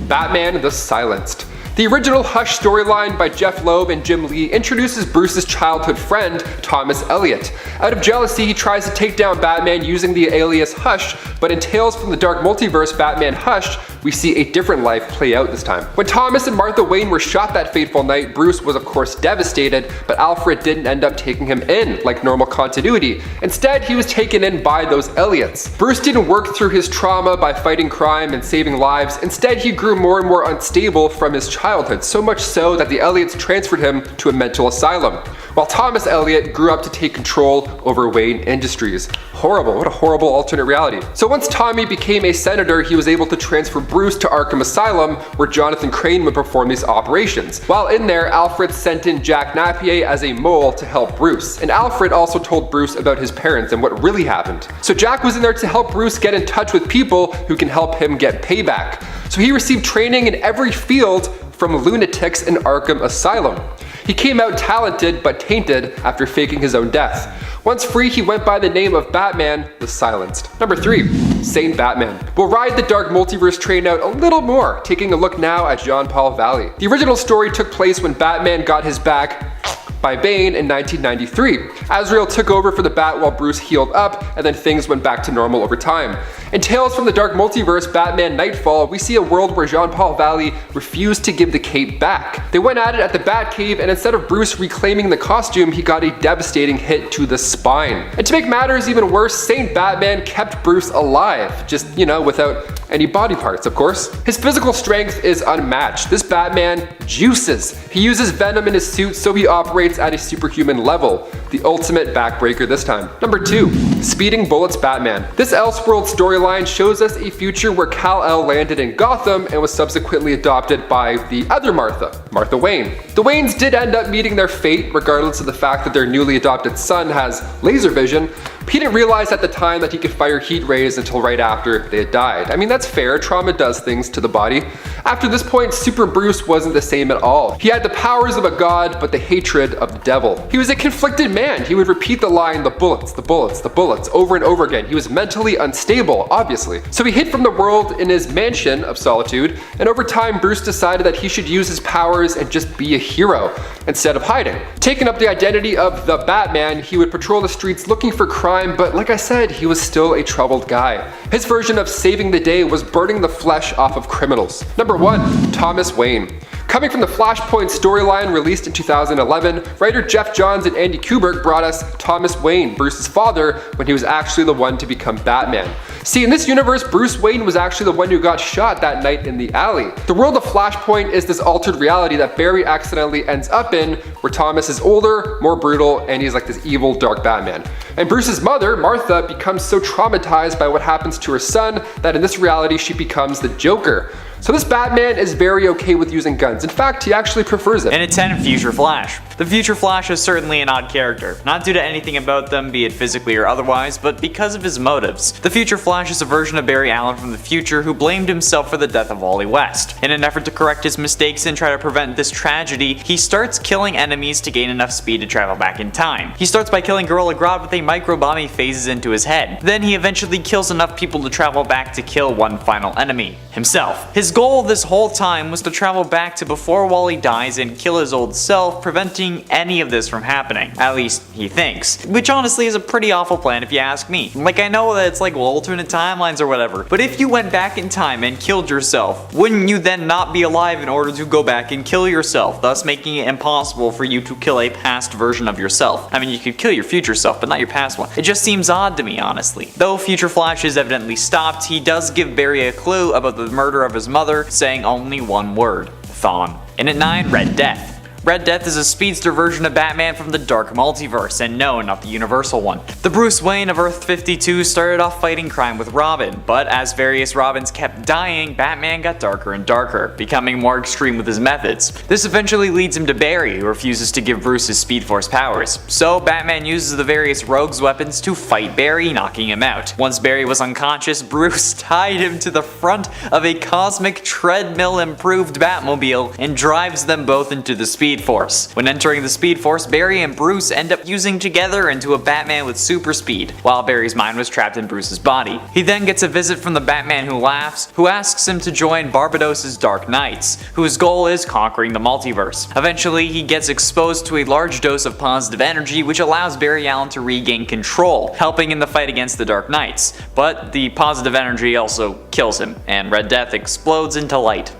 Batman the Silenced. The original Hush storyline by Jeff Loeb and Jim Lee introduces Bruce's childhood friend, Thomas Elliot. Out of jealousy, he tries to take down Batman using the alias Hush, but in Tales from the Dark Multiverse Batman Hush, we see a different life play out this time. When Thomas and Martha Wayne were shot that fateful night, Bruce was of course devastated, but Alfred didn't end up taking him in like normal continuity. Instead, he was taken in by those Elliots. Bruce didn't work through his trauma by fighting crime and saving lives. Instead, he grew more and more unstable from his childhood, so much so that the Elliots transferred him to a mental asylum, while Thomas Elliot grew up to take control over Wayne Industries. Horrible, what a horrible alternate reality. So once Tommy became a senator, he was able to transfer Bruce to Arkham Asylum, where Jonathan Crane would perform these operations. While in there, Alfred sent in Jack Napier as a mole to help Bruce, and Alfred also told Bruce about his parents and what really happened. So Jack was in there to help Bruce get in touch with people who can help him get payback. So he received training in every field from lunatics in Arkham Asylum. He came out talented but tainted after faking his own death. Once free, he went by the name of Batman the Silenced. Number 3. Saint Batman. We'll ride the Dark Multiverse train out a little more, taking a look now at Jean-Paul Valley. The original story took place when Batman got his back by Bane in 1993. Azreel took over for the Bat while Bruce healed up, and then things went back to normal over time. In Tales from the Dark Multiverse Batman Nightfall, we see a world where Jean-Paul Valley refused to give the cape back. They went at it at the Batcave, and instead of Bruce reclaiming the costume, he got a devastating hit to the spine. And to make matters even worse, Saint Batman kept Bruce alive, just, without any body parts, of course. His physical strength is unmatched. This Batman juices. He uses venom in his suit, so he operates at a superhuman level. The ultimate backbreaker this time. Number 2. Speeding Bullets Batman. This Elseworld storyline shows us a future where Kal-El landed in Gotham and was subsequently adopted by the other Martha Wayne. The Waynes did end up meeting their fate, regardless of the fact that their newly adopted son has laser vision. He didn't realize at the time that he could fire heat rays until right after they had died. I mean, that's fair, trauma does things to the body. After this point, Super Bruce wasn't the same at all. He had the powers of a god, but the hatred of the devil. He was a conflicted man. He would repeat the line, the bullets, the bullets, the bullets, over and over again. He was mentally unstable, obviously. So he hid from the world in his mansion of solitude, and over time, Bruce decided that he should use his powers and just be a hero, instead of hiding. Taking up the identity of the Batman, he would patrol the streets looking for crime, but like I said, he was still a troubled guy. His version of saving the day was burning the flesh off of criminals. Number 1. Thomas Wayne. Coming from the Flashpoint storyline released in 2011, writer Jeff Johns and Andy Kubert brought us Thomas Wayne, Bruce's father, when he was actually the one to become Batman. See, in this universe, Bruce Wayne was actually the one who got shot that night in the alley. The world of Flashpoint is this altered reality that Barry accidentally ends up in, where Thomas is older, more brutal, and he's like this evil, dark Batman. And Bruce's mother, Martha, becomes so traumatized by what happens to her son that in this reality she becomes the Joker. So this Batman is very okay with using guns. In fact, he actually prefers it. And it's 10 Future Flash. The Future Flash is certainly an odd character, not due to anything about them, be it physically or otherwise, but because of his motives. The Future Flash is a version of Barry Allen from the future who blamed himself for the death of Wally West. In an effort to correct his mistakes and try to prevent this tragedy, he starts killing enemies to gain enough speed to travel back in time. He starts by killing Gorilla Grodd with a microbomb he phases into his head. Then he eventually kills enough people to travel back to kill one final enemy, himself. His goal this whole time was to travel back to before Wally dies and kill his old self, preventing any of this from happening. At least, he thinks. Which honestly is a pretty awful plan if you ask me. Like, I know that it's like alternate timelines or whatever, but if you went back in time and killed yourself, wouldn't you then not be alive in order to go back and kill yourself, thus making it impossible for you to kill a past version of yourself? I mean, you could kill your future self, but not your past one. It just seems odd to me, honestly. Though Future Flash is evidently stopped, he does give Barry a clue about the murder of his mother, saying only one word: Thawne. And at 9, Red Death. Red Death is a speedster version of Batman from the Dark Multiverse, and no, not the Universal one. The Bruce Wayne of Earth 52 started off fighting crime with Robin, but as various Robins kept dying, Batman got darker and darker, becoming more extreme with his methods. This eventually leads him to Barry, who refuses to give Bruce his Speed Force powers. So Batman uses the various rogues' weapons to fight Barry, knocking him out. Once Barry was unconscious, Bruce tied him to the front of a cosmic treadmill improved Batmobile and drives them both into the Speed Force. When entering the Speed Force, Barry and Bruce end up fusing together into a Batman with super speed, while Barry's mind was trapped in Bruce's body. He then gets a visit from the Batman Who Laughs, who asks him to join Barbados's Dark Knights, whose goal is conquering the multiverse. Eventually, he gets exposed to a large dose of positive energy, which allows Barry Allen to regain control, helping in the fight against the Dark Knights. But the positive energy also kills him, and Red Death explodes into light.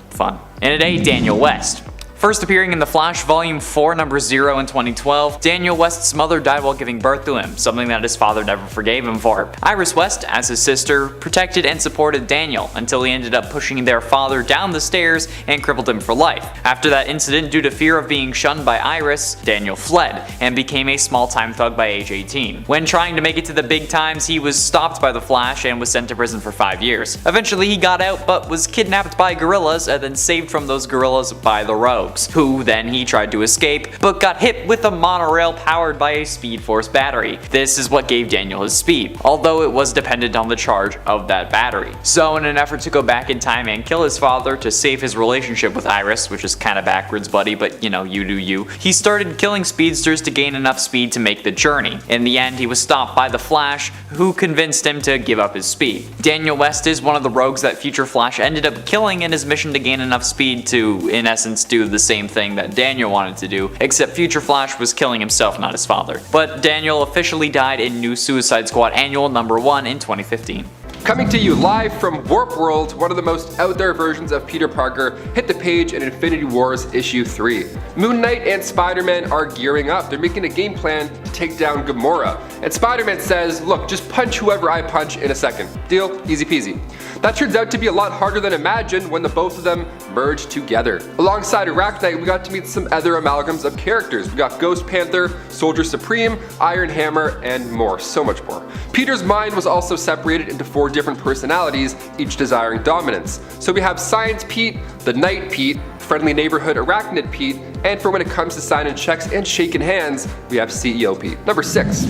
Fun. And at 8, Daniel West. First appearing in The Flash Volume 4 number 0 in 2012, Daniel West's mother died while giving birth to him, something that his father never forgave him for. Iris West, as his sister, protected and supported Daniel until he ended up pushing their father down the stairs and crippled him for life. After that incident, due to fear of being shunned by Iris, Daniel fled and became a small-time thug by age 18. When trying to make it to the big times, he was stopped by the Flash and was sent to prison for 5 years. Eventually he got out but was kidnapped by gorillas and then saved from those gorillas by the Rogues, who then he tried to escape, but got hit with a monorail powered by a Speed Force battery. This is what gave Daniel his speed, although it was dependent on the charge of that battery. So in an effort to go back in time and kill his father to save his relationship with Iris, which is kinda backwards buddy, but you know, you do you, he started killing speedsters to gain enough speed to make the journey. In the end, he was stopped by the Flash, who convinced him to give up his speed. Daniel West is one of the rogues that Future Flash ended up killing in his mission to gain enough speed to, in essence, do the same thing that Daniel wanted to do, except Future Flash was killing himself, not his father. But Daniel officially died in New Suicide Squad Annual number 1 in 2015. Coming to you live from Warp World, one of the most out there versions of Peter Parker hit the page in Infinity Wars issue 3. Moon Knight and Spider-Man are gearing up. They're making a game plan to take down Gamora. And Spider-Man says, look, just punch whoever I punch in a second. Deal? Easy peasy. That turns out to be a lot harder than imagined when the both of them merge together. Alongside Arachnite, we got to meet some other amalgams of characters. We got Ghost Panther, Soldier Supreme, Iron Hammer, and more, so much more. Peter's mind was also separated into 4 different personalities, each desiring dominance. So we have Science Pete, the Knight Pete, Friendly Neighborhood Arachnid Pete, and for when it comes to signing checks and shaking hands, we have CEO Pete. Number 6,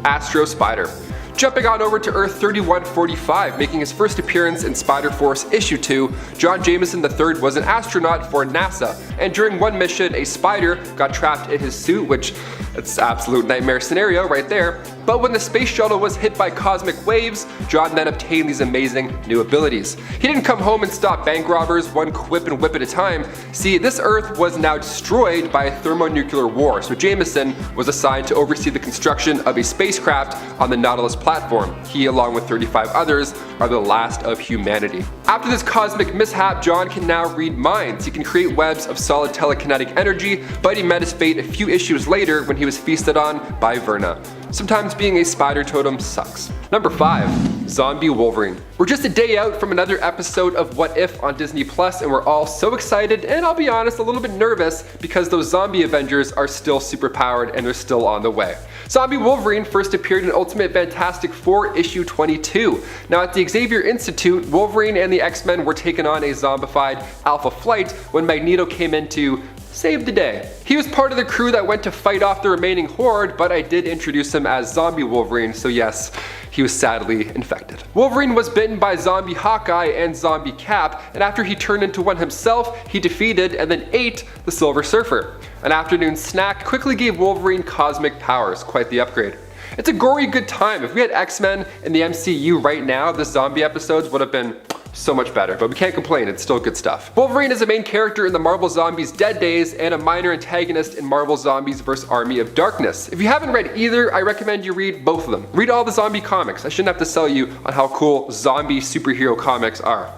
Astro Spider. Jumping on over to Earth 3145, making his first appearance in Spider-Force issue 2, John Jameson III was an astronaut for NASA, and during one mission, a spider got trapped in his suit, which it's an absolute nightmare scenario right there. But when the space shuttle was hit by cosmic waves, John then obtained these amazing new abilities. He didn't come home and stop bank robbers one quip and whip at a time. See, this Earth was now destroyed by a thermonuclear war, so Jameson was assigned to oversee the construction of a spacecraft on the Nautilus platform. He, along with 35 others, are the last of humanity. After this cosmic mishap, John can now read minds. He can create webs of solid telekinetic energy, but he met his fate a few issues later when he was feasted on by Verna. Sometimes being a spider totem sucks. Number 5, Zombie Wolverine. We're just a day out from another episode of What If on Disney Plus, and we're all so excited, and I'll be honest, a little bit nervous because those zombie Avengers are still super powered and they're still on the way. Zombie Wolverine first appeared in Ultimate Fantastic Four issue 22. Now at the Xavier Institute, Wolverine and the X-Men were taking on a zombified Alpha Flight when Magneto came in to save the day. He was part of the crew that went to fight off the remaining horde, but I did introduce him as Zombie Wolverine, so yes, he was sadly infected. Wolverine was bitten by Zombie Hawkeye and Zombie Cap, and after he turned into one himself, he defeated and then ate the Silver Surfer. An afternoon snack quickly gave Wolverine cosmic powers, quite the upgrade. It's a gory good time. If we had X-Men in the MCU right now, the zombie episodes would have been so much better, but we can't complain, it's still good stuff. Wolverine is a main character in the Marvel Zombies Dead Days and a minor antagonist in Marvel Zombies vs. Army of Darkness. If you haven't read either, I recommend you read both of them. Read all the zombie comics. I shouldn't have to sell you on how cool zombie superhero comics are.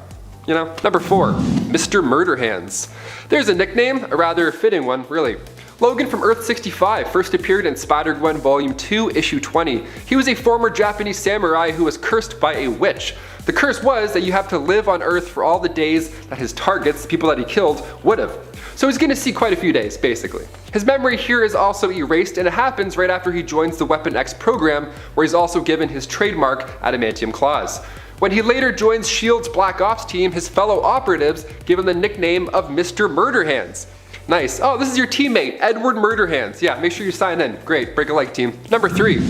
You know? Number 4, Mr. Murder Hands. There's a nickname, a rather fitting one, really. Logan from Earth 65 first appeared in Spider-Gwen Volume 2, Issue 20. He was a former Japanese samurai who was cursed by a witch. The curse was that you have to live on Earth for all the days that his targets, the people that he killed, would have. So he's gonna see quite a few days, basically. His memory here is also erased, and it happens right after he joins the Weapon X program, where he's also given his trademark adamantium claws. When he later joins S.H.I.E.L.D.'s Black Ops team, his fellow operatives give him the nickname of Mr. Murderhands. Nice. Oh, this is your teammate, Edward Murderhands. Yeah, make sure you sign in. Great, break a like, team. Number 3,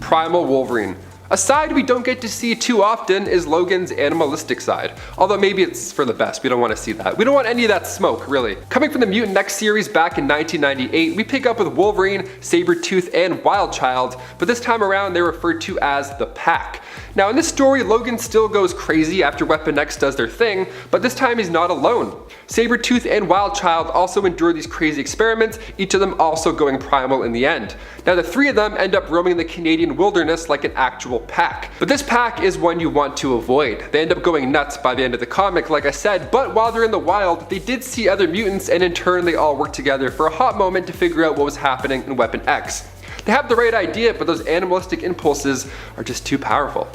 Primal Wolverine. A side we don't get to see too often is Logan's animalistic side. Although maybe it's for the best, we don't want to see that. We don't want any of that smoke, really. Coming from the Mutant X series back in 1998, we pick up with Wolverine, Sabretooth, and Wildchild, but this time around they're referred to as the Pack. Now in this story, Logan still goes crazy after Weapon X does their thing, but this time he's not alone. Sabretooth and Wildchild also endure these crazy experiments, each of them also going primal in the end. Now the 3 of them end up roaming the Canadian wilderness like an actual pack. But this pack is one you want to avoid. They end up going nuts by the end of the comic, like I said, but while they're in the wild, they did see other mutants, and in turn they all worked together for a hot moment to figure out what was happening in Weapon X. They have the right idea, but those animalistic impulses are just too powerful.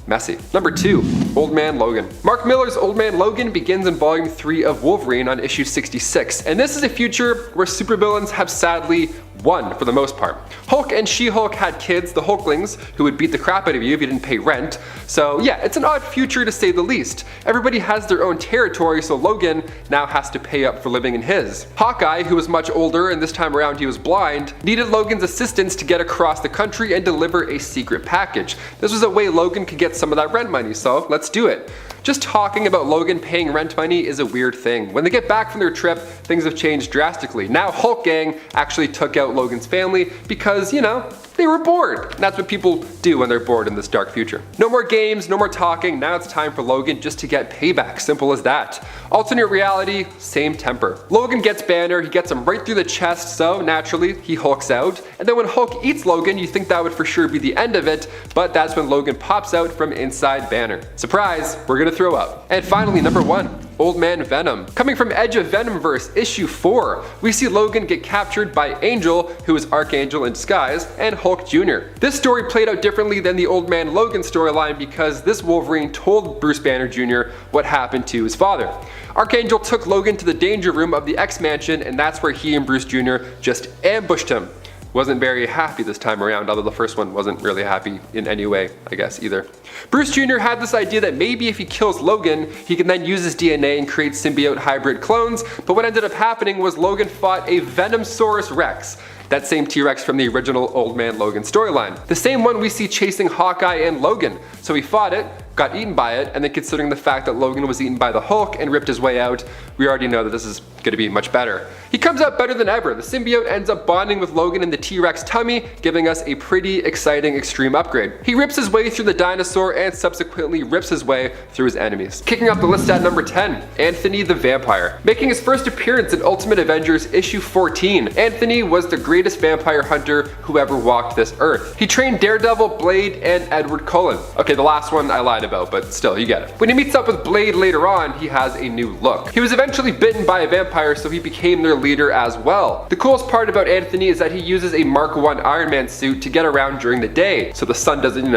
Messy. Number 2, Old Man Logan. Mark Millar's Old Man Logan begins in volume 3 of Wolverine on issue 66, and this is a future where supervillains have sadly won for the most part. Hulk and She-Hulk had kids, the Hulklings, who would beat the crap out of you if you didn't pay rent. So yeah, it's an odd future to say the least. Everybody has their own territory, so Logan now has to pay up for living in his. Hawkeye, who was much older and this time around he was blind, needed Logan's assistance to get across the country and deliver a secret package. This was a way Logan could get some of that rent money, so let's do it. Just talking about Logan paying rent money is a weird thing. When they get back from their trip, things have changed drastically. Now Hulk Gang actually took out Logan's family because, you know, they were bored. And that's what people do when they're bored in this dark future. No more games, no more talking. Now it's time for Logan just to get payback. Simple as that. Alternate reality, same temper. Logan gets Banner, he gets him right through the chest, so naturally he hulks out. And then when Hulk eats Logan, you think that would for sure be the end of it, but that's when Logan pops out from inside Banner. Surprise, we're gonna throw up. And finally, number 1. Old Man Venom. Coming from Edge of Venomverse issue 4, we see Logan get captured by Angel, who is Archangel in disguise, and Hulk Jr. This story played out differently than the Old Man Logan storyline because this Wolverine told Bruce Banner Jr. what happened to his father. Archangel took Logan to the danger room of the X-Mansion, and that's where he and Bruce Jr. just ambushed him. Wasn't very happy this time around, although the first one wasn't really happy in any way, I guess, either. Bruce Jr. had this idea that maybe if he kills Logan, he can then use his DNA and create symbiote hybrid clones, but what ended up happening was Logan fought a Venomsaurus Rex, that same T-Rex from the original Old Man Logan storyline. The same one we see chasing Hawkeye and Logan. So he fought it, got eaten by it, and then considering the fact that Logan was eaten by the Hulk and ripped his way out, we already know that this is gonna be much better. He comes out better than ever. The symbiote ends up bonding with Logan in the T-Rex tummy, giving us a pretty exciting extreme upgrade. He rips his way through the dinosaur and subsequently rips his way through his enemies. Kicking up the list at number 10, Anthony the Vampire. Making his first appearance in Ultimate Avengers issue 14, Anthony was the greatest vampire hunter who ever walked this earth. He trained Daredevil, Blade, and Edward Cullen. Okay, the last one I lied about, but still, you get it. When he meets up with Blade later on, he has a new look. He was eventually bitten by a vampire, so he became their leader as well. The coolest part about Anthony is that he uses a Mark I Iron Man suit to get around during the day, so the sun doesn't,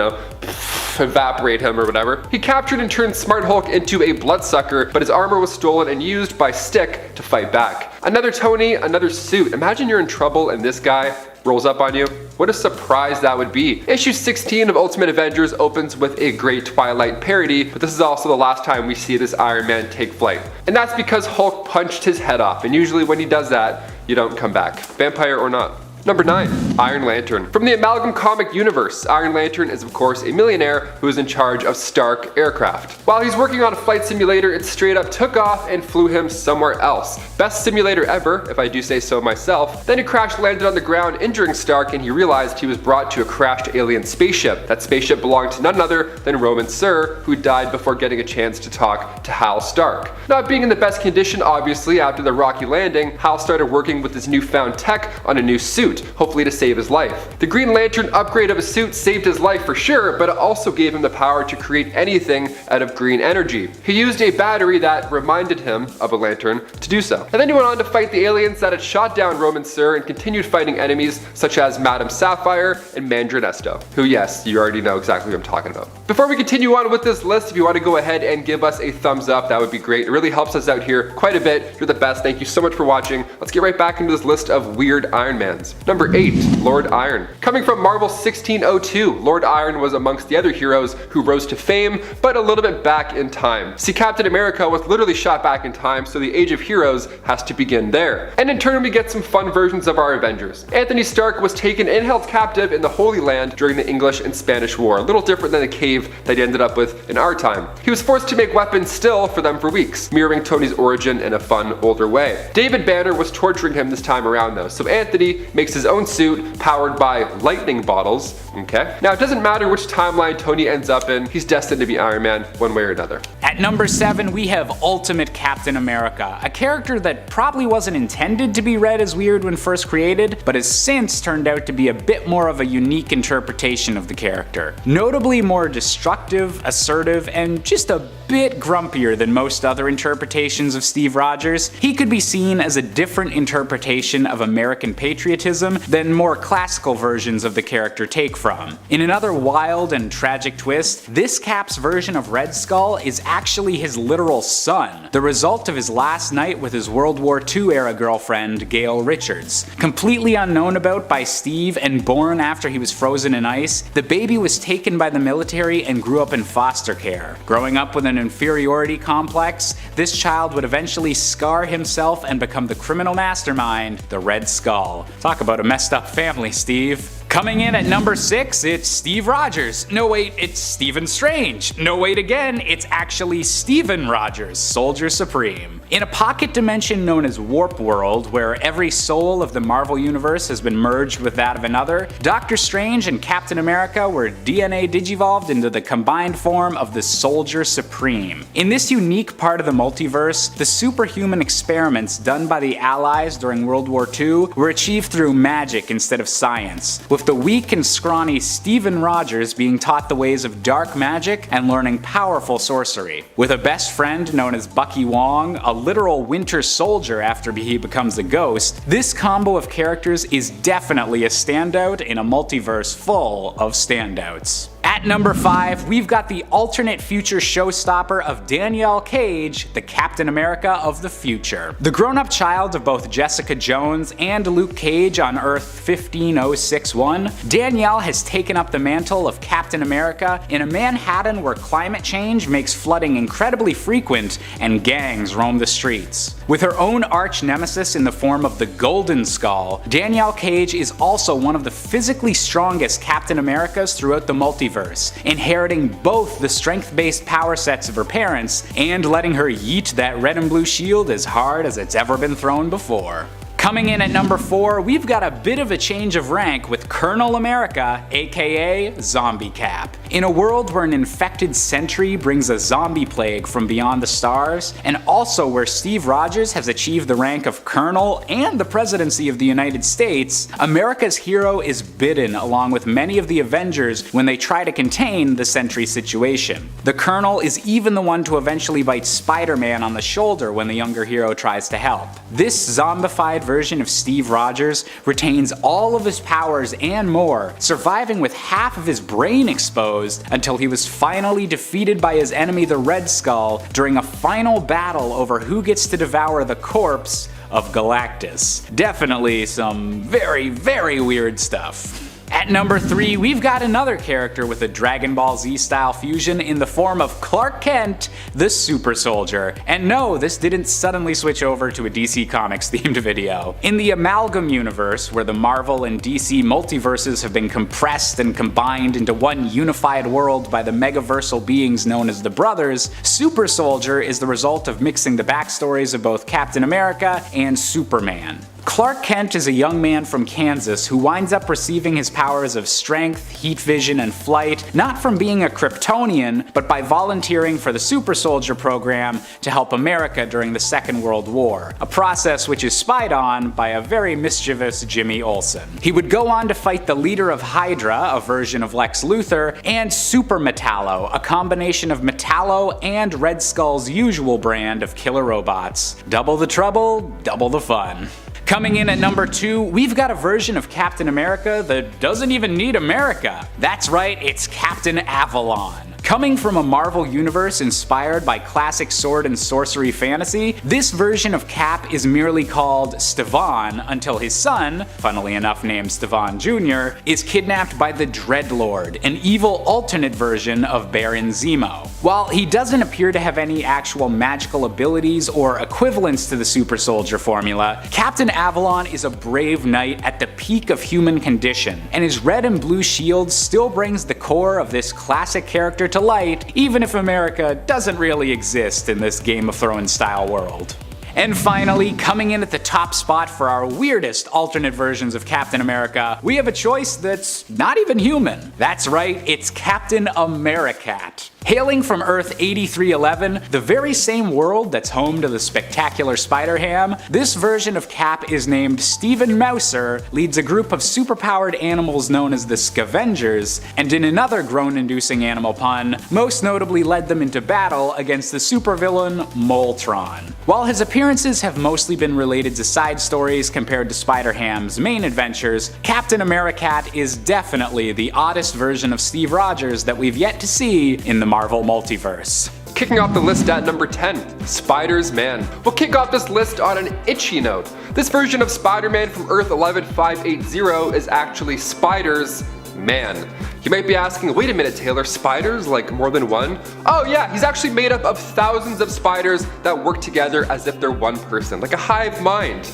evaporate him or whatever. He captured and turned Smart Hulk into a bloodsucker, but his armor was stolen and used by Stick to fight back. Another Tony, another suit. Imagine you're in trouble and this guy rolls up on you. What a surprise that would be. Issue 16 of Ultimate Avengers opens with a great Twilight parody, but this is also the last time we see this Iron Man take flight. And that's because Hulk punched his head off, and usually when he does that, you don't come back, vampire or not. Number 9, Iron Lantern. From the Amalgam comic universe, Iron Lantern is of course a millionaire who is in charge of Stark Aircraft. While he's working on a flight simulator, it straight up took off and flew him somewhere else. Best simulator ever, if I do say so myself. Then it crash landed on the ground, injuring Stark, and he realized he was brought to a crashed alien spaceship. That spaceship belonged to none other than Roman Sir, who died before getting a chance to talk to Hal Stark. Not being in the best condition, obviously, after the rocky landing, Hal started working with his newfound tech on a new suit. suit, hopefully to save his life. The Green Lantern upgrade of his suit saved his life for sure, but it also gave him the power to create anything out of green energy. He used a battery that reminded him of a lantern to do so. And then he went on to fight the aliens that had shot down Roman Sur and continued fighting enemies such as Madame Sapphire and Mandranesto, who, yes, you already know exactly what I'm talking about. Before we continue on with this list, if you want to go ahead and give us a thumbs up, that would be great. It really helps us out here quite a bit. You're the best. Thank you so much for watching. Let's get right back into this list of weird Iron Mans. Number 8, Lord Iron. Coming from Marvel 1602, Lord Iron was amongst the other heroes who rose to fame, but a little bit back in time. See, Captain America was literally shot back in time, so the Age of Heroes has to begin there. And in turn, we get some fun versions of our Avengers. Anthony Stark was taken and held captive in the Holy Land during the English and Spanish War, a little different than the cave that he ended up with in our time. He was forced to make weapons still for them for weeks, mirroring Tony's origin in a fun, older way. David Banner was torturing him this time around though, so Anthony makes his own suit powered by lightning bottles. Okay. Now it doesn't matter which timeline Tony ends up in, he's destined to be Iron Man one way or another. At number 7, we have Ultimate Captain America, a character that probably wasn't intended to be read as weird when first created, but has since turned out to be a bit more of a unique interpretation of the character. Notably more destructive, assertive, and just a bit grumpier than most other interpretations of Steve Rogers, he could be seen as a different interpretation of American patriotism than more classical versions of the character take from. In another wild and tragic twist, this Cap's version of Red Skull is actually his literal son, the result of his last night with his World War II era girlfriend, Gail Richards. Completely unknown about by Steve and born after he was frozen in ice, the baby was taken by the military and grew up in foster care. Growing up with an inferiority complex, this child would eventually scar himself and become the criminal mastermind, the Red Skull. Talk about a messed up family, Steve. Coming in at number 6, it's Steve Rogers. No wait, it's Stephen Strange. No wait again, it's actually Steven Rogers, Soldier Supreme. In a pocket dimension known as Warp World, where every soul of the Marvel Universe has been merged with that of another, Doctor Strange and Captain America were DNA digivolved into the combined form of the Soldier Supreme. In this unique part of the multiverse, the superhuman experiments done by the Allies during World War II were achieved through magic instead of science, with the weak and scrawny Steven Rogers being taught the ways of dark magic and learning powerful sorcery. With a best friend known as Bucky Wong, a literal Winter Soldier after he becomes a ghost, this combo of characters is definitely a standout in a multiverse full of standouts. At number 5, we've got the alternate future showstopper of Danielle Cage, the Captain America of the future. The grown-up child of both Jessica Jones and Luke Cage on Earth 15061, Danielle has taken up the mantle of Captain America in a Manhattan where climate change makes flooding incredibly frequent and gangs roam the streets. With her own arch nemesis in the form of the Golden Skull, Danielle Cage is also one of the physically strongest Captain Americas throughout the multiverse, inheriting both the strength-based power sets of her parents and letting her yeet that red and blue shield as hard as it's ever been thrown before. Coming in at number 4, we've got a bit of a change of rank with Colonel America, aka Zombie Cap. In a world where an infected sentry brings a zombie plague from beyond the stars, and also where Steve Rogers has achieved the rank of Colonel and the presidency of the United States, America's hero is bidden along with many of the Avengers when they try to contain the sentry situation. The Colonel is even the one to eventually bite Spider-Man on the shoulder when the younger hero tries to help. This zombified version of Steve Rogers retains all of his powers and more, surviving with half of his brain exposed until he was finally defeated by his enemy the Red Skull during a final battle over who gets to devour the corpse of Galactus. Definitely some very, very weird stuff. At number 3, we've got another character with a Dragon Ball Z style fusion in the form of Clark Kent, the Super Soldier. And no, this didn't suddenly switch over to a DC Comics themed video. In the Amalgam universe, where the Marvel and DC multiverses have been compressed and combined into one unified world by the megaversal beings known as the Brothers, Super Soldier is the result of mixing the backstories of both Captain America and Superman. Clark Kent is a young man from Kansas who winds up receiving his powers of strength, heat vision, and flight not from being a Kryptonian, but by volunteering for the Super Soldier program to help America during the Second World War, a process which is spied on by a very mischievous Jimmy Olsen. He would go on to fight the leader of Hydra, a version of Lex Luthor, and Super Metallo, a combination of Metallo and Red Skull's usual brand of killer robots. Double the trouble, double the fun. Coming in at number 2, we've got a version of Captain America that doesn't even need America. That's right, it's Captain Avalon. Coming from a Marvel universe inspired by classic sword and sorcery fantasy, this version of Cap is merely called Stevan until his son, funnily enough named Stevan Jr., is kidnapped by the Dreadlord, an evil alternate version of Baron Zemo. While he doesn't appear to have any actual magical abilities or equivalents to the super soldier formula, Captain Avalon is a brave knight at the peak of human condition, and his red and blue shield still brings the core of this classic character to light, even if America doesn't really exist in this Game of Thrones style world. And finally, coming in at the top spot for our weirdest alternate versions of Captain America, we have a choice that's not even human. That's right, it's Captain Americat. Hailing from Earth 8311, the very same world that's home to the spectacular Spider-Ham, this version of Cap is named Stephen Mouser, leads a group of superpowered animals known as the Scavengers, and in another groan-inducing animal pun, most notably led them into battle against the supervillain Moltron. While his appearances have mostly been related to side stories compared to Spider-Ham's main adventures, Captain Americat is definitely the oddest version of Steve Rogers that we've yet to see in the Marvel multiverse. Kicking off the list at number 10, Spider-Man. We'll kick off this list on an itchy note. This version of Spider-Man from Earth 11580 is actually Spider's Man. You might be asking, wait a minute Taylor, spiders? Like more than one? Oh yeah, he's actually made up of thousands of spiders that work together as if they're one person, like a hive mind.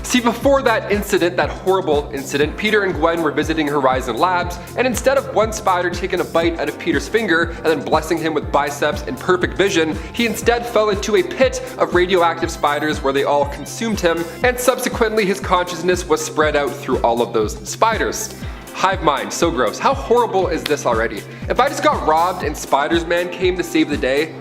See, before that incident, that horrible incident, Peter and Gwen were visiting Horizon Labs, and instead of one spider taking a bite out of Peter's finger and then blessing him with biceps and perfect vision, he instead fell into a pit of radioactive spiders where they all consumed him, and subsequently his consciousness was spread out through all of those spiders. Hive mind, so gross. How horrible is this already? If I just got robbed and Spider-Man came to save the day,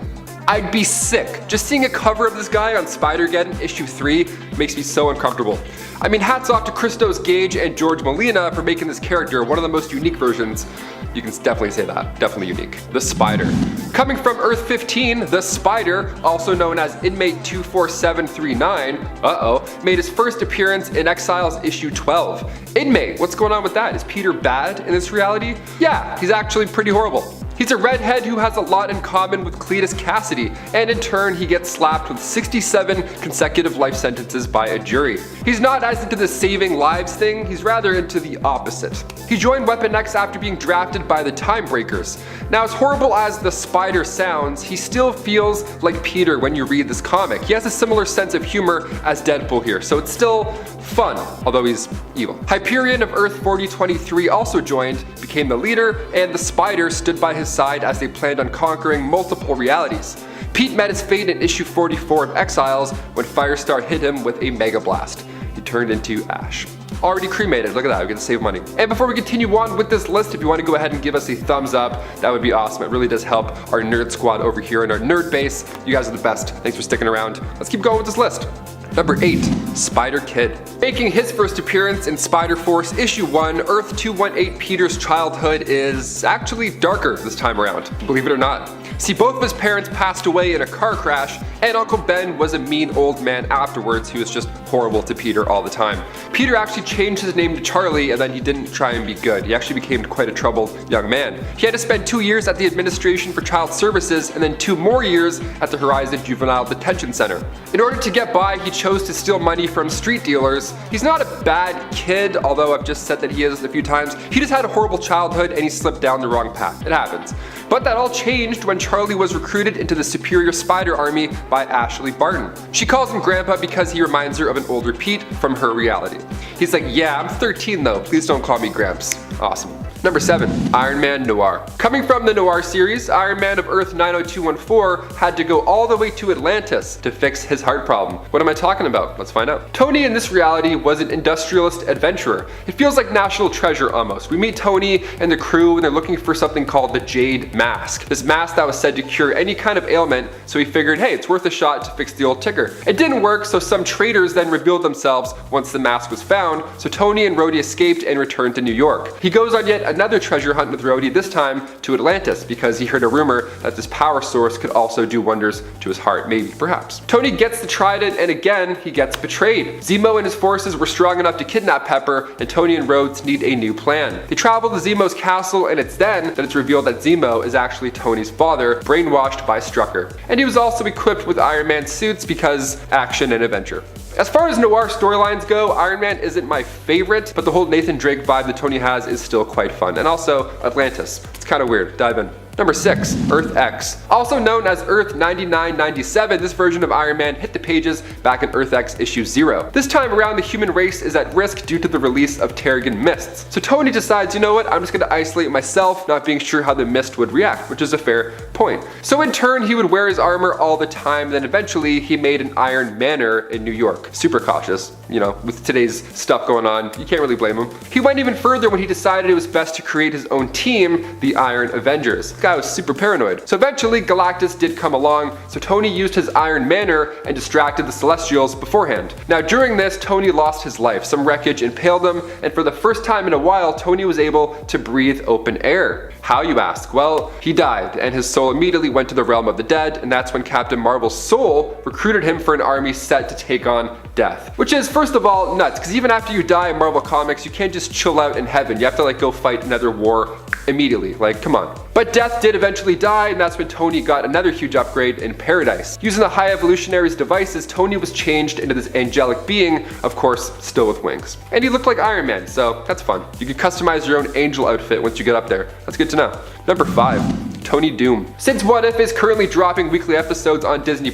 I'd be sick. Just seeing a cover of this guy on Spider-Geddon issue 3 makes me so uncomfortable. I mean, hats off to Christos Gage and George Molina for making this character one of the most unique versions. You can definitely say that, definitely unique. The Spider. Coming from Earth 15, the Spider, also known as Inmate 24739, made his first appearance in Exiles issue 12. Inmate, what's going on with that? Is Peter bad in this reality? Yeah, he's actually pretty horrible. He's a redhead who has a lot in common with Cletus Cassidy, and in turn he gets slapped with 67 consecutive life sentences by a jury. He's not as into the saving lives thing, he's rather into the opposite. He joined Weapon X after being drafted by the Timebreakers. Now, as horrible as the Spider sounds, he still feels like Peter when you read this comic. He has a similar sense of humor as Deadpool here, so it's still fun, although he's evil. Hyperion of Earth 4023 also joined, became the leader, and the Spider stood by his side as they planned on conquering multiple realities. Pete met his fate in issue 44 of Exiles when Firestar hit him with a Mega Blast. He turned into ash. Already cremated, look at that, we get to save money. And before we continue on with this list, if you want to go ahead and give us a thumbs up, that would be awesome. It really does help our nerd squad over here in our nerd base. You guys are the best. Thanks for sticking around. Let's keep going with this list. Number 8, Spider-Kid. Making his first appearance in Spider-Force issue 1, Earth 218 Peter's childhood is actually darker this time around, believe it or not. See, both of his parents passed away in a car crash, and Uncle Ben was a mean old man afterwards who was just horrible to Peter all the time. Peter actually changed his name to Charlie, and then he didn't try and be good. He actually became quite a troubled young man. He had to spend 2 years at the Administration for Child Services and then 2 more years at the Horizon Juvenile Detention Center. In order to get by, he chose to steal money from street dealers. He's not a bad kid, although I've just said that he is a few times. He just had a horrible childhood and he slipped down the wrong path. It happens. But that all changed when Charlie was recruited into the Superior Spider Army by Ashley Barton. She calls him Grandpa because he reminds her of an older Pete from her reality. He's like, yeah, I'm 13 though, please don't call me Gramps. Awesome. Number 7. Iron Man Noir. Coming from the Noir series, Iron Man of Earth 90214 had to go all the way to Atlantis to fix his heart problem. What am I talking about? Let's find out. Tony in this reality was an industrialist adventurer. It feels like National Treasure almost. We meet Tony and the crew and they're looking for something called the Jade Mask. This mask that was said to cure any kind of ailment, so he figured, hey, it's worth a shot to fix the old ticker. It didn't work, so some traitors then revealed themselves once the mask was found, so Tony and Rhodey escaped and returned to New York. He goes on yet another treasure hunt with Rhodey, this time to Atlantis, because he heard a rumor that this power source could also do wonders to his heart, maybe, perhaps. Tony gets the trident and again, he gets betrayed. Zemo and his forces were strong enough to kidnap Pepper, and Tony and Rhodes need a new plan. They travel to Zemo's castle, and it's then that it's revealed that Zemo is actually Tony's father, brainwashed by Strucker. And he was also equipped with Iron Man suits because action and adventure. As far as noir storylines go, Iron Man isn't my favorite, but the whole Nathan Drake vibe that Tony has is still quite fun. And also, Atlantis. It's kind of weird. Dive in. Number 6. Earth X. Also known as Earth 9997, this version of Iron Man hit the pages back in Earth X issue 0. This time around, the human race is at risk due to the release of Terrigen mists. So Tony decides, you know what, I'm just going to isolate myself, not being sure how the mist would react, which is a fair point. So in turn, he would wear his armor all the time, then eventually he made an Iron Manor in New York. Super cautious, you know, with today's stuff going on, you can't really blame him. He went even further when he decided it was best to create his own team, the Iron Avengers. Guy was super paranoid. So eventually Galactus did come along, so Tony used his Iron Manor and distracted the Celestials beforehand. Now during this, Tony lost his life. Some wreckage impaled him, and for the first time in a while, Tony was able to breathe open air. How, you ask? Well, he died, and his soul immediately went to the realm of the dead, and that's when Captain Marvel's soul recruited him for an army set to take on Death. Which is, first of all, nuts, because even after you die in Marvel Comics, you can't just chill out in heaven. You have to like go fight another war immediately. Like, come on. But Death did eventually die, and that's when Tony got another huge upgrade in Paradise. Using the High Evolutionary's devices, Tony was changed into this angelic being, of course, still with wings. And he looked like Iron Man, so that's fun. You can customize your own angel outfit once you get up there. That's good to know. Number 5. Tony Doom. Since What If is currently dropping weekly episodes on Disney+,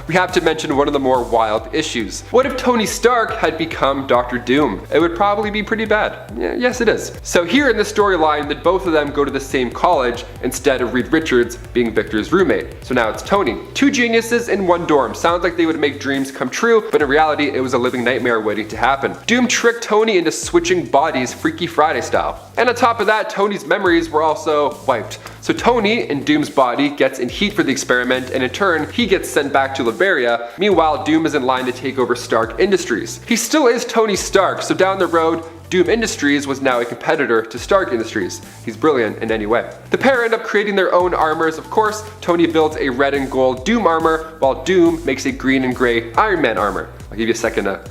we have to mention one of the more wild issues. What if Tony Stark had become Dr. Doom? It would probably be pretty bad. Yeah, yes, it is. So here in the storyline that both of them go to the same college instead of Reed Richards being Victor's roommate. So now it's Tony. Two geniuses in one dorm. Sounds like they would make dreams come true, but in reality it was a living nightmare waiting to happen. Doom tricked Tony into switching bodies Freaky Friday style. And on top of that, Tony's memories were also wiped. So Tony, in Doom's body, gets in heat for the experiment, and in turn, he gets sent back to Liberia. Meanwhile, Doom is in line to take over Stark Industries. He still is Tony Stark, so down the road, Doom Industries was now a competitor to Stark Industries. He's brilliant in any way. The pair end up creating their own armors. Of course, Tony builds a red and gold Doom armor, while Doom makes a green and gray Iron Man armor. I'll give you a second to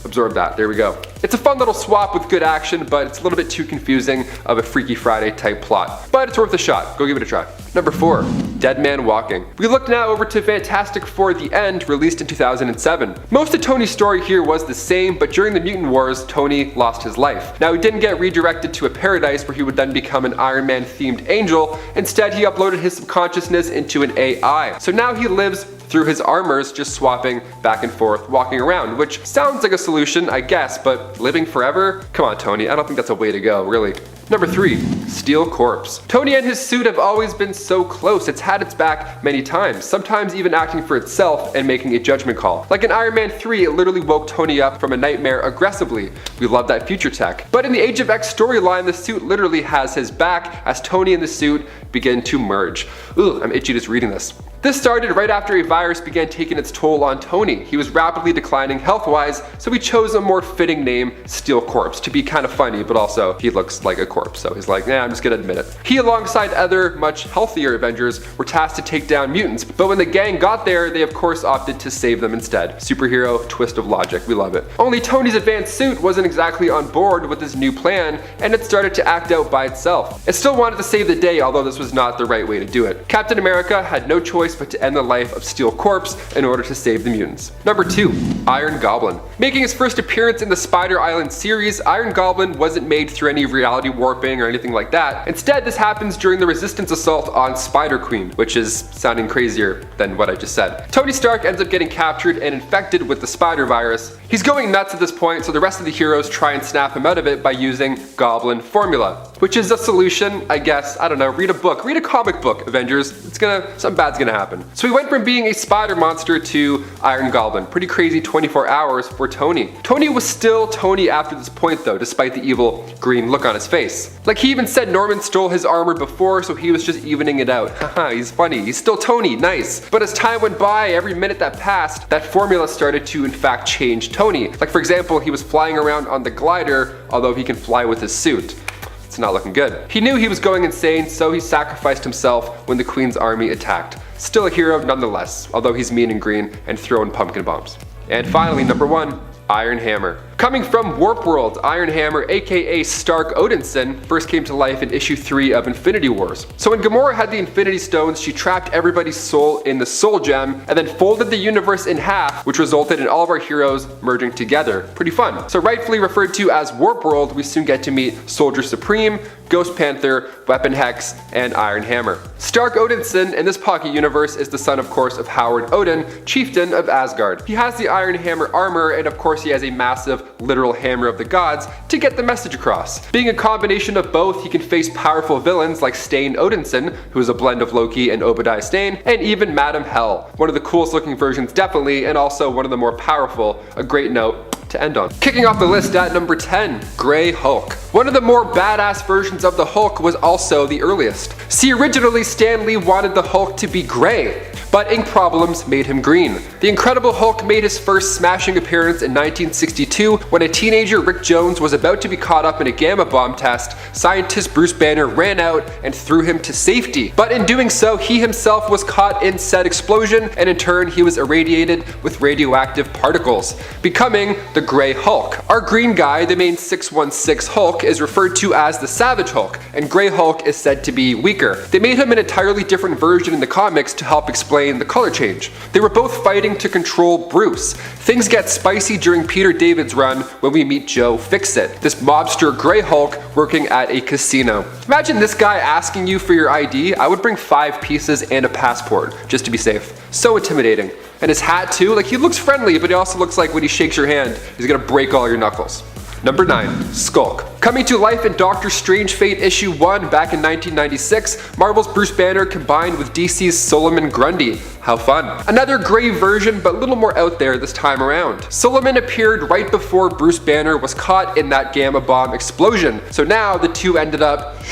absorb that. There we go. It's a fun little swap with good action, but it's a little bit too confusing of a Freaky Friday type plot. But it's worth a shot. Go give it a try. Number 4. Dead Man Walking. We look now over to Fantastic Four: The End, released in 2007. Most of Tony's story here was the same, but during the Mutant Wars, Tony lost his life. Now he didn't get redirected to a paradise where he would then become an Iron Man themed angel. Instead, he uploaded his subconsciousness into an AI. So now he lives through his armors, just swapping back and forth, walking around, which sounds like a solution, I guess, but living forever? Come on, Tony, I don't think that's a way to go, really. Number 3. Steel Corpse. Tony and his suit have always been so close. It's had its back many times, sometimes even acting for itself and making a judgment call. Like in Iron Man 3, it literally woke Tony up from a nightmare aggressively. We love that future tech. But in the Age of X storyline, the suit literally has his back as Tony and the suit begin to merge. Ugh, I'm itchy just reading this. This started right after a virus began taking its toll on Tony. He was rapidly declining health-wise, so we chose a more fitting name, Steel Corpse, to be kind of funny, but also he looks like a corpse, so he's like, I'm just gonna admit it. He, alongside other, much healthier Avengers, were tasked to take down mutants, but when the gang got there, they of course opted to save them instead. Superhero twist of logic, we love it. Only Tony's advanced suit wasn't exactly on board with his new plan, and it started to act out by itself. It still wanted to save the day, although this was not the right way to do it. Captain America had no choice choice but to end the life of Steel Corpse in order to save the mutants. Number 2. Iron Goblin. Making his first appearance in the Spider Island series, Iron Goblin wasn't made through any reality warping or anything like that. Instead, this happens during the Resistance assault on Spider-Queen, which is sounding crazier than what I just said. Tony Stark ends up getting captured and infected with the spider virus. He's going nuts at this point, so the rest of the heroes try and snap him out of it by using Goblin Formula, which is a solution, I guess. I don't know, read a book, read a comic book, Avengers. Something bad's gonna happen. So he went from being a spider monster to Iron Goblin. Pretty crazy 24 hours for Tony. Tony was still Tony after this point though, despite the evil green look on his face. Like he even said Norman stole his armor before, so he was just evening it out. Haha, he's funny, he's still Tony, nice. But as time went by, every minute that passed, that formula started to in fact change Tony. Like for example, he was flying around on the glider, although he can fly with his suit. It's not looking good. He knew he was going insane, so he sacrificed himself when the Queen's army attacked. Still a hero nonetheless, although he's mean and green and throwing pumpkin bombs. And finally, number 1, Iron Hammer. Coming from Warp World, Iron Hammer, aka Stark Odinson, first came to life in issue 3 of Infinity Wars. So when Gamora had the Infinity Stones, she trapped everybody's soul in the Soul Gem, and then folded the universe in half, which resulted in all of our heroes merging together. Pretty fun. So rightfully referred to as Warp World, we soon get to meet Soldier Supreme, Ghost Panther, Weapon Hex, and Iron Hammer. Stark Odinson in this pocket universe is the son, of course, of Howard Odin, chieftain of Asgard. He has the Iron Hammer armor, and of course he has a massive literal hammer of the gods to get the message across. Being a combination of both, he can face powerful villains like Stain Odinson, who is a blend of Loki and Obadiah Stane, and even Madam Hell, one of the coolest looking versions definitely, and also one of the more powerful. A great note to end on. Kicking off the list at number 10, Grey Hulk. One of the more badass versions of the Hulk was also the earliest. See, originally Stan Lee wanted the Hulk to be gray, but ink problems made him green. The Incredible Hulk made his first smashing appearance in 1962 when a teenager, Rick Jones, was about to be caught up in a gamma bomb test. Scientist Bruce Banner ran out and threw him to safety, but in doing so he himself was caught in said explosion, and in turn he was irradiated with radioactive particles, becoming the Grey Hulk. Our green guy, the main 616 Hulk, is referred to as the Savage Hulk, and Grey Hulk is said to be weaker. They made him an entirely different version in the comics to help explain the color change. They were both fighting to control Bruce. Things get spicy during Peter David's run when we meet Joe Fixit, this mobster Grey Hulk working at a casino. Imagine this guy asking you for your ID. I would bring 5 pieces and a passport just to be safe. So intimidating. And his hat too, like he looks friendly, but he also looks like when he shakes your hand, he's gonna break all your knuckles. Number 9, Skulk. Coming to life in Doctor Strange Fate issue 1 back in 1996, Marvel's Bruce Banner combined with DC's Solomon Grundy. How fun. Another gray version, but a little more out there this time around. Solomon appeared right before Bruce Banner was caught in that gamma bomb explosion, so now the two ended up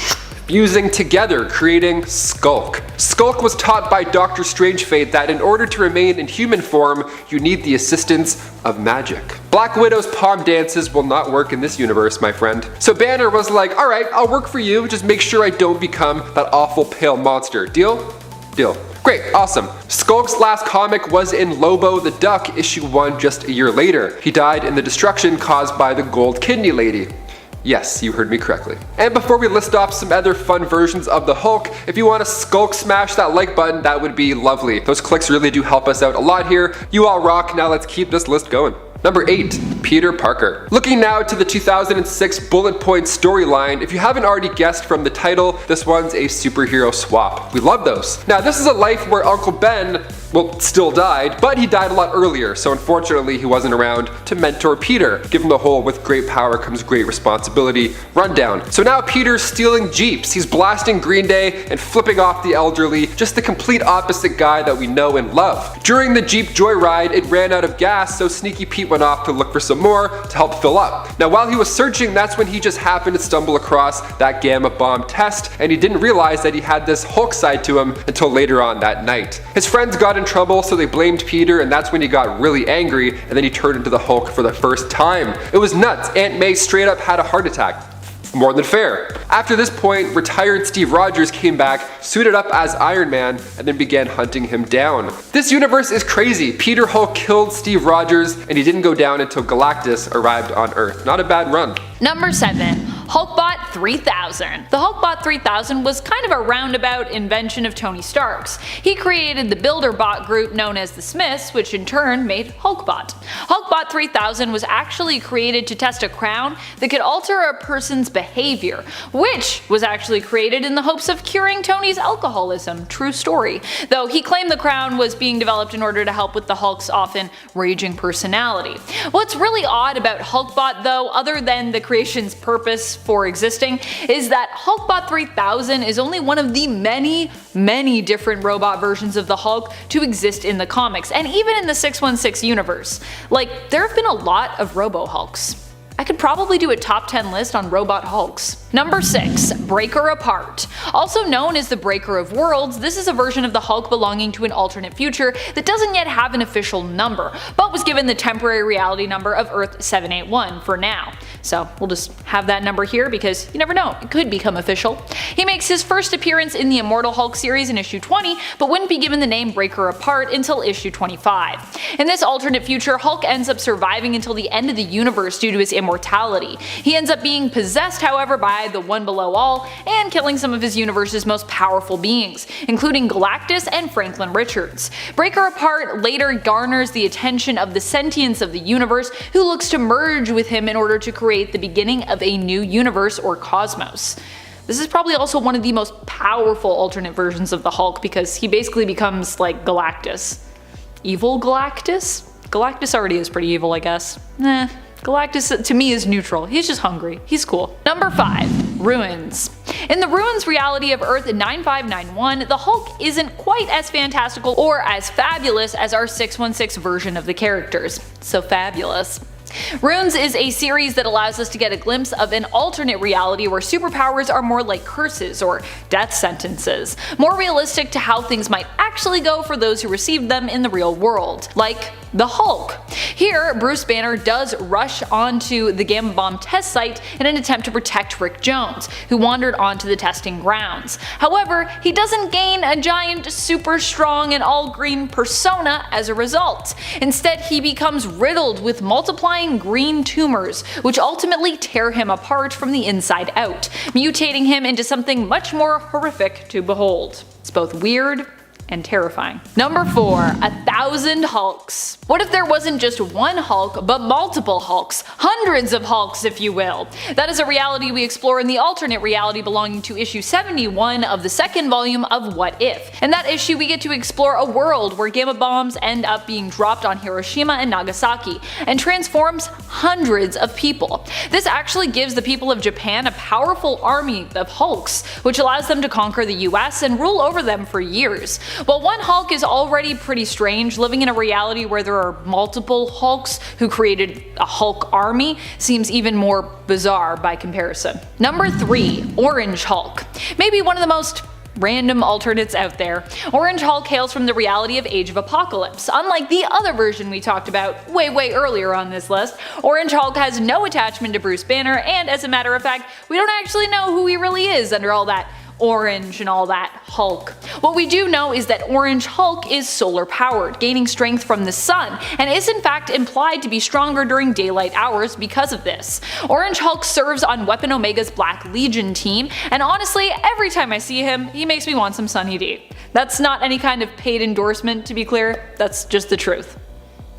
fusing together, creating Skulk. Skulk was taught by Doctor Strange Fate that in order to remain in human form, you need the assistance of magic. Black Widow's palm dances will not work in this universe, my friend. So Banner was like, alright, I'll work for you, just make sure I don't become that awful pale monster. Deal? Deal. Great, awesome. Skulk's last comic was in Lobo the Duck issue 1 just a year later. He died in the destruction caused by the Gold Kidney Lady. Yes, you heard me correctly. And before we list off some other fun versions of the Hulk, if you want to Skulk smash that like button, that would be lovely. Those clicks really do help us out a lot here. You all rock, now let's keep this list going. Number 8, Peter Parker. Looking now to the 2006 bullet point storyline, if you haven't already guessed from the title, this one's a superhero swap. We love those. Now this is a life where Uncle Ben, well, still died, but he died a lot earlier, so unfortunately he wasn't around to mentor Peter. Give him the whole with great power comes great responsibility rundown. So now Peter's stealing Jeeps, he's blasting Green Day and flipping off the elderly, just the complete opposite guy that we know and love. During the Jeep joyride, it ran out of gas, so Sneaky Pete went off to look for some more to help fill up. Now while he was searching, that's when he just happened to stumble across that gamma bomb test, and he didn't realize that he had this Hulk side to him until later on that night. His friends got in trouble, so they blamed Peter, and that's when he got really angry, and then he turned into the Hulk for the first time. It was nuts. Aunt May straight up had a heart attack. More than fair. After this point, retired Steve Rogers came back, suited up as Iron Man, and then began hunting him down. This universe is crazy. Peter Hulk killed Steve Rogers, and he didn't go down until Galactus arrived on Earth. Not a bad run. Number 7. Hulkbot 3000. The Hulkbot 3000 was kind of a roundabout invention of Tony Stark's. He created the builder bot group known as the Smiths, which in turn made Hulkbot. Hulkbot 3000 was actually created to test a crown that could alter a person's behavior, which was actually created in the hopes of curing Tony's alcoholism. True story. Though he claimed the crown was being developed in order to help with the Hulk's often raging personality. What's really odd about Hulkbot though, other than the creation's purpose for existing, is that Hulkbot 3000 is only one of the many different robot versions of the Hulk to exist in the comics, and even in the 616 universe. Like, there have been a lot of Robo-Hulks. I could probably do a top 10 list on robot Hulks. Number 6. Breaker Apart. Also known as the Breaker of Worlds, this is a version of the Hulk belonging to an alternate future that doesn't yet have an official number, but was given the temporary reality number of Earth 781 for now. So we'll just have that number here because you never know, it could become official. He makes his first appearance in the Immortal Hulk series in issue 20, but wouldn't be given the name Breaker Apart until issue 25. In this alternate future, Hulk ends up surviving until the end of the universe due to his immortality. He ends up being possessed, however, by the One Below All and killing some of his universe's most powerful beings, including Galactus and Franklin Richards. Breaker Apart later garners the attention of the sentience of the universe, who looks to merge with him in order to create the beginning of a new universe or cosmos. This is probably also one of the most powerful alternate versions of the Hulk because he basically becomes like Galactus. Evil Galactus? Galactus already is pretty evil, I guess. Galactus to me is neutral. He's just hungry. He's cool. Number 5. Ruins. In the Ruins reality of Earth 9591, the Hulk isn't quite as fantastical or as fabulous as our 616 version of the characters. So fabulous. Runes is a series that allows us to get a glimpse of an alternate reality where superpowers are more like curses or death sentences, more realistic to how things might actually go for those who received them in the real world, like the Hulk. Here, Bruce Banner does rush onto the Gamma Bomb test site in an attempt to protect Rick Jones, who wandered onto the testing grounds. However, he doesn't gain a giant, super strong and all green persona as a result. Instead, he becomes riddled with multiplying green tumors, which ultimately tear him apart from the inside out, mutating him into something much more horrific to behold. It's both weird and terrifying. Number 4. 1,000 Hulks. What if there wasn't just one Hulk, but multiple Hulks? Hundreds of Hulks, if you will. That is a reality we explore in the alternate reality belonging to issue 71 of the second volume of What If. In that issue, we get to explore a world where gamma bombs end up being dropped on Hiroshima and Nagasaki, and transforms hundreds of people. This actually gives the people of Japan a powerful army of Hulks, which allows them to conquer the US and rule over them for years. While one Hulk is already pretty strange, living in a reality where there are multiple Hulks who created a Hulk army seems even more bizarre by comparison. Number 3. Orange Hulk. Maybe one of the most random alternates out there. Orange Hulk hails from the reality of Age of Apocalypse. Unlike the other version we talked about way earlier on this list, Orange Hulk has no attachment to Bruce Banner, and as a matter of fact, we don't actually know who he really is under all that orange and all that Hulk. What we do know is that Orange Hulk is solar powered, gaining strength from the sun, and is in fact implied to be stronger during daylight hours because of this. Orange Hulk serves on Weapon Omega's Black Legion team, and honestly, every time I see him, he makes me want some Sunny D. That's not any kind of paid endorsement, to be clear, that's just the truth.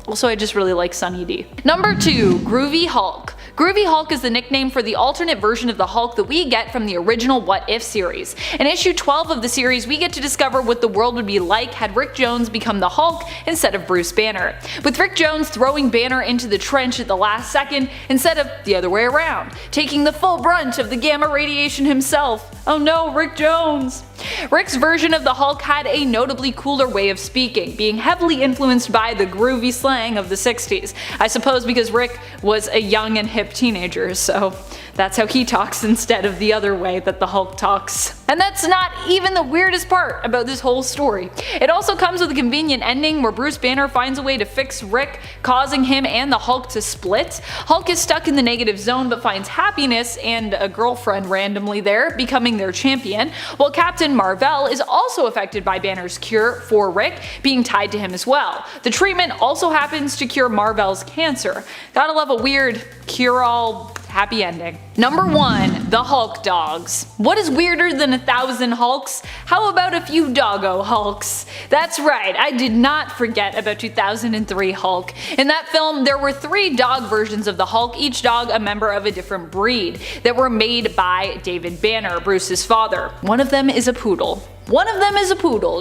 Also, I just really like Sunny D. Number 2. Groovy Hulk. Groovy Hulk is the nickname for the alternate version of the Hulk that we get from the original What If series. In issue 12 of the series, we get to discover what the world would be like had Rick Jones become the Hulk instead of Bruce Banner, with Rick Jones throwing Banner into the trench at the last second instead of the other way around, taking the full brunt of the gamma radiation himself. Oh no, Rick Jones! Rick's version of the Hulk had a notably cooler way of speaking, being heavily influenced by the groovy slang of the 60s. I suppose because Rick was a young and hip teenager, so that's how he talks instead of the other way that the Hulk talks. And that's not even the weirdest part about this whole story. It also comes with a convenient ending where Bruce Banner finds a way to fix Rick, causing him and the Hulk to split. Hulk is stuck in the negative zone but finds happiness and a girlfriend randomly there, becoming their champion, while Captain Marvel is also affected by Banner's cure for Rick, being tied to him as well. The treatment also happens to cure Marvel's cancer. Gotta love a weird cure-all happy ending. Number 1. The Hulk dogs. What is weirder than 1,000 Hulks? How about a few doggo Hulks? That's right, I did not forget about 2003 Hulk. In that film, there were 3 dog versions of the Hulk, each dog a member of a different breed, that were made by David Banner, Bruce's father. One of them is a poodle.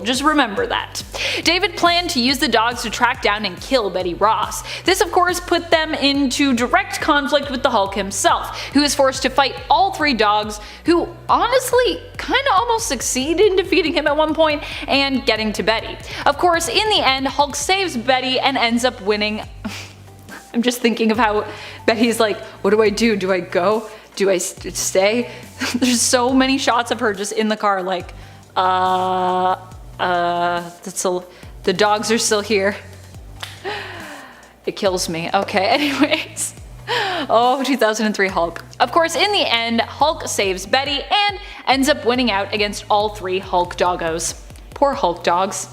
Just remember that. David planned to use the dogs to track down and kill Betty Ross. This of course put them into direct conflict with the Hulk himself, who is forced to fight all 3 dogs, who honestly kinda almost succeed in defeating him at one point and getting to Betty. Of course, in the end, Hulk saves Betty and ends up winning. I'm just thinking of how Betty's like, what do I do? Do I go? Do I stay? There's so many shots of her just in the car like, the dogs are still here. It kills me. Okay, anyways. Oh, 2003 Hulk. Of course, in the end, Hulk saves Betty and ends up winning out against all 3 Hulk doggos. Poor Hulk dogs.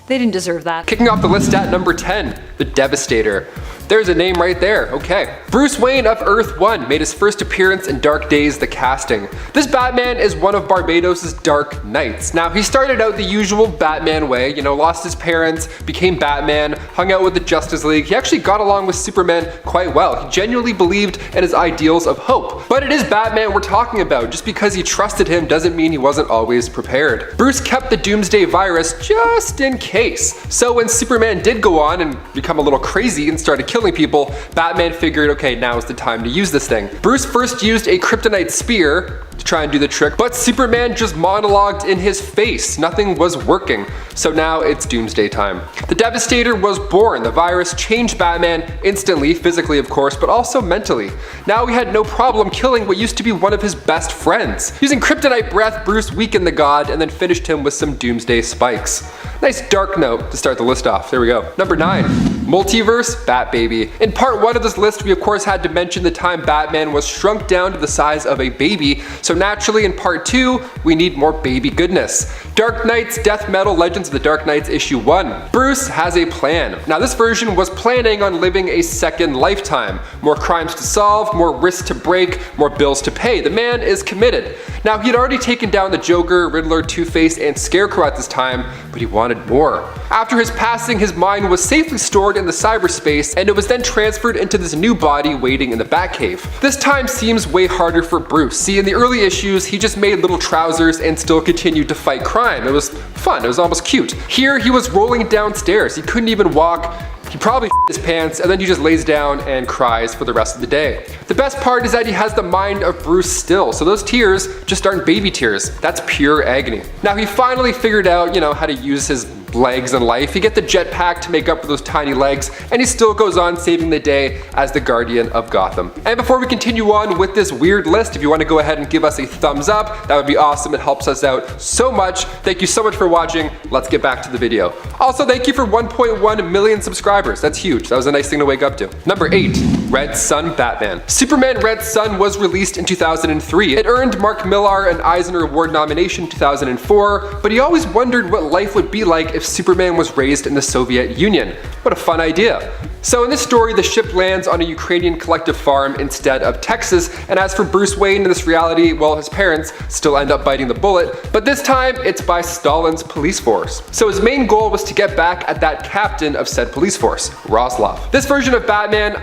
They didn't deserve that. Kicking off the list at number 10, the Devastator. There's a name right there, okay. Bruce Wayne of Earth 1 made his first appearance in Dark Days, the casting. This Batman is one of Barbados' Dark Knights. Now, he started out the usual Batman way, lost his parents, became Batman, hung out with the Justice League. He actually got along with Superman quite well. He genuinely believed in his ideals of hope. But it is Batman we're talking about. Just because he trusted him doesn't mean he wasn't always prepared. Bruce kept the Doomsday virus just in case. So when Superman did go on and become a little crazy and started killing people, Batman figured, okay, now is the time to use this thing. Bruce first used a kryptonite spear to try and do the trick, but Superman just monologued in his face. Nothing was working. So now it's Doomsday time. The Devastator was born. The virus changed Batman instantly, physically of course, but also mentally. Now he had no problem killing what used to be one of his best friends. Using kryptonite breath, Bruce weakened the god and then finished him with some Doomsday spikes. Nice dark note to start the list off. There we go. Number 9. Multiverse Bat Baby. In part 1 of this list, we of course had to mention the time Batman was shrunk down to the size of a baby, so naturally in part 2, we need more baby goodness. Dark Knights Death Metal Legends of the Dark Knights issue 1. Bruce has a plan. Now this version was planning on living a second lifetime. More crimes to solve, more risks to break, more bills to pay. The man is committed. Now he had already taken down the Joker, Riddler, Two-Face, and Scarecrow at this time, but he wanted more. After his passing, his mind was safely stored in the cyberspace, and it was then transferred into this new body waiting in the Batcave. This time seems way harder for Bruce. See, in the early issues, he just made little trousers and still continued to fight crime. It was fun, it was almost cute. Here, he was rolling downstairs. He couldn't even walk. He probably his pants, and then he just lays down and cries for the rest of the day. The best part is that he has the mind of Bruce still, so those tears just aren't baby tears. That's pure agony. Now he finally figured out, how to use his legs in life. He gets the jetpack to make up for those tiny legs, and he still goes on saving the day as the guardian of Gotham. And before we continue on with this weird list, if you want to go ahead and give us a thumbs up, that would be awesome. It helps us out so much. Thank you so much for watching. Let's get back to the video. Also, thank you for 1.1 million subscribers. That's huge. That was a nice thing to wake up to. Number 8. Red Sun Batman. Superman Red Sun was released in 2003. It earned Mark Millar an Eisner Award nomination in 2004, but he always wondered what life would be like if Superman was raised in the Soviet Union. What a fun idea. So in this story, the ship lands on a Ukrainian collective farm instead of Texas, and as for Bruce Wayne in this reality, well, his parents still end up biting the bullet, but this time it's by Stalin's police force. So his main goal was to get back at that captain of said police force, Roslov. This version of Batman,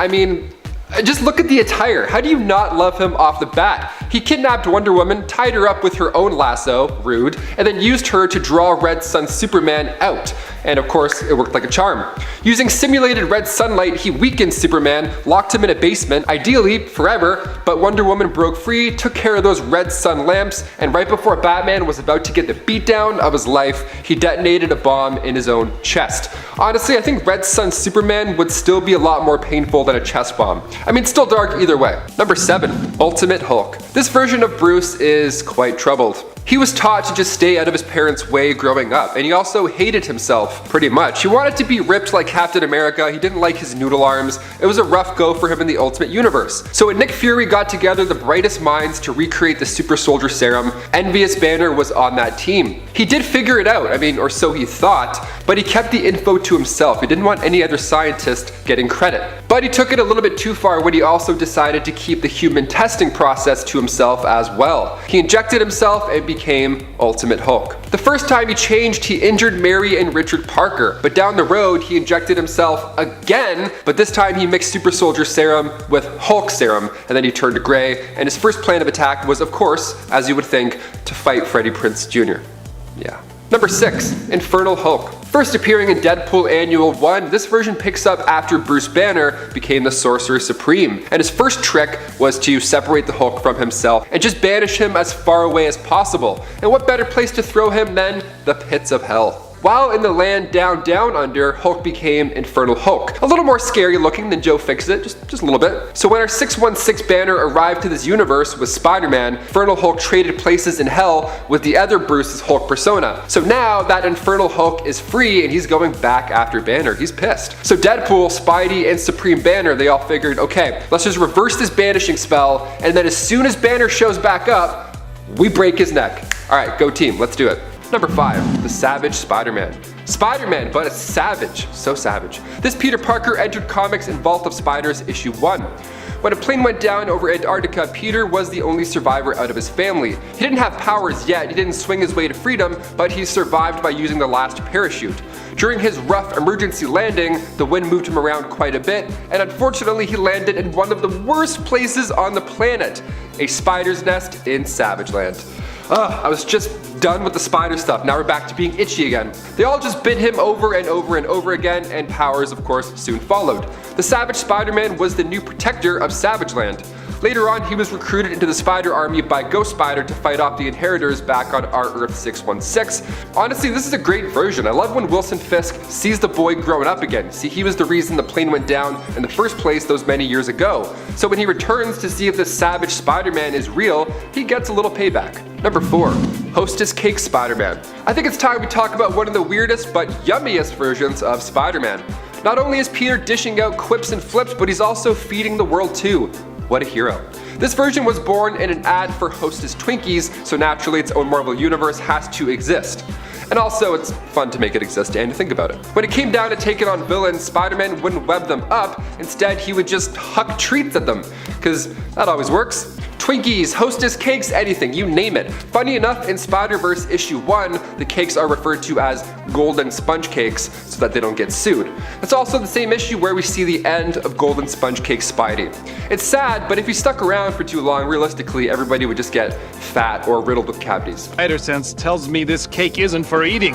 just look at the attire. How do you not love him off the bat? He kidnapped Wonder Woman, tied her up with her own lasso, rude, and then used her to draw Red Sun Superman out. And of course, it worked like a charm. Using simulated red sunlight, he weakened Superman, locked him in a basement, ideally forever, but Wonder Woman broke free, took care of those red sun lamps, and right before Batman was about to get the beatdown of his life, he detonated a bomb in his own chest. Honestly, I think Red Sun Superman would still be a lot more painful than a chest bomb. Still dark either way. Number 7. Ultimate Hulk. This version of Bruce is quite troubled. He was taught to just stay out of his parents' way growing up, and he also hated himself pretty much. He wanted to be ripped like Captain America, he didn't like his noodle arms. It was a rough go for him in the Ultimate Universe. So when Nick Fury got together the brightest minds to recreate the super soldier serum, envious Banner was on that team. He did figure it out, or so he thought, but he kept the info to himself. He didn't want any other scientist getting credit. But he took it a little bit too far when he also decided to keep the human testing process to himself as well. He injected himself and became Ultimate Hulk. The first time he changed, he injured Mary and Richard Parker, but down the road he injected himself again, but this time he mixed super soldier serum with Hulk serum, and then he turned to gray, and his first plan of attack was, of course, as you would think, to fight Freddie Prinze Jr. Yeah. Number 6, Infernal Hulk. First appearing in Deadpool Annual 1, this version picks up after Bruce Banner became the Sorcerer Supreme, and his first trick was to separate the Hulk from himself and just banish him as far away as possible. And what better place to throw him than the pits of hell? While in the land down under, Hulk became Infernal Hulk. A little more scary looking than Joe Fixit, just a little bit. So when our 616 Banner arrived to this universe with Spider-Man, Infernal Hulk traded places in hell with the other Bruce's Hulk persona. So now that Infernal Hulk is free and he's going back after Banner. He's pissed. So Deadpool, Spidey, and Supreme Banner, they all figured, okay, let's just reverse this banishing spell, and then as soon as Banner shows back up, we break his neck. Alright, go team, let's do it. Number 5, the Savage Spider-Man. Spider-Man, but a savage, so savage. This Peter Parker entered comics in Vault of Spiders issue 1. When a plane went down over Antarctica, Peter was the only survivor out of his family. He didn't have powers yet, he didn't swing his way to freedom, but he survived by using the last parachute. During his rough emergency landing, the wind moved him around quite a bit, and unfortunately he landed in one of the worst places on the planet, a spider's nest in Savage Land. I was just done with the spider stuff, now we're back to being itchy again. They all just bit him over and over and over again, and powers of course soon followed. The Savage Spider-Man was the new protector of Savage Land. Later on, he was recruited into the Spider Army by Ghost Spider to fight off the Inheritors back on our Earth 616. Honestly, this is a great version. I love when Wilson Fisk sees the boy growing up again. See, he was the reason the plane went down in the first place those many years ago. So when he returns to see if this Savage Spider-Man is real, he gets a little payback. Number 4, Hostess Cake Spider-Man. I think it's time we talk about one of the weirdest but yummiest versions of Spider-Man. Not only is Peter dishing out quips and flips, but he's also feeding the world too. What a hero. This version was born in an ad for Hostess Twinkies, so naturally its own Marvel universe has to exist. And also, it's fun to make it exist and to think about it. When it came down to taking on villains, Spider-Man wouldn't web them up, instead he would just huck treats at them, because that always works. Twinkies, Hostess cakes, anything, you name it. Funny enough, in Spider-Verse issue 1, the cakes are referred to as golden sponge cakes so that they don't get sued. It's also the same issue where we see the end of Golden Sponge Cake Spidey. It's sad, but if he stuck around for too long, realistically everybody would just get fat or riddled with cavities. Spider sense tells me this cake isn't for eating.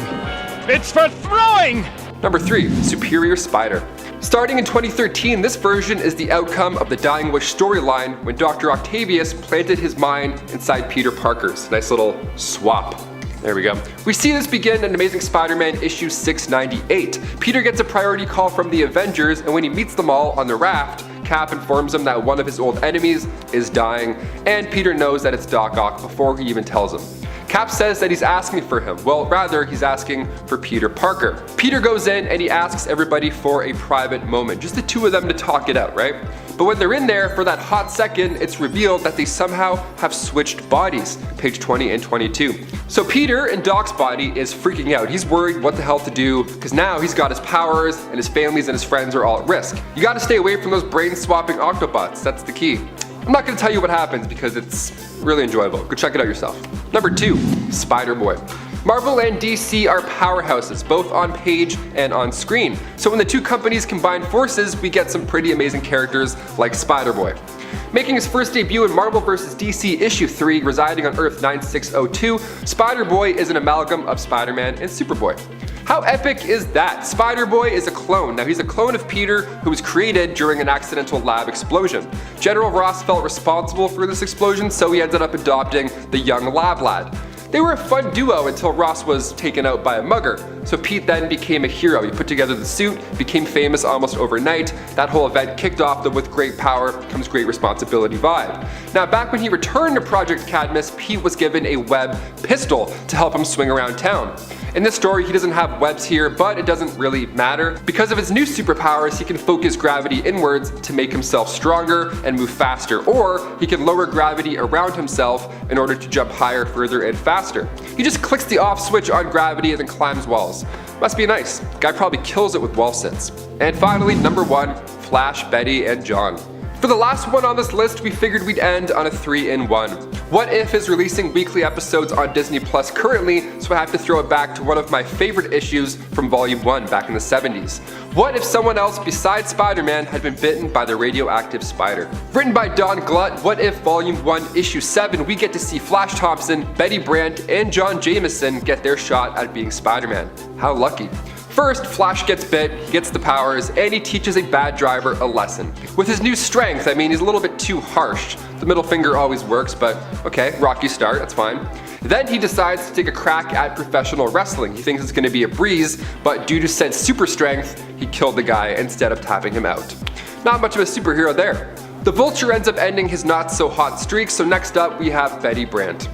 It's for throwing! Number 3, Superior Spider. Starting in 2013, this version is the outcome of the Dying Wish storyline when Dr. Octavius planted his mind inside Peter Parker's. Nice little swap. There we go. We see this begin in Amazing Spider-Man issue 698. Peter gets a priority call from the Avengers, and when he meets them all on the raft, Cap informs him that one of his old enemies is dying, and Peter knows that it's Doc Ock before he even tells him. Cap says that he's asking for him. Well, rather, he's asking for Peter Parker. Peter goes in and he asks everybody for a private moment, just the two of them to talk it out, right? But when they're in there for that hot second, it's revealed that they somehow have switched bodies, page 20 and 22. So Peter in Doc's body is freaking out. He's worried what the hell to do, because now he's got his powers and his families and his friends are all at risk. You gotta stay away from those brain-swapping Octobots, that's the key. I'm not going to tell you what happens because it's really enjoyable. Go check it out yourself. Number 2, Spider-Boy. Marvel and DC are powerhouses, both on page and on screen. So when the two companies combine forces, we get some pretty amazing characters like Spider-Boy. Making his first debut in Marvel vs. DC issue 3, residing on Earth 9602, Spider-Boy is an amalgam of Spider-Man and Superboy. How epic is that? Spider-Boy is a clone. Now he's a clone of Peter who was created during an accidental lab explosion. General Ross felt responsible for this explosion, so he ended up adopting the young lab lad. They were a fun duo until Ross was taken out by a mugger, so Pete then became a hero. He put together the suit, became famous almost overnight. That whole event kicked off the with great power comes great responsibility vibe. Now back when he returned to Project Cadmus, Pete was given a web pistol to help him swing around town. In this story, he doesn't have webs here, but it doesn't really matter. Because of his new superpowers, he can focus gravity inwards to make himself stronger and move faster, or he can lower gravity around himself in order to jump higher, further, and faster. He just clicks the off switch on gravity and then climbs walls. Must be nice. Guy probably kills it with wall sits. And finally, number 1, Flash, Betty, and John. For the last one on this list, we figured we'd end on a 3-in-1. What If is releasing weekly episodes on Disney Plus currently, so I have to throw it back to one of my favorite issues from Volume 1 back in the 70s. What if someone else besides Spider-Man had been bitten by the radioactive spider? Written by Don Glutt, What If Volume 1 Issue 7, we get to see Flash Thompson, Betty Brant, and John Jameson get their shot at being Spider-Man. How lucky. First, Flash gets bit, he gets the powers, and he teaches a bad driver a lesson. With his new strength, I mean, he's a little bit too harsh. The middle finger always works, but okay, rocky start, that's fine. Then he decides to take a crack at professional wrestling. He thinks it's going to be a breeze, but due to said super strength, he killed the guy instead of tapping him out. Not much of a superhero there. The Vulture ends up ending his not so hot streak, so next up we have Betty Brant.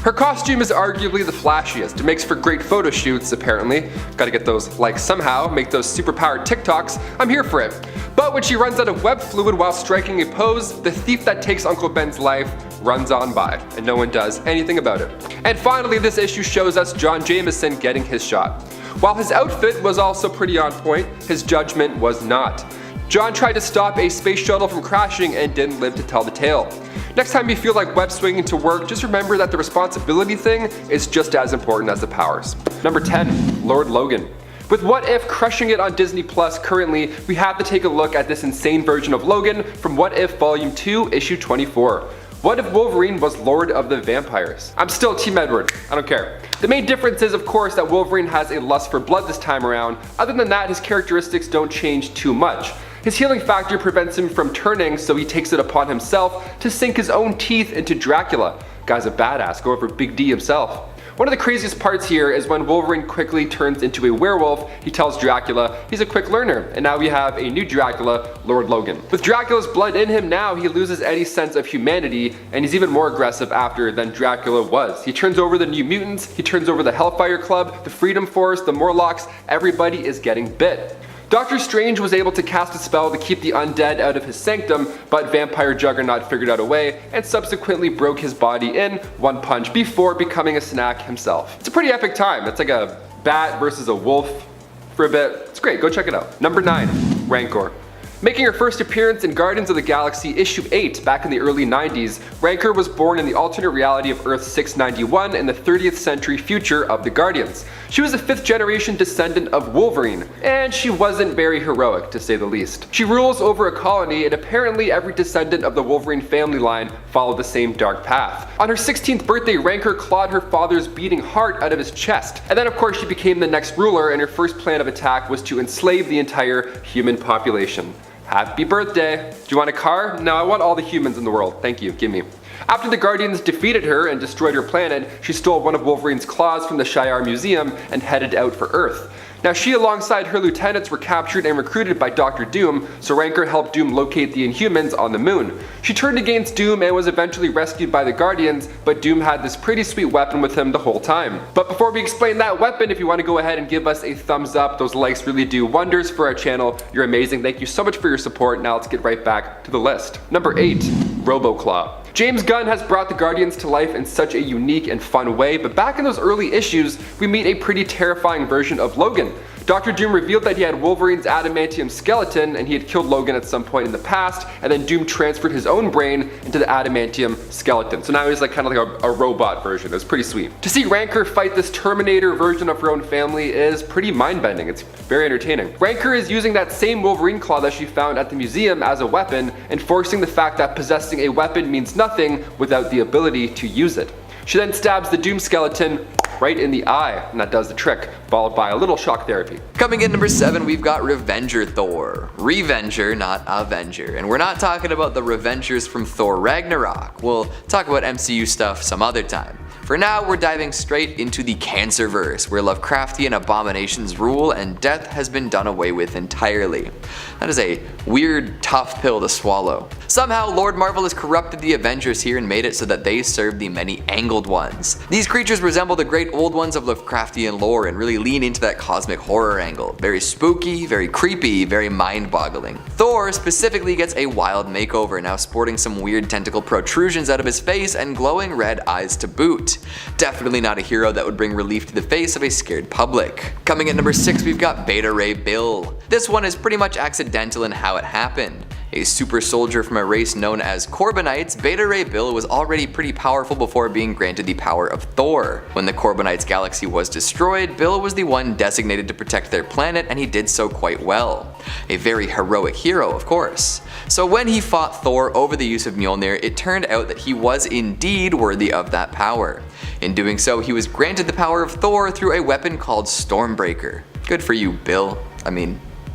Her costume is arguably the flashiest. It makes for great photo shoots, apparently. Gotta get those likes somehow, make those superpowered TikToks. I'm here for it. But when she runs out of web fluid while striking a pose, the thief that takes Uncle Ben's life runs on by, and no one does anything about it. And finally, this issue shows us John Jameson getting his shot. While his outfit was also pretty on point, his judgment was not. John tried to stop a space shuttle from crashing and didn't live to tell the tale. Next time you feel like web swinging to work, just remember that the responsibility thing is just as important as the powers. Number 10, Lord Logan. With What If crushing it on Disney Plus currently, we have to take a look at this insane version of Logan from What If Volume 2, Issue 24. What if Wolverine was Lord of the Vampires? I'm still Team Edward, I don't care. The main difference is, of course, that Wolverine has a lust for blood this time around. Other than that, his characteristics don't change too much. His healing factor prevents him from turning, so he takes it upon himself to sink his own teeth into Dracula. Guy's a badass, go over Big D himself. One of the craziest parts here is when Wolverine quickly turns into a werewolf, he tells Dracula he's a quick learner, and now we have a new Dracula, Lord Logan. With Dracula's blood in him now, he loses any sense of humanity, and he's even more aggressive after than Dracula was. He turns over the New Mutants, he turns over the Hellfire Club, the Freedom Force, the Morlocks, everybody is getting bit. Doctor Strange was able to cast a spell to keep the undead out of his sanctum, but Vampire Juggernaut figured out a way and subsequently broke his body in one punch before becoming a snack himself. It's a pretty epic time. It's like a bat versus a wolf for a bit. It's great, go check it out. Number 9, Rancor. Making her first appearance in Guardians of the Galaxy issue 8 back in the early 90s, Rancor was born in the alternate reality of Earth 691 in the 30th century future of the Guardians. She was a 5th generation descendant of Wolverine, and she wasn't very heroic to say the least. She rules over a colony, and apparently every descendant of the Wolverine family line followed the same dark path. On her 16th birthday, Rancor clawed her father's beating heart out of his chest, and then of course she became the next ruler, and her first plan of attack was to enslave the entire human population. Happy birthday! Do you want a car? No, I want all the humans in the world. Thank you, give me. After the Guardians defeated her and destroyed her planet, she stole one of Wolverine's claws from the Shi'ar Museum and headed out for Earth. Now she alongside her lieutenants were captured and recruited by Dr. Doom, so Rancor helped Doom locate the Inhumans on the moon. She turned against Doom and was eventually rescued by the Guardians, but Doom had this pretty sweet weapon with him the whole time. But before we explain that weapon, if you want to go ahead and give us a thumbs up, those likes really do wonders for our channel. You're amazing, thank you so much for your support. Now let's get right back to the list. Number 8, RoboClaw. James Gunn has brought the Guardians to life in such a unique and fun way, but back in those early issues, we meet a pretty terrifying version of Logan. Dr. Doom revealed that he had Wolverine's adamantium skeleton and he had killed Logan at some point in the past, and then Doom transferred his own brain into the adamantium skeleton. So now he's like kind of like a robot version. It was pretty sweet. To see Rancor fight this Terminator version of her own family is pretty mind-bending. It's very entertaining. Rancor is using that same Wolverine claw that she found at the museum as a weapon, enforcing the fact that possessing a weapon means nothing without the ability to use it. She then stabs the Doom skeleton right in the eye, and that does the trick, followed by a little shock therapy. Coming in number 7, we've got Revenger Thor. Revenger, not Avenger. And we're not talking about the Revengers from Thor Ragnarok. We'll talk about MCU stuff some other time. For now, we're diving straight into the Cancerverse, where Lovecraftian abominations rule and death has been done away with entirely. That is a weird, tough pill to swallow. Somehow, Lord Marvel has corrupted the Avengers here and made it so that they serve the many angled ones. These creatures resemble the great old ones of Lovecraftian lore and really lean into that cosmic horror angle. Very spooky, very creepy, very mind-boggling. Thor specifically gets a wild makeover, now sporting some weird tentacle protrusions out of his face and glowing red eyes to boot. Definitely not a hero that would bring relief to the face of a scared public. Coming at number 6, we've got Beta Ray Bill. This one is pretty much accidental in how it happened. A super soldier from a race known as Corbinites, Beta Ray Bill was already pretty powerful before being granted the power of Thor. When the Corbinites galaxy was destroyed, Bill was the one designated to protect their planet, and he did so quite well. A very heroic hero, of course. So when he fought Thor over the use of Mjolnir, it turned out that he was indeed worthy of that power. In doing so, he was granted the power of Thor through a weapon called Stormbreaker. Good for you, Bill.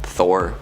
Thor.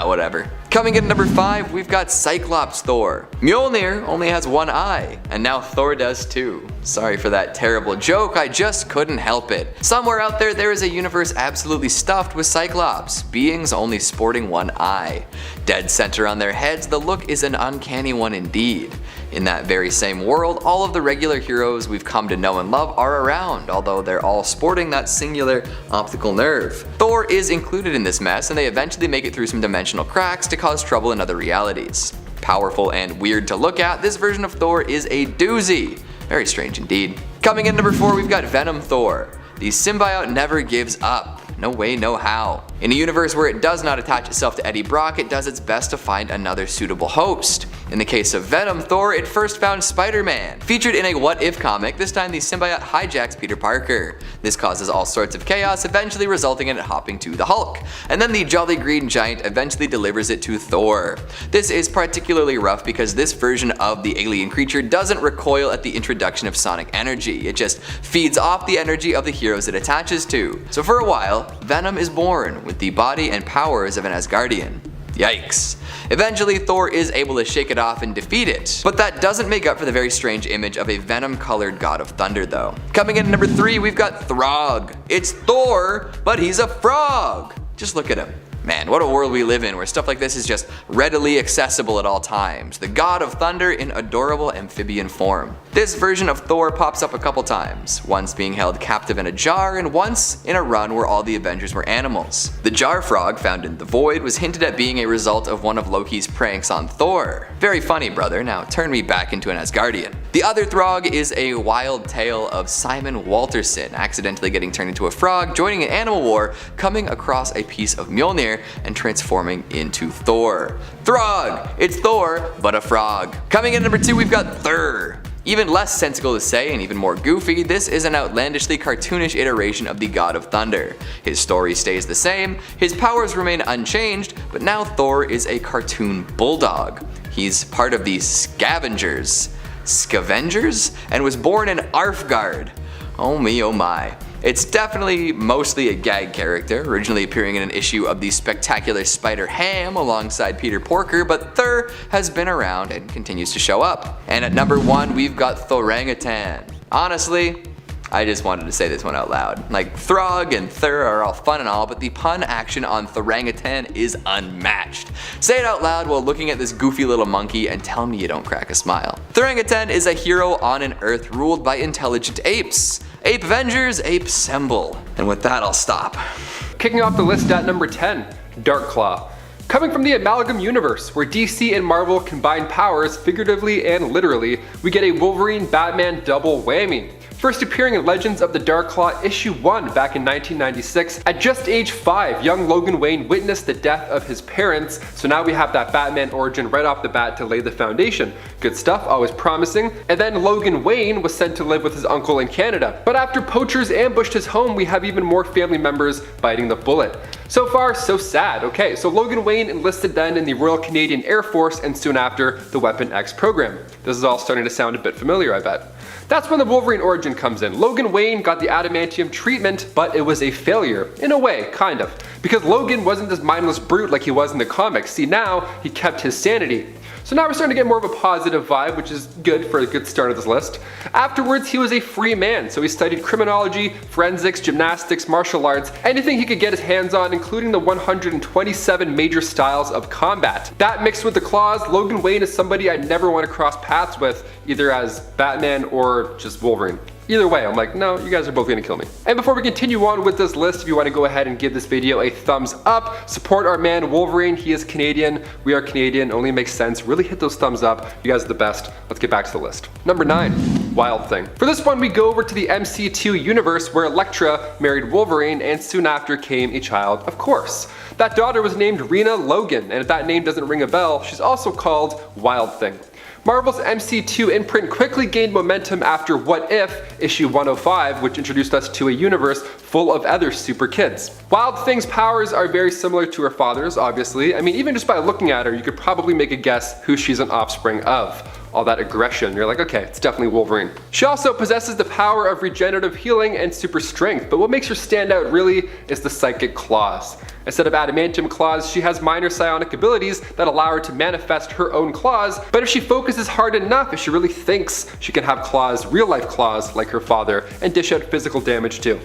Whatever. Coming in at number 5, we've got Cyclops Thor. Mjolnir only has one eye, and now Thor does too. Sorry for that terrible joke, I just couldn't help it. Somewhere out there is a universe absolutely stuffed with Cyclops, beings only sporting one eye. Dead center on their heads, the look is an uncanny one indeed. In that very same world, all of the regular heroes we've come to know and love are around, although they're all sporting that singular optical nerve. Thor is included in this mess, and they eventually make it through some dimensional cracks to cause trouble in other realities. Powerful and weird to look at, this version of Thor is a doozy. Very strange indeed. Coming in number 4, we've got Venom Thor. The symbiote never gives up. No way, no how. In a universe where it does not attach itself to Eddie Brock, it does its best to find another suitable host. In the case of Venom Thor, it first found Spider-Man. Featured in a What If comic, this time the symbiote hijacks Peter Parker. This causes all sorts of chaos, eventually resulting in it hopping to the Hulk. And then the Jolly Green Giant eventually delivers it to Thor. This is particularly rough because this version of the alien creature doesn't recoil at the introduction of sonic energy. It just feeds off the energy of the heroes it attaches to. So for a while, Venom is born with the body and powers of an Asgardian. Yikes. Eventually, Thor is able to shake it off and defeat it, but that doesn't make up for the very strange image of a venom-colored god of thunder though. Coming in at number 3, we've got Throg. It's Thor, but he's a frog. Just look at him. Man, what a world we live in where stuff like this is just readily accessible at all times. The god of thunder in adorable amphibian form. This version of Thor pops up a couple times, once being held captive in a jar and once in a run where all the Avengers were animals. The jar frog found in The Void was hinted at being a result of one of Loki's pranks on Thor. Very funny, brother, now turn me back into an Asgardian. The other Throg is a wild tale of Simon Walterson accidentally getting turned into a frog, joining an animal war, coming across a piece of Mjolnir, and transforming into Thor. Throg! It's Thor, but a frog. Coming in at number 2, we've got Thur. Even less sensical to say and even more goofy, this is an outlandishly cartoonish iteration of the God of Thunder. His story stays the same, his powers remain unchanged, but now Thor is a cartoon bulldog. He's part of the Scavengers, and was born in Arfgard. Oh me, oh my. It's definitely mostly a gag character, originally appearing in an issue of the Spectacular Spider-Ham alongside Peter Porker, but Thur has been around and continues to show up. And at number 1, we've got Thorangutan. Honestly, I just wanted to say this one out loud. Like, Throg and Thur are all fun and all, but the pun action on Thorangutan is unmatched. Say it out loud while looking at this goofy little monkey and tell me you don't crack a smile. Thorangutan is a hero on an Earth ruled by intelligent apes. Ape Avengers, Ape Semble. And with that, I'll stop. Kicking off the list at number 10, Darkclaw. Coming from the Amalgam universe, where DC and Marvel combine powers figuratively and literally, we get a Wolverine-Batman double whammy. First appearing in Legends of the Darkclaw issue 1 back in 1996. At just age 5, young Logan Wayne witnessed the death of his parents, so now we have that Batman origin right off the bat to lay the foundation. Good stuff, always promising. And then Logan Wayne was sent to live with his uncle in Canada. But after poachers ambushed his home, we have even more family members biting the bullet. So far, so sad. Okay, so Logan Wayne enlisted then in the Royal Canadian Air Force and soon after the Weapon X program. This is all starting to sound a bit familiar, I bet. That's when the Wolverine origin comes in. Logan Wayne got the adamantium treatment, but it was a failure. In a way, kind of. Because Logan wasn't this mindless brute like he was in the comics. See, now he kept his sanity. So now we're starting to get more of a positive vibe, which is good for a good start of this list. Afterwards, he was a free man, so he studied criminology, forensics, gymnastics, martial arts, anything he could get his hands on, including the 127 major styles of combat. That mixed with the claws, Logan Wayne is somebody I'd never want to cross paths with, either as Batman or just Wolverine. Either way, I'm like, no, you guys are both gonna kill me. And before we continue on with this list, if you wanna go ahead and give this video a thumbs up, support our man Wolverine, he is Canadian, we are Canadian, only makes sense. Really hit those thumbs up, you guys are the best. Let's get back to the list. Number 9, Wild Thing. For this one, we go over to the MC2 universe where Elektra married Wolverine and soon after came a child, of course. That daughter was named Rena Logan, and if that name doesn't ring a bell, she's also called Wild Thing. Marvel's MC2 imprint quickly gained momentum after What If, issue 105, which introduced us to a universe full of other super kids. Wild Thing's powers are very similar to her father's, obviously. I mean, even just by looking at her, you could probably make a guess who she's an offspring of. All that aggression, you're like, okay, it's definitely Wolverine. She also possesses the power of regenerative healing and super strength, but what makes her stand out really is the psychic claws. Instead of adamantium claws, she has minor psionic abilities that allow her to manifest her own claws, but if she focuses hard enough, if she really thinks, she can have claws, real life claws like her father, and dish out physical damage too.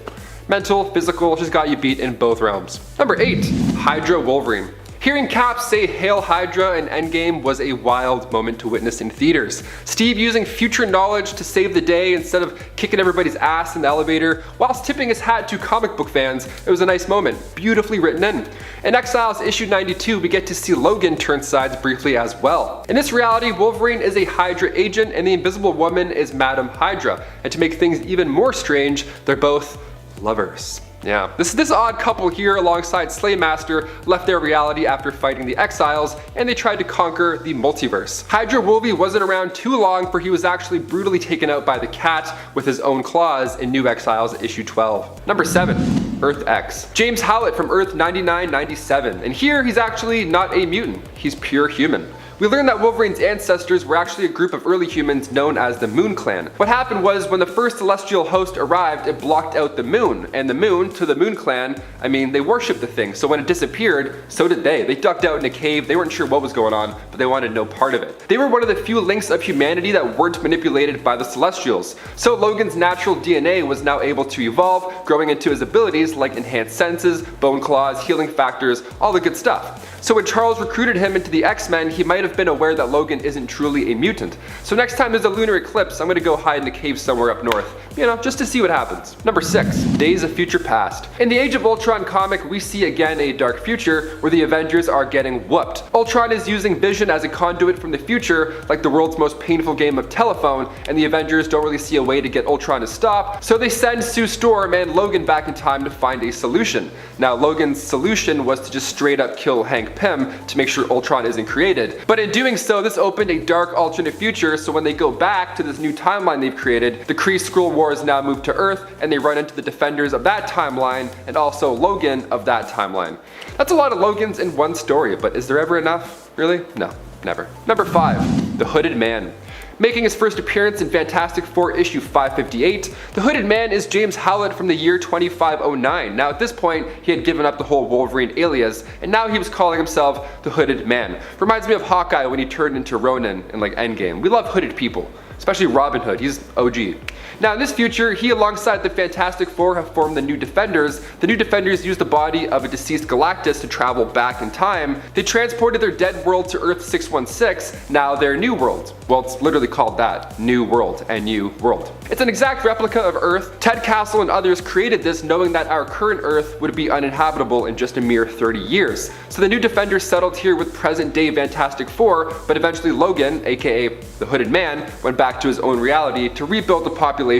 Mental, physical, she's got you beat in both realms. Number 8, Hydra Wolverine. Hearing Cap say "Hail Hydra" in Endgame was a wild moment to witness in theaters. Steve using future knowledge to save the day instead of kicking everybody's ass in the elevator, whilst tipping his hat to comic book fans, it was a nice moment, beautifully written in. In Exiles issue 92, we get to see Logan turn sides briefly as well. In this reality, Wolverine is a Hydra agent and the Invisible Woman is Madam Hydra, and to make things even more strange, they're both lovers. Yeah, this odd couple here alongside Slaymaster left their reality after fighting the Exiles, and they tried to conquer the multiverse. Hydra Wolvie wasn't around too long, for he was actually brutally taken out by the Cat with his own claws in New Exiles issue 12. Number 7, Earth X. James Howlett from Earth 9997, and here he's actually not a mutant, he's pure human. We learned that Wolverine's ancestors were actually a group of early humans known as the Moon Clan. What happened was when the first celestial host arrived, it blocked out the moon, and the moon, to the Moon Clan, I mean, they worshipped the thing, so when it disappeared, so did they. They ducked out in a cave, they weren't sure what was going on, but they wanted no part of it. They were one of the few links of humanity that weren't manipulated by the Celestials, so Logan's natural DNA was now able to evolve, growing into his abilities like enhanced senses, bone claws, healing factors, all the good stuff. So when Charles recruited him into the X-Men, he might have been aware that Logan isn't truly a mutant. So next time there's a lunar eclipse, I'm gonna go hide in a cave somewhere up north, you know, just to see what happens. Number 6, Days of Future Past. In the Age of Ultron comic, we see again a dark future where the Avengers are getting whooped. Ultron is using Vision as a conduit from the future, like the world's most painful game of telephone, and the Avengers don't really see a way to get Ultron to stop, so they send Sue Storm and Logan back in time to find a solution. Now, Logan's solution was to just straight up kill Hank Pym to make sure Ultron isn't created. But in doing so, this opened a dark alternate future, so when they go back to this new timeline they've created, the Kree-Skrull Wars now move to Earth, and they run into the Defenders of that timeline, and also Logan of that timeline. That's a lot of Logans in one story, but is there ever enough? Really? No, never. Number 5, The Hooded Man. Making his first appearance in Fantastic Four issue 558, the Hooded Man is James Howlett from the year 2509. Now at this point, he had given up the whole Wolverine alias, and now he was calling himself the Hooded Man. Reminds me of Hawkeye when he turned into Ronin in like Endgame. We love hooded people, especially Robin Hood, he's OG. Now in this future, he alongside the Fantastic Four have formed the New Defenders. The New Defenders use the body of a deceased Galactus to travel back in time. They transported their dead world to Earth 616, now their new world. Well, it's literally called that, New World, NU World. It's an exact replica of Earth. Ted Castle and others created this knowing that our current Earth would be uninhabitable in just a mere 30 years. So the New Defenders settled here with present day Fantastic Four, but eventually Logan, aka the Hooded Man, went back to his own reality to rebuild the population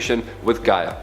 with Gaia.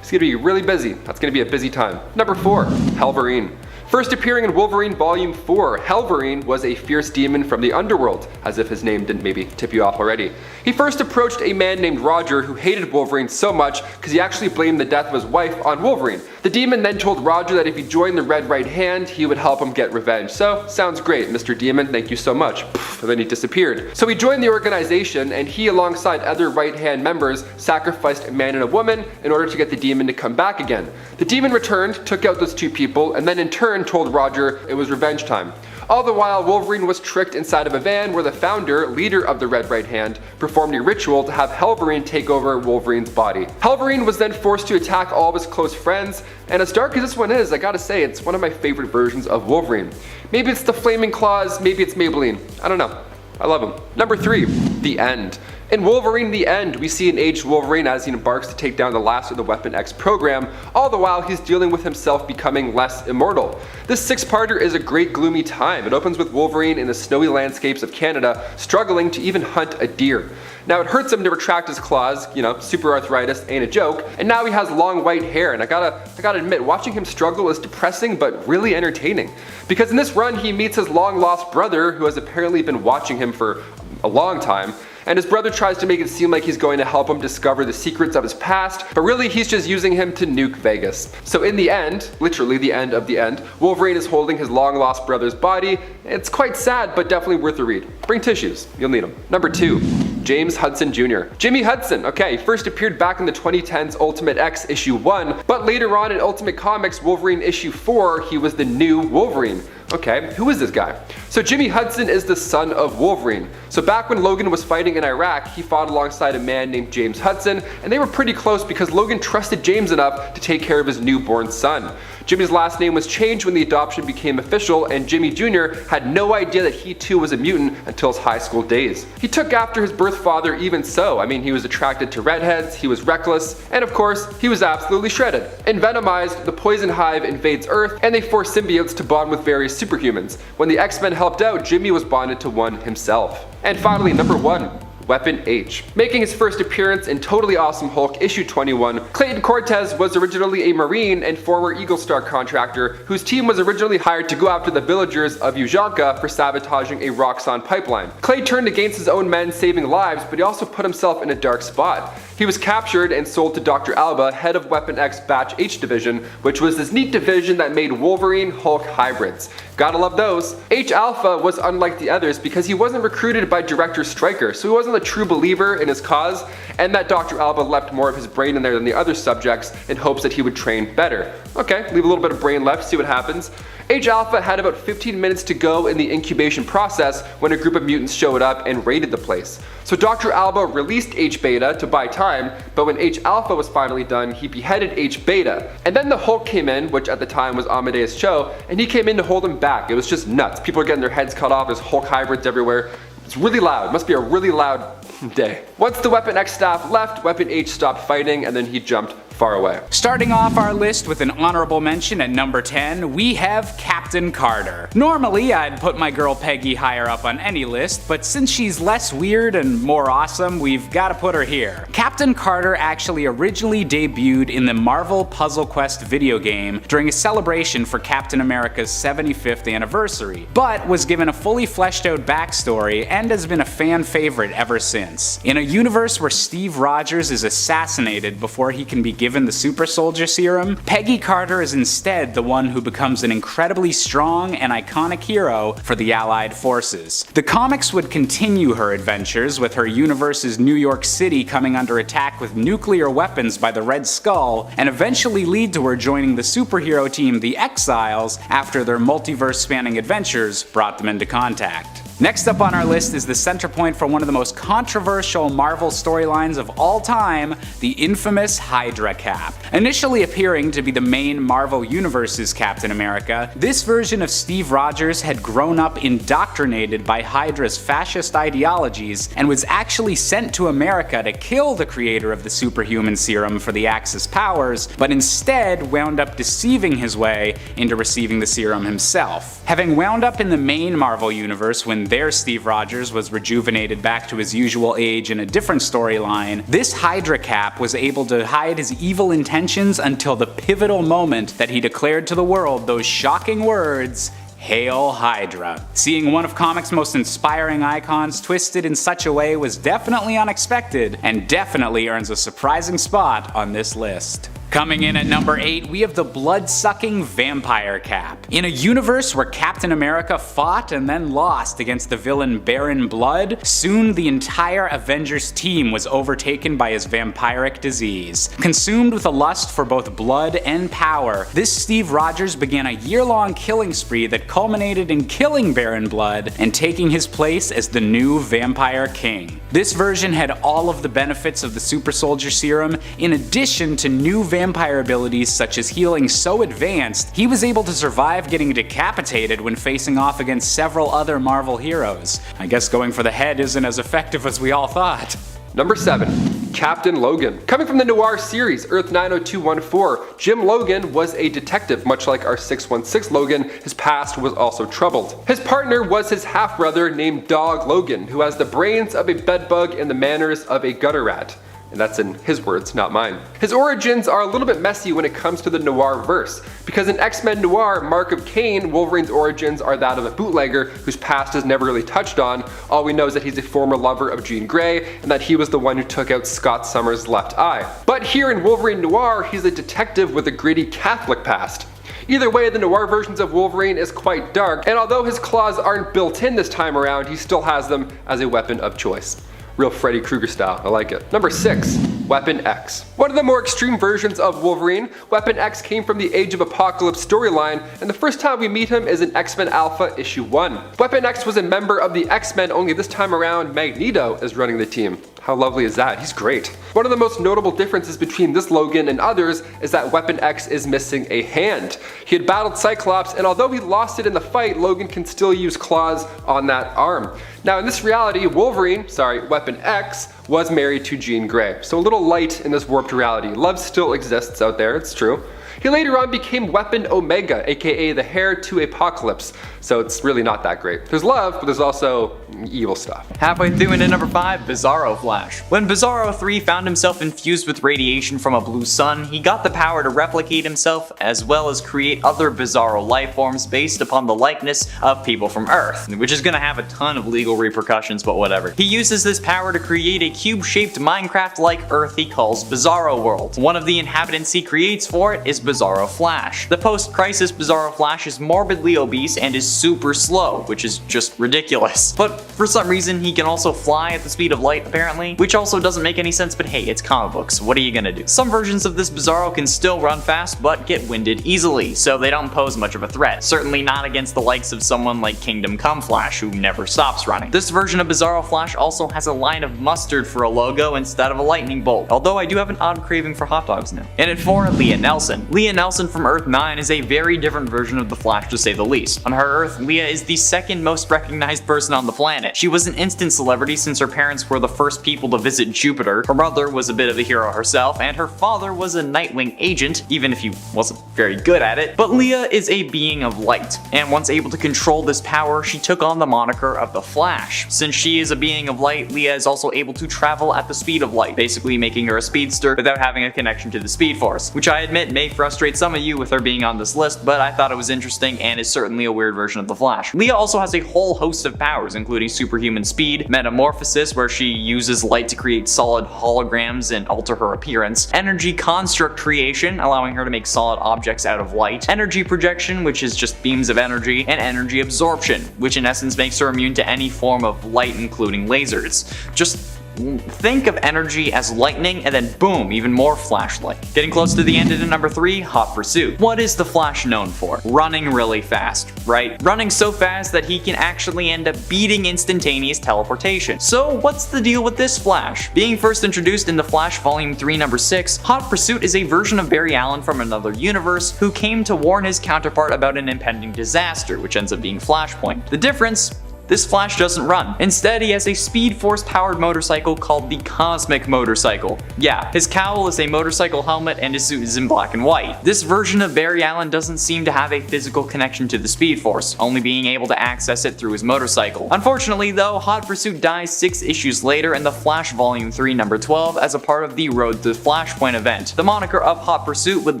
It's gonna be really busy. That's gonna be a busy time. Number 4, Helverine. First appearing in Wolverine Volume 4, Helverine was a fierce demon from the underworld, as if his name didn't maybe tip you off already. He first approached a man named Roger who hated Wolverine so much because he actually blamed the death of his wife on Wolverine. The demon then told Roger that if he joined the Red Right Hand, he would help him get revenge. So, sounds great, Mr. Demon, thank you so much. And then he disappeared. So he joined the organization, and he alongside other Right Hand members sacrificed a man and a woman in order to get the demon to come back again. The demon returned, took out those two people, and then in turn told Roger it was revenge time. All the while, Wolverine was tricked inside of a van where the founder, leader of the Red Right Hand, performed a ritual to have Helverine take over Wolverine's body. Helverine was then forced to attack all of his close friends, and as dark as this one is, I gotta say, it's one of my favorite versions of Wolverine. Maybe it's the Flaming Claws, maybe it's Maybelline, I don't know. I love him. Number 3, The End. In Wolverine The End, we see an aged Wolverine as he embarks to take down the last of the Weapon X program, all the while he's dealing with himself becoming less immortal. This 6-parter is a great gloomy time. It opens with Wolverine in the snowy landscapes of Canada, struggling to even hunt a deer. Now it hurts him to retract his claws, super arthritis ain't a joke, and now he has long white hair, and I gotta admit, watching him struggle is depressing but really entertaining. Because in this run he meets his long lost brother, who has apparently been watching him for a long time, and his brother tries to make it seem like he's going to help him discover the secrets of his past, but really he's just using him to nuke Vegas. So in the end, literally the end of the end, Wolverine is holding his long lost brother's body. It's quite sad, but definitely worth a read. Bring tissues, you'll need them. Number 2, James Hudson Jr. Jimmy Hudson, okay, first appeared back in the 2010s Ultimate X issue 1, but later on in Ultimate Comics Wolverine issue 4, he was the new Wolverine. Okay, who is this guy? So Jimmy Hudson is the son of Wolverine. So back when Logan was fighting in Iraq, he fought alongside a man named James Hudson, and they were pretty close because Logan trusted James enough to take care of his newborn son. Jimmy's last name was changed when the adoption became official, and Jimmy Jr. had no idea that he too was a mutant until his high school days. He took after his birth father even so. I mean, he was attracted to redheads, he was reckless, and of course, he was absolutely shredded. In Venomized, the Poison Hive invades Earth, and they force symbiotes to bond with various superhumans. When the X-Men helped out, Jimmy was bonded to one himself. And finally, number 1. Weapon H. Making his first appearance in Totally Awesome Hulk issue 21, Clayton Cortez was originally a Marine and former Eagle Star contractor whose team was originally hired to go after the villagers of Ujanka for sabotaging a Roxxon pipeline. Clay turned against his own men, saving lives, but he also put himself in a dark spot. He was captured and sold to Dr. Alba, head of Weapon X Batch H Division, which was this neat division that made Wolverine Hulk hybrids. Gotta love those. H Alpha was unlike the others because he wasn't recruited by Director Stryker, so he wasn't a true believer in his cause, and that Dr. Alba left more of his brain in there than the other subjects in hopes that he would train better. Okay, leave a little bit of brain left, see what happens. H Alpha had about 15 minutes to go in the incubation process when a group of mutants showed up and raided the place. So Dr. Alba released H Beta to buy time, but when H Alpha was finally done, he beheaded H Beta. And then the Hulk came in, which at the time was Amadeus Cho, and he came in to hold him back. It was just nuts. People are getting their heads cut off, there's Hulk hybrids everywhere. It's really loud, it must be a really loud day. Once the Weapon X staff left, Weapon H stopped fighting, and then he jumped far away. Starting off our list with an honorable mention at number 10, we have Captain Carter. Normally, I'd put my girl Peggy higher up on any list, but since she's less weird and more awesome, we've gotta put her here. Captain Carter actually originally debuted in the Marvel Puzzle Quest video game during a celebration for Captain America's 75th anniversary, but was given a fully fleshed out backstory and has been a fan favorite ever since. In a universe where Steve Rogers is assassinated before he can be given the super soldier serum, Peggy Carter is instead the one who becomes an incredibly strong and iconic hero for the Allied forces. The comics would continue her adventures, with her universe's New York City coming under attack with nuclear weapons by the Red Skull, and eventually lead to her joining the superhero team the Exiles after their multiverse-spanning adventures brought them into contact. Next up on our list is the center point for one of the most controversial Marvel storylines of all time, the infamous Hydra Cap. Initially appearing to be the main Marvel Universe's Captain America, this version of Steve Rogers had grown up indoctrinated by Hydra's fascist ideologies and was actually sent to America to kill the creator of the superhuman serum for the Axis powers, but instead wound up deceiving his way into receiving the serum himself. Having wound up in the main Marvel Universe when their Steve Rogers was rejuvenated back to his usual age in a different storyline, this Hydra Cap was able to hide his evil intentions until the pivotal moment that he declared to the world those shocking words, "Hail Hydra." Seeing one of comics' most inspiring icons twisted in such a way was definitely unexpected, and definitely earns a surprising spot on this list. Coming in at number 8, we have the blood-sucking vampire cap. In a universe where Captain America fought and then lost against the villain Baron Blood, soon the entire Avengers team was overtaken by his vampiric disease. Consumed with a lust for both blood and power, this Steve Rogers began a year-long killing spree that culminated in killing Baron Blood and taking his place as the new Vampire King. This version had all of the benefits of the Super Soldier Serum, in addition to new vampire abilities such as healing so advanced, he was able to survive getting decapitated when facing off against several other Marvel heroes. I guess going for the head isn't as effective as we all thought. Number 7. Captain Logan. Coming from the Noir series, Earth 90214, Jim Logan was a detective. Much like our 616 Logan, his past was also troubled. His partner was his half-brother named Dog Logan, who has the brains of a bedbug and the manners of a gutter rat. And that's in his words, not mine. His origins are a little bit messy when it comes to the Noir verse, because in X-Men Noir, Mark of Cain, Wolverine's origins are that of a bootlegger whose past is never really touched on. All we know is that he's a former lover of Jean Grey, and that he was the one who took out Scott Summers' left eye. But here in Wolverine Noir, he's a detective with a gritty Catholic past. Either way, the Noir versions of Wolverine is quite dark, and although his claws aren't built in this time around, he still has them as a weapon of choice. Real Freddy Krueger style, I like it. Number 6. Weapon X. One of the more extreme versions of Wolverine, Weapon X came from the Age of Apocalypse storyline, and the first time we meet him is in X-Men Alpha issue 1. Weapon X was a member of the X-Men, only this time around Magneto is running the team. How lovely is that? He's great. One of the most notable differences between this Logan and others is that Weapon X is missing a hand. He had battled Cyclops, and although he lost it in the fight, Logan can still use claws on that arm. Now in this reality, Weapon X was married to Jean Grey, so a little light in this warped reality. Love still exists out there, it's true. He later on became Weapon Omega, aka the heir to Apocalypse, so it's really not that great. There's love, but there's also evil stuff. Halfway through into number 5, Bizarro Flash. When Bizarro 3 found himself infused with radiation from a blue sun, he got the power to replicate himself as well as create other Bizarro life forms based upon the likeness of people from Earth, which is gonna have a ton of legal repercussions, but whatever. He uses this power to create a cube-shaped Minecraft-like Earth he calls Bizarro World. One of the inhabitants he creates for it is Bizarro Flash. The post-crisis Bizarro Flash is morbidly obese and is super slow, which is just ridiculous. But for some reason, he can also fly at the speed of light, apparently, which also doesn't make any sense, but hey, it's comic books, what are you gonna do? Some versions of this Bizarro can still run fast, but get winded easily, so they don't pose much of a threat. Certainly not against the likes of someone like Kingdom Come Flash, who never stops running. This version of Bizarro Flash also has a line of mustard for a logo instead of a lightning bolt, although I do have an odd craving for hot dogs now. And at 4, Leah Nelson. Leah Nelson from Earth 9 is a very different version of the Flash, to say the least. On her Earth, Leah is the second most recognized person on the planet. She was an instant celebrity since her parents were the first people to visit Jupiter, her mother was a bit of a hero herself, and her father was a Nightwing agent, even if he wasn't very good at it. But Leah is a being of light, and once able to control this power, she took on the moniker of the Flash. Since she is a being of light, Leah is also able to travel at the speed of light, basically making her a speedster without having a connection to the Speed Force, which I admit may frustrate some of you with her being on this list, but I thought it was interesting and is certainly a weird version of the Flash. Leah also has a whole host of powers, including superhuman speed, metamorphosis, where she uses light to create solid holograms and alter her appearance, energy construct creation, allowing her to make solid objects out of light, energy projection, which is just beams of energy, and energy absorption, which in essence makes her immune to any form of light, including lasers. Just think of energy as lightning and then boom, even more flashlight. Getting close to the end into number 3, Hot Pursuit. What is the Flash known for? Running really fast, right? Running so fast that he can actually end up beating instantaneous teleportation. So what's the deal with this Flash? Being first introduced in The Flash Volume 3 number 6, Hot Pursuit is a version of Barry Allen from another universe who came to warn his counterpart about an impending disaster, which ends up being Flashpoint. The difference? This Flash doesn't run. Instead, he has a Speed Force powered motorcycle called the Cosmic Motorcycle. Yeah, his cowl is a motorcycle helmet and his suit is in black and white. This version of Barry Allen doesn't seem to have a physical connection to the Speed Force, only being able to access it through his motorcycle. Unfortunately though, Hot Pursuit dies 6 issues later in The Flash Volume 3 number 12 as a part of the Road to Flashpoint event. The moniker of Hot Pursuit would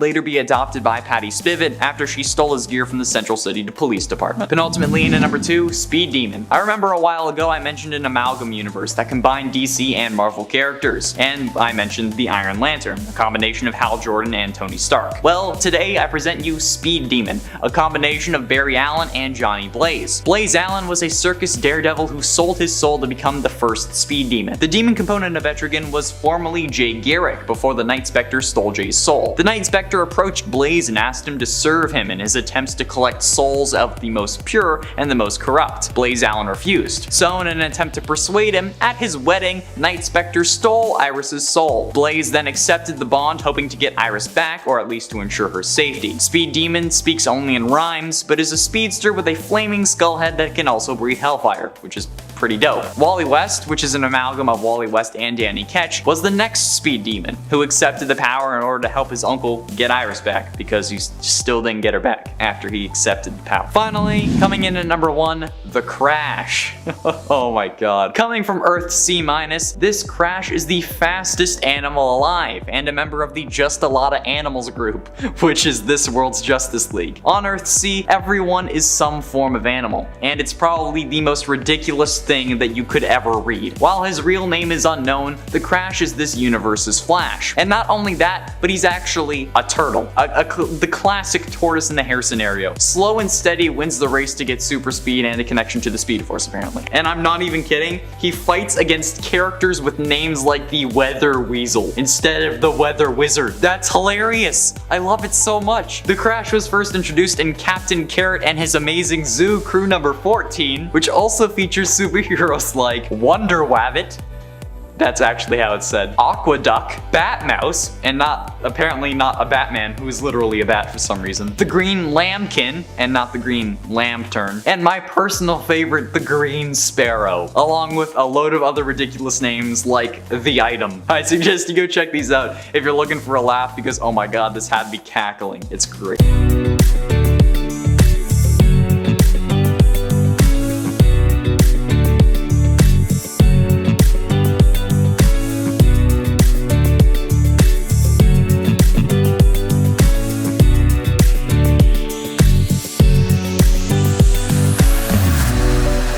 later be adopted by Patty Spivot after she stole his gear from the Central City Police Department. Penultimately into number 2, Speed Demon. Demon. I remember a while ago I mentioned an amalgam universe that combined DC and Marvel characters, and I mentioned the Iron Lantern, a combination of Hal Jordan and Tony Stark. Well, today I present you Speed Demon, a combination of Barry Allen and Johnny Blaze. Blaze Allen was a circus daredevil who sold his soul to become the first Speed Demon. The demon component of Etrigan was formerly Jay Garrick before the Night Spectre stole Jay's soul. The Night Spectre approached Blaze and asked him to serve him in his attempts to collect souls of the most pure and the most corrupt. Blaze Allen refused. So in an attempt to persuade him, at his wedding, Night Spectre stole Iris's soul. Blaze then accepted the bond, hoping to get Iris back, or at least to ensure her safety. Speed Demon speaks only in rhymes, but is a speedster with a flaming skull head that can also breathe hellfire, which is pretty dope. Wally West, which is an amalgam of Wally West and Danny Ketch, was the next Speed Demon, who accepted the power in order to help his uncle get Iris back, because he still didn't get her back after he accepted the power. Finally, coming in at number 1, the Crash. Oh my god. Coming from Earth C-, this Crash is the fastest animal alive, and a member of the Just a Lot of Animals group, which is this world's Justice League. On Earth C, everyone is some form of animal, and it's probably the most ridiculous thing that you could ever read. While his real name is unknown, the Crash is this universe's Flash. And not only that, but he's actually a turtle. The classic tortoise in the hare scenario. Slow and steady wins the race to get super speed and a connection to the Speed Force apparently. And I'm not even kidding, he fights against characters with names like the Weather Weasel instead of the Weather Wizard. That's hilarious! I love it so much. The Crash was first introduced in Captain Carrot and His Amazing Zoo Crew number 14, which also features superheroes like Wonder Wabbit, that's actually how it's said, Aquaduck, Batmouse, and apparently not a Batman, who is literally a bat for some reason, the Green Lambkin, and not the Green Lantern, and my personal favorite, the Green Sparrow, along with a load of other ridiculous names like The Item. I suggest you go check these out if you're looking for a laugh, because oh my god, this had me cackling. It's great.